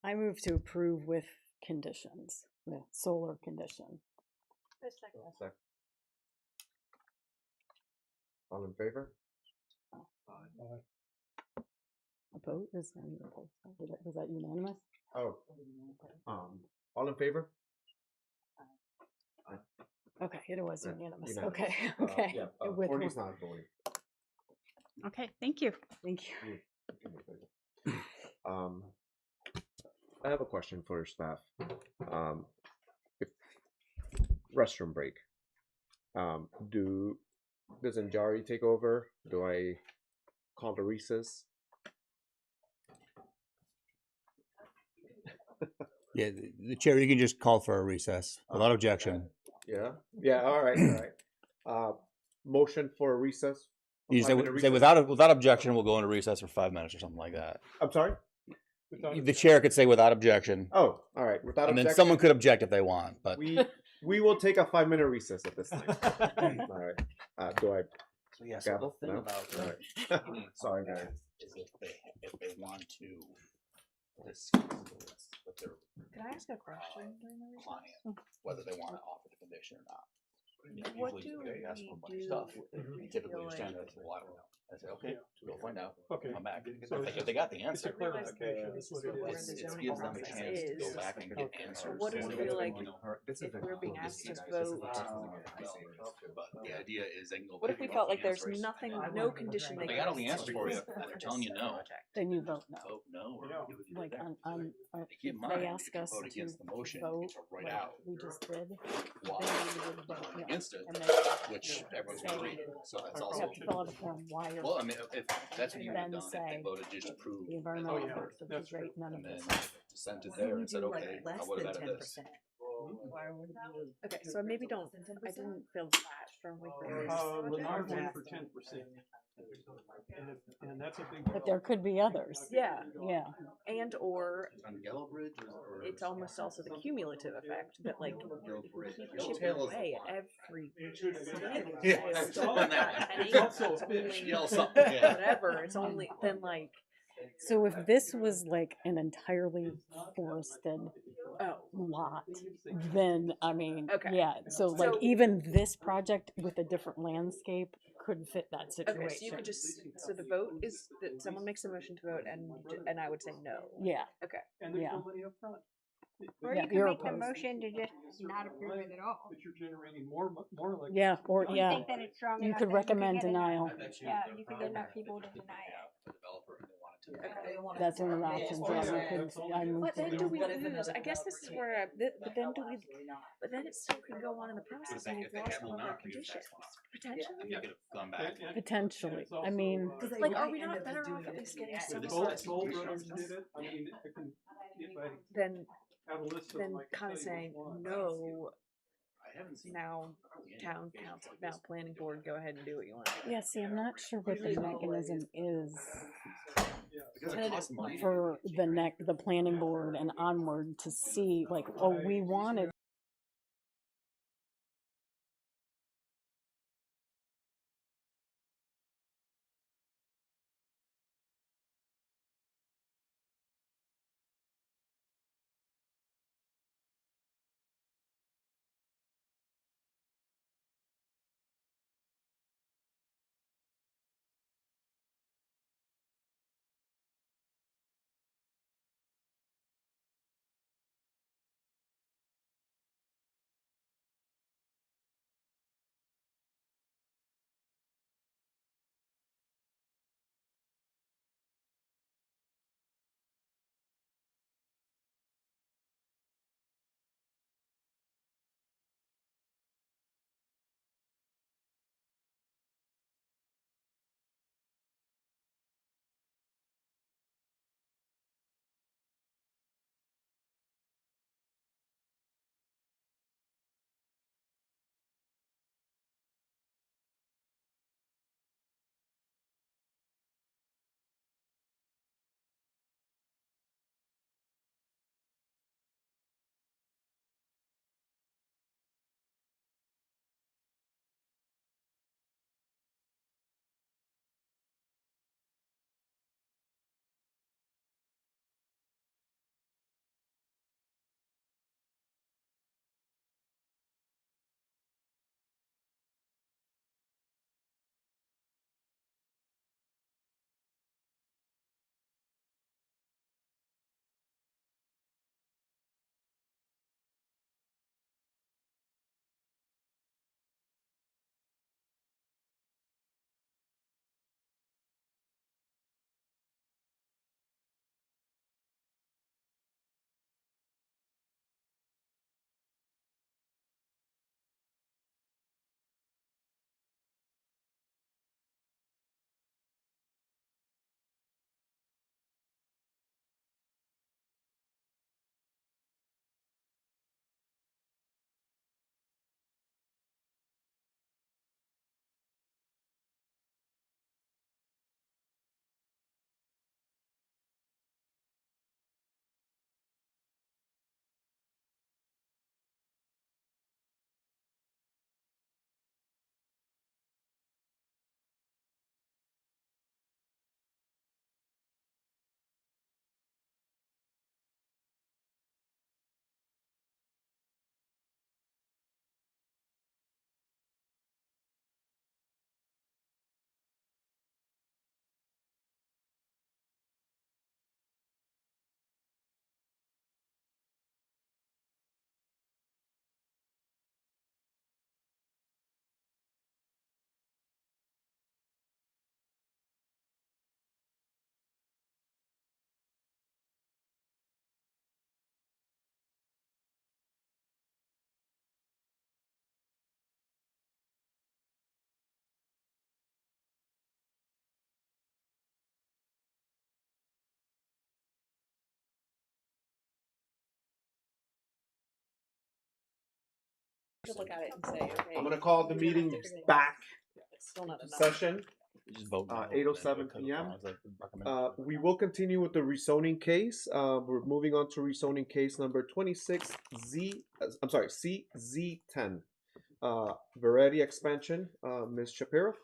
I move to approve with conditions, the solar condition. Sec- All in favor? Opposed? Was that unanimous? Oh, all in favor? Okay, it was Yeah, unanimous. unanimous. Okay, okay. Yeah, With- Courtney's not voting. Okay, thank you. Thank you. I have a question for staff. If restroom break, does Njari take over? Do I call the recess? Yeah, the chair, you can just call for a recess without objection. Yeah. Yeah. All right. All right. Motion for a recess. You say, 5-minute say recess? without objection, we'll go into recess for 5 minutes or something like that. I'm sorry. The chair could say without objection. Oh, all right. Without and then objection, someone could object if they want, but we will take a 5-minute recess at this time. All right. Do I? So yeah, so gavel? the thing No? about All right. Sorry, guys. is if they want to discuss with their Can I ask a question during the recess? client, whether they want to offer the condition or not. What Usually do they ask for a we bunch of do stuff. if we And typically feel the standard like- is, well, I don't know. I say, okay, go find out. Okay. Come back. So If they got the it's a answer, clarification. That's what it Where is. the it zoning gives them a process chance to go is. back and get answers. What do we feel like This if we're being asked to vote? But the idea is they can go What back if we and felt get like there's answers. nothing, no condition they They can got all the ask answers to for you, vote and they're telling you no. Then you vote no. Vote no, or do what you Like did there. if Keep in mind, they if ask you us vote to against the motion, vote, it's a right like out. we just did, Why? then we would vote no. Against it, And then which everyone's say- agreed. So that's you also. have to fill out a form why you're. Well, I mean, if that's what you would have then done, if say they voted just to approve. the as environmental offered, effects of the rate, none of and then this. dissented there and said, okay, I would have added this. Okay, so I maybe don't, I didn't feel that strongly for this. Lennar voted for 10%. And that's a big. But there could be others. Yeah. Yeah. And or On Yellow Bridge or? it's almost also the cumulative effect that like Yellow Bridge. keep Yellow chipping Tail is- away at every thing. Yeah, It's it's all been that that way. penny, It's also it's a fish. only Yell something, yeah. whatever, it's only then like So if this was like an entirely forested oh lot, then I mean, Okay. yeah. So like So- even this project with a different landscape could fit that situation. okay, so you could just so the vote is that someone makes a motion to vote and I would say no. Yeah. Okay. And there's Yeah. nobody up front. Or Yeah, you can you're make the opposed. motion to just not approve it at all. But you're generating more electricity. Yeah, or If you yeah. think that it's strong You enough could that recommend get denial. enough- Yeah, you could get enough people to deny it. That's one of the options. Yeah, you could. I moved But to then do. do we lose? I guess this is where. But then do we? But then it still could go on in the process, and we've lost one of our conditions potentially. You could have gone back. Potentially. I mean, Like, are we not better off at least getting some If sort both of Toll Brothers conditions? did it, I mean, I can, if I Then, have a list of then like. kind of say, saying one. no. Now, town council, now planning board, go ahead and do what you want to do. yeah. See, I'm not sure what the mechanism is Because it costs money. for the planning board and onward to see like, oh, we wanted could look at it and say, okay. I'm gonna call the meeting back Still not to enough. session. Just vote no, 8:07 because of p.m. files like recommended. We will continue with the rezoning case. We're moving on to rezoning case number 26Z. I'm sorry, CZ10. Variety expansion. Ms. Shapiro.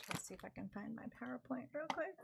Let's see if I can find my PowerPoint real quick.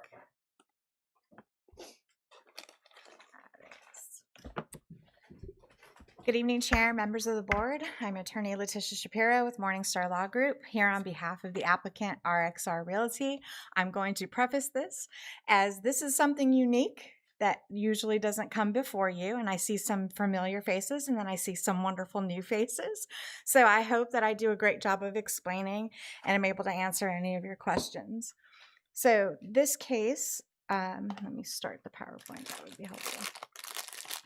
Good evening, Chair, members of the board. I'm attorney Letitia Shapiro with Morningstar Law Group, here on behalf of the applicant RXR Realty. I'm going to preface this as this is something unique that usually doesn't come before you, and I see some familiar faces and then I see some wonderful new faces. So I hope that I do a great job of explaining and I'm able to answer any of your questions. So this case, let me start the PowerPoint, that would be helpful.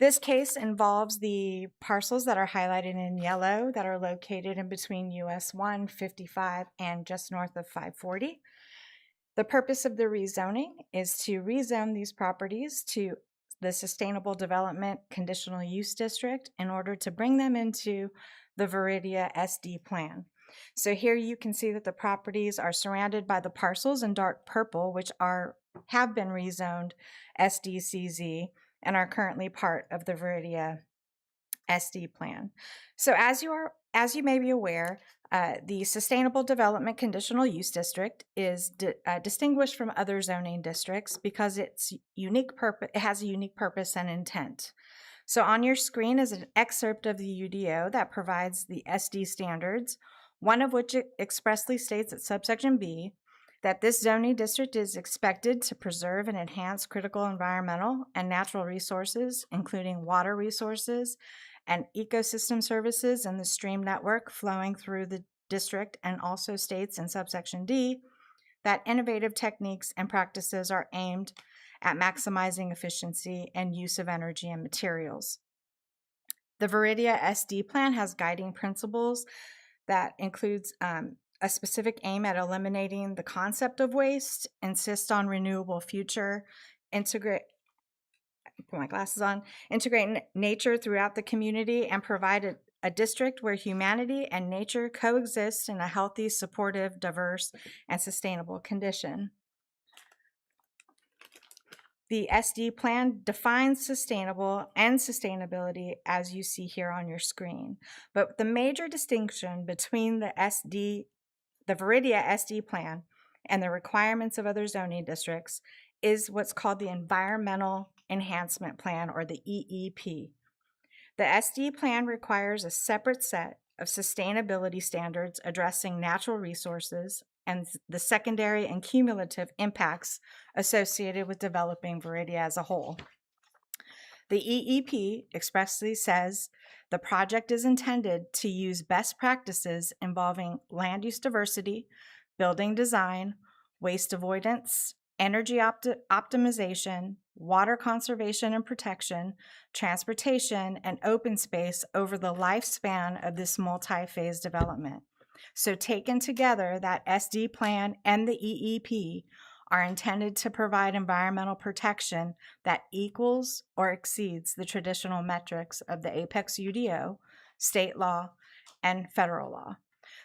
This case involves the parcels that are highlighted in yellow that are located in between US 1, 55, and just north of 540. The purpose of the rezoning is to rezone these properties to the Sustainable Development Conditional Use District in order to bring them into the Viridia SD plan. So here you can see that the properties are surrounded by the parcels in dark purple, which have been rezoned SDCZ and are currently part of the Viridia SD plan. So as you may be aware, the Sustainable Development Conditional Use District is distinguished from other zoning districts because it has a unique purpose and intent. So on your screen is an excerpt of the UDO that provides the SD standards, one of which expressly states at subsection B that this zoning district is expected to preserve and enhance critical environmental and natural resources, including water resources and ecosystem services in the stream network flowing through the district, and also states in subsection D that innovative techniques and practices are aimed at maximizing efficiency and use of energy and materials. The Viridia SD plan has guiding principles that includes a specific aim at eliminating the concept of waste, insist on renewable future, integrate nature throughout the community, and provide a district where humanity and nature coexist in a healthy, supportive, diverse, and sustainable condition. The SD plan defines sustainable and sustainability as you see here on your screen. But the major distinction between the Viridia SD plan and the requirements of other zoning districts is what's called the Environmental Enhancement Plan, or the EEP. The SD plan requires a separate set of sustainability standards addressing natural resources and the secondary and cumulative impacts associated with developing Viridia as a whole. The EEP expressly says the project is intended to use best practices involving land use diversity, building design, waste avoidance, energy optimization, water conservation and protection, transportation, and open space over the lifespan of this multi-phase development. So taken together, that SD plan and the EEP are intended to provide environmental protection that equals or exceeds the traditional metrics of the Apex UDO, state law, and federal law.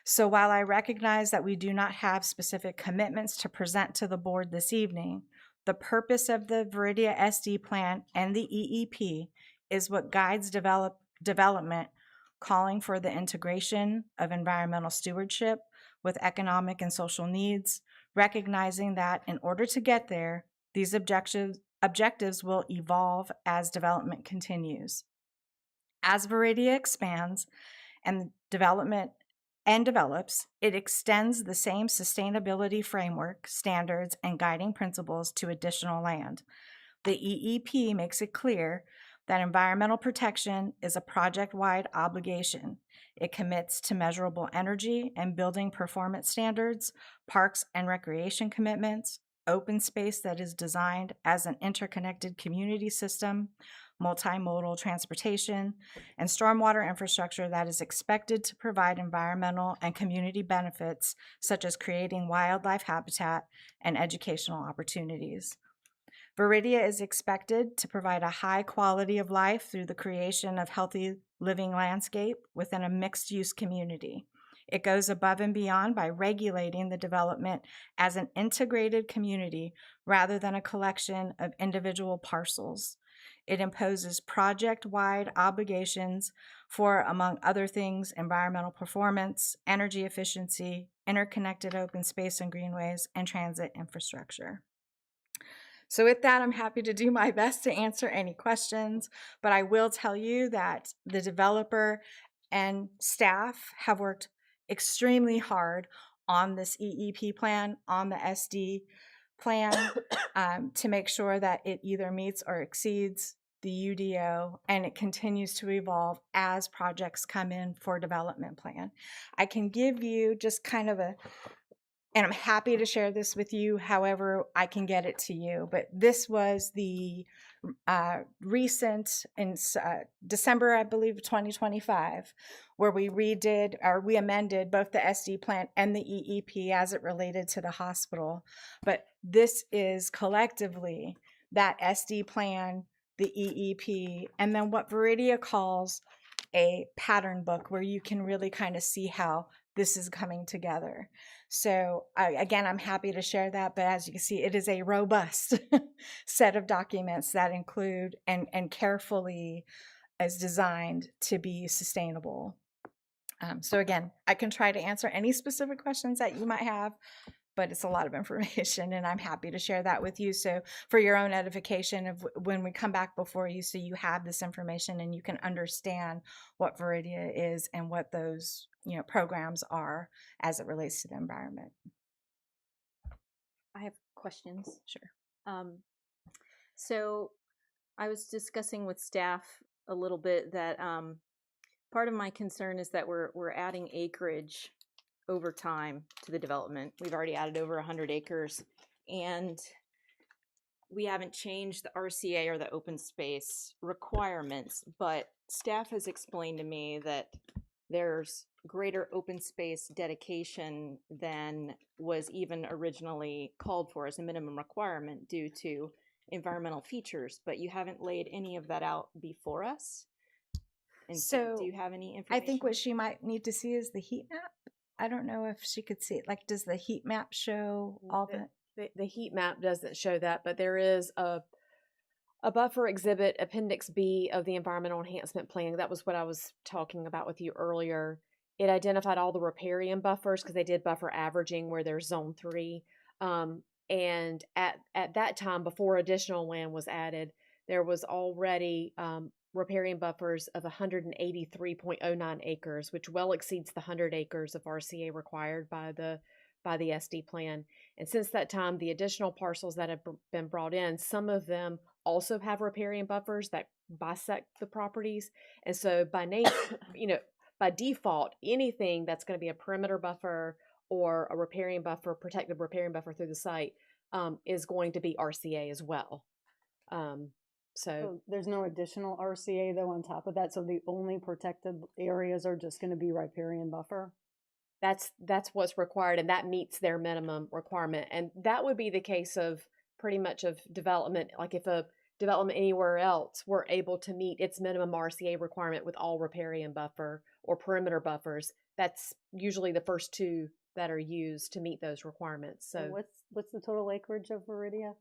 So while I recognize that we do not have specific commitments to present to the board this evening, the purpose of the Viridia SD plan and the EEP is what guides development, calling for the integration of environmental stewardship with economic and social needs, recognizing that in order to get there, these objectives will evolve as development continues. As Viridia expands and develops, it extends the same sustainability framework, standards, and guiding principles to additional land. The EEP makes it clear that environmental protection is a project-wide obligation. It commits to measurable energy and building performance standards, parks and recreation commitments, open space that is designed as an interconnected community system, multimodal transportation, and stormwater infrastructure that is expected to provide environmental and community benefits, such as creating wildlife habitat and educational opportunities. Viridia is expected to provide a high quality of life through the creation of healthy living landscape within a mixed-use community. It goes above and beyond by regulating the development as an integrated community rather than a collection of individual parcels. It imposes project-wide obligations for, among other things, environmental performance, energy efficiency, interconnected open space and greenways, and transit infrastructure. So with that, I'm happy to do my best to answer any questions, but I will tell you that the developer and staff have worked extremely hard on this EEP plan, on the SD plan, to make sure that it either meets or exceeds the UDO, and it continues to evolve as projects come in for development plan. I can give you just kind of and I'm happy to share this with you however I can get it to you, but this was the recent, in December, I believe, 2025, where we amended both the SD plan and the EEP as it related to the hospital. But this is collectively that SD plan, the EEP, and then what Viridia calls a pattern book, where you can really kind of see how this is coming together. So again, I'm happy to share that, but as you can see, it is a robust set of documents that include and carefully is designed to be sustainable. So again, I can try to answer any specific questions that you might have, but it's a lot of information, and I'm happy to share that with you. So for your own edification of when we come back before you, so you have this information and you can understand what Viridia is and what those programs are as it relates to the environment. I have questions. Sure. So I was discussing with staff a little bit that part of my concern is that we're adding acreage over time to the development. We've already added over 100 acres, and we haven't changed the RCA or the open space requirements, but staff has explained to me that there's greater open space dedication than was even originally called for as a minimum requirement due to environmental features, but you haven't laid any of that out before us. And so do you have any information? I think what she might need to see is the heat map. I don't know if she could see it. Like, does the heat map show all the heat map doesn't show that, but there is a buffer exhibit, Appendix B of the Environmental Enhancement Plan. That was what I was talking about with you earlier. It identified all the riparian buffers because they did buffer averaging where there's zone 3. And at that time, before additional land was added, there was already riparian buffers of 183.09 acres, which well exceeds the 100 acres of RCA required by the SD plan. And since that time, the additional parcels that have been brought in, some of them also have riparian buffers that bisect the properties. And so by by default, anything that's going to be a perimeter buffer or a riparian buffer, protected riparian buffer through the site, is going to be RCA as well. So there's no additional RCA though on top of that. So the only protected areas are just going to be riparian buffer. That's what's required, and that meets their minimum requirement. And that would be the case of pretty much of development. Like if a development anywhere else were able to meet its minimum RCA requirement with all riparian buffer or perimeter buffers, that's usually the first two that are used to meet those requirements. So what's the total acreage of Viridia?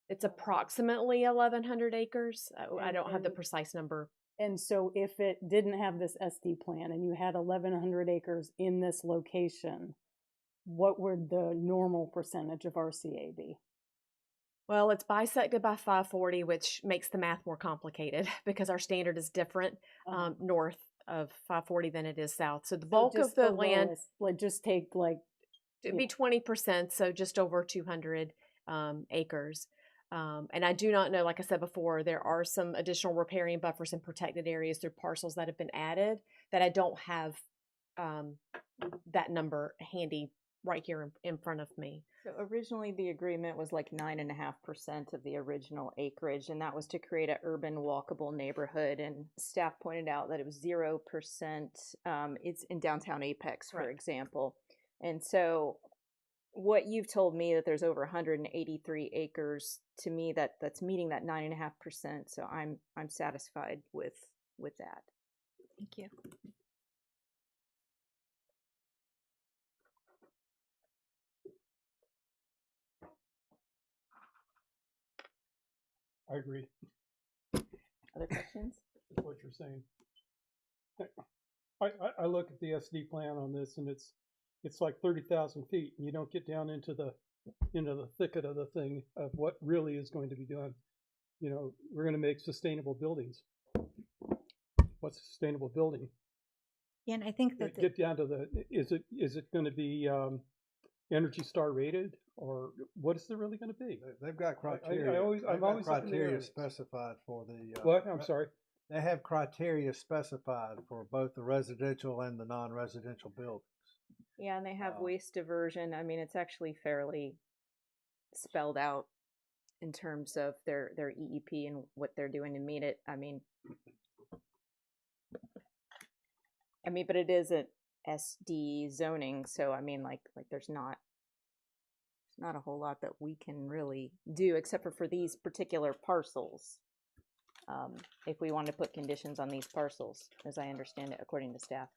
It's approximately 1,100 acres. I don't have the precise number. And so if it didn't have this SD plan and you had 1,100 acres in this location, what would the normal percentage of RCA be? Well, it's bisected by 540, which makes the math more complicated because our standard is different north of 540 than it is south. So the bulk of the land, just take it'd be 20%, so just over 200 acres. And I do not know, like I said before, there are some additional riparian buffers and protected areas through parcels that have been added that I don't have that number handy right here in front of me. So originally the agreement was like 9.5% of the original acreage, and that was to create an urban walkable neighborhood. And staff pointed out that it was 0%. It's in downtown Apex, for example. And so what you've told me that there's over 183 acres, to me that's meeting that 9.5%. So I'm satisfied with that. Thank you. I agree Other questions? with what you're saying. I look at the SD plan on this, and it's like 30,000 feet, and you don't get down into the thicket of the thing of what really is going to be done. You know, we're going to make sustainable buildings. What's a sustainable building? Yeah, and I think that Get down to is it going to be Energy Star rated, or what is it really going to be? They've got criteria. I'm always looking criteria at specified for the. What? I'm sorry. They have criteria specified for both the residential and the non-residential buildings. Yeah, and they have waste diversion. I mean, it's actually fairly spelled out in terms of their EEP and what they're doing to meet it. I mean, but it is an SD zoning, so I mean, like there's not a whole lot that we can really do except for these particular parcels. If we want to put conditions on these parcels, as I understand it, according to staff.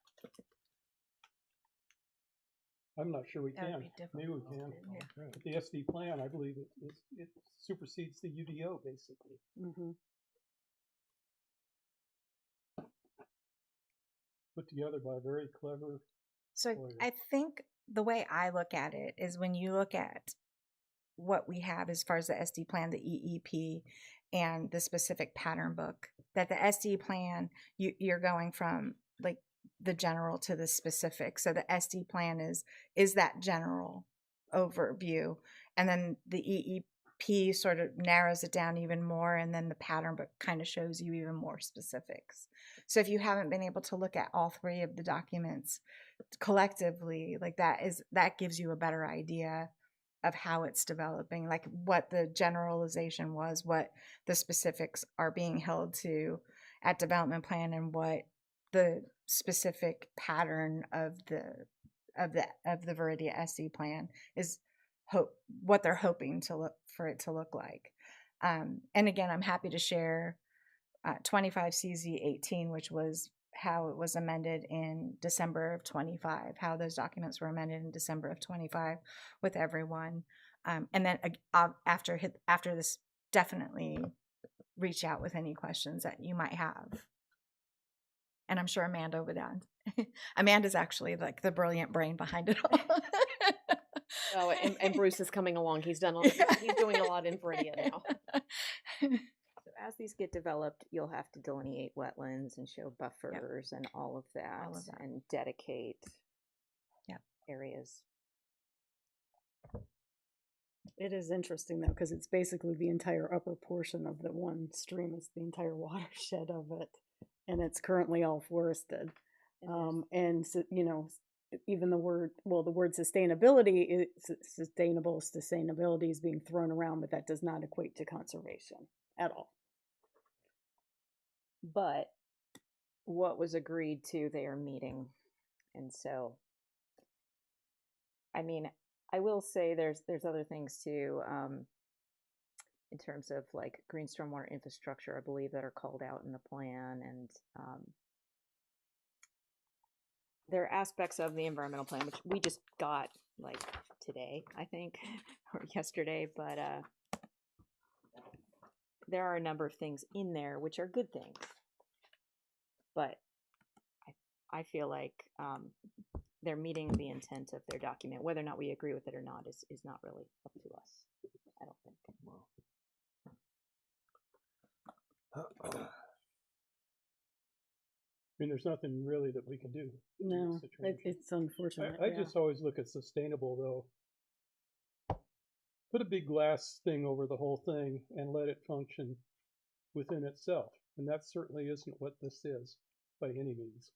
I'm not sure we That would can. be difficult. Maybe we can. Yeah. But the SD plan, I believe it supersedes the UDO basically. Mm-hmm. Put together by a very clever. So lawyer. I think the way I look at it is when you look at what we have as far as the SD plan, the EEP, and the specific pattern book, that the SD plan, you're going from like the general to the specific. So the SD plan is that general overview, and then the EEP sort of narrows it down even more, and then the pattern book kind of shows you even more specifics. So if you haven't been able to look at all three of the documents collectively, like that gives you a better idea of how it's developing, like what the generalization was, what the specifics are being held to at development plan, and what the specific pattern of the Viridia SD plan is, what they're hoping for it to look like. And again, I'm happy to share 25 CZ 18, which was how it was amended in December of 25, how those documents were amended in December of 25 with everyone. And then after this, definitely reach out with any questions that you might have. And I'm sure Amanda would add. Amanda's actually like the brilliant brain behind it all. Oh, and Bruce is coming along. He's doing a lot in Viridia now. So as these get developed, you'll have to delineate wetlands and show buffers and all of that, and dedicate areas. It is interesting though, because it's basically the entire upper portion of the one stream. It's the entire watershed of it, and it's currently all forested. And so, you know, even the word sustainability, sustainability is being thrown around, but that does not equate to conservation at all. But what was agreed to, they are meeting. And so, I mean, I will say there's other things too, in terms of like green stormwater infrastructure, I believe, that are called out in the plan, and there are aspects of the environmental plan which we just got like today, I think, or yesterday, but there are a number of things in there which are good things. But I feel like they're meeting the intent of their document. Whether or not we agree with it or not is not really up to us, I don't think. I mean, there's nothing really that we can do. in this No, situation. it's unfortunate. I just always look at sustainable though. Put a big glass thing over the whole thing and let it function within itself. And that certainly isn't what this is by any means.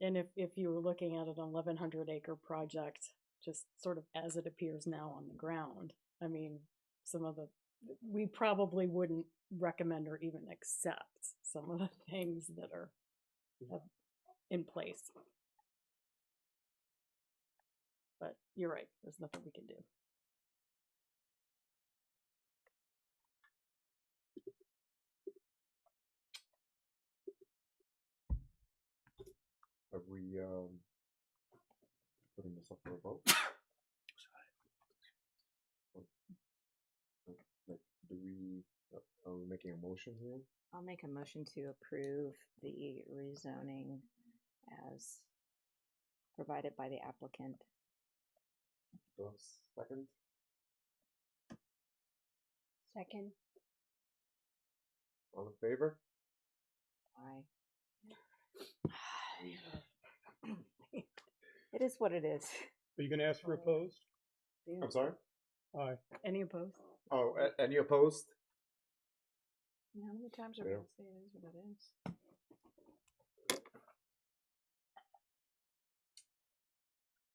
And if you were looking at an 1,100 acre project, just sort of as it appears now on the ground, I mean, we probably wouldn't recommend or even accept some of the things that are in place. but you're right, there's nothing we can do. Are we putting this up for a vote? Like, are we making a motion here? I'll make a motion to approve the rezoning as provided by the applicant. Do I have a second? Second. All in favor? Aye. It is what it is. Are you gonna ask for opposed? I'm sorry? Aye. Any opposed? Oh, any opposed? How many times are we Yeah. gonna say it is what it is?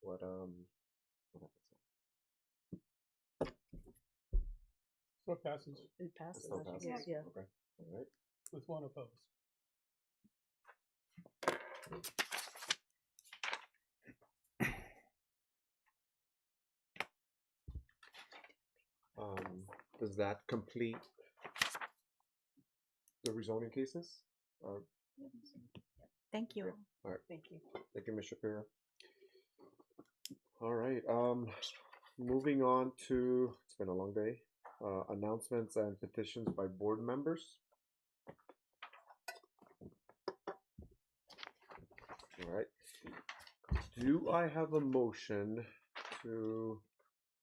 What happens? So it passes It passes. Still I think. passes? Yeah. Okay, all right. with one opposed. Does that complete the rezoning cases? Thank you. All right. Thank you. Thank you, Ms. Shapiro. All right, moving on to, it's been a long day, announcements and petitions by board members. All right. Do I have a motion to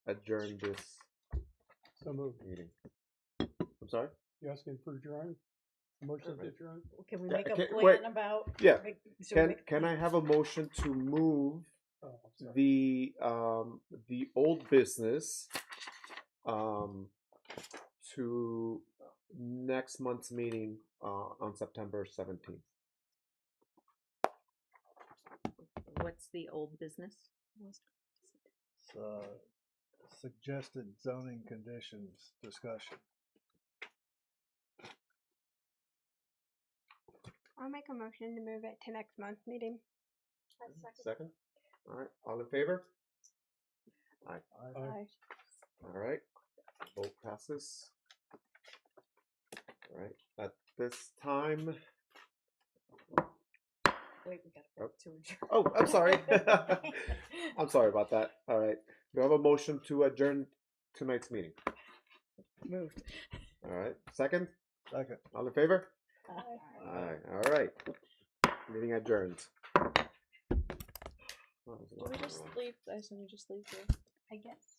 adjourn this So moved. meeting? I'm sorry? You asking for adjourn? Motion to Right. adjourn? Can we Yeah, make a can- plan wait, about? Yeah, should we can, make- can I have a motion to move Oh, I'm sorry. the old business to next month's meeting on September 17th. What's the old business? It's, suggested zoning conditions discussion. I'll make a motion to move it to next month's meeting. Second? All right, all in favor? Aye. Aye. All right, vote passes. All right, at this time, Wait, we got Oh. to adjourn. oh, I'm sorry. I'm sorry about that. All right, do I have a motion to adjourn tonight's meeting? Moved. All right, second? Second. All in favor? Aye. Aye, all right. Meeting adjourned. Do we just leave? I assume we just leave here. I guess.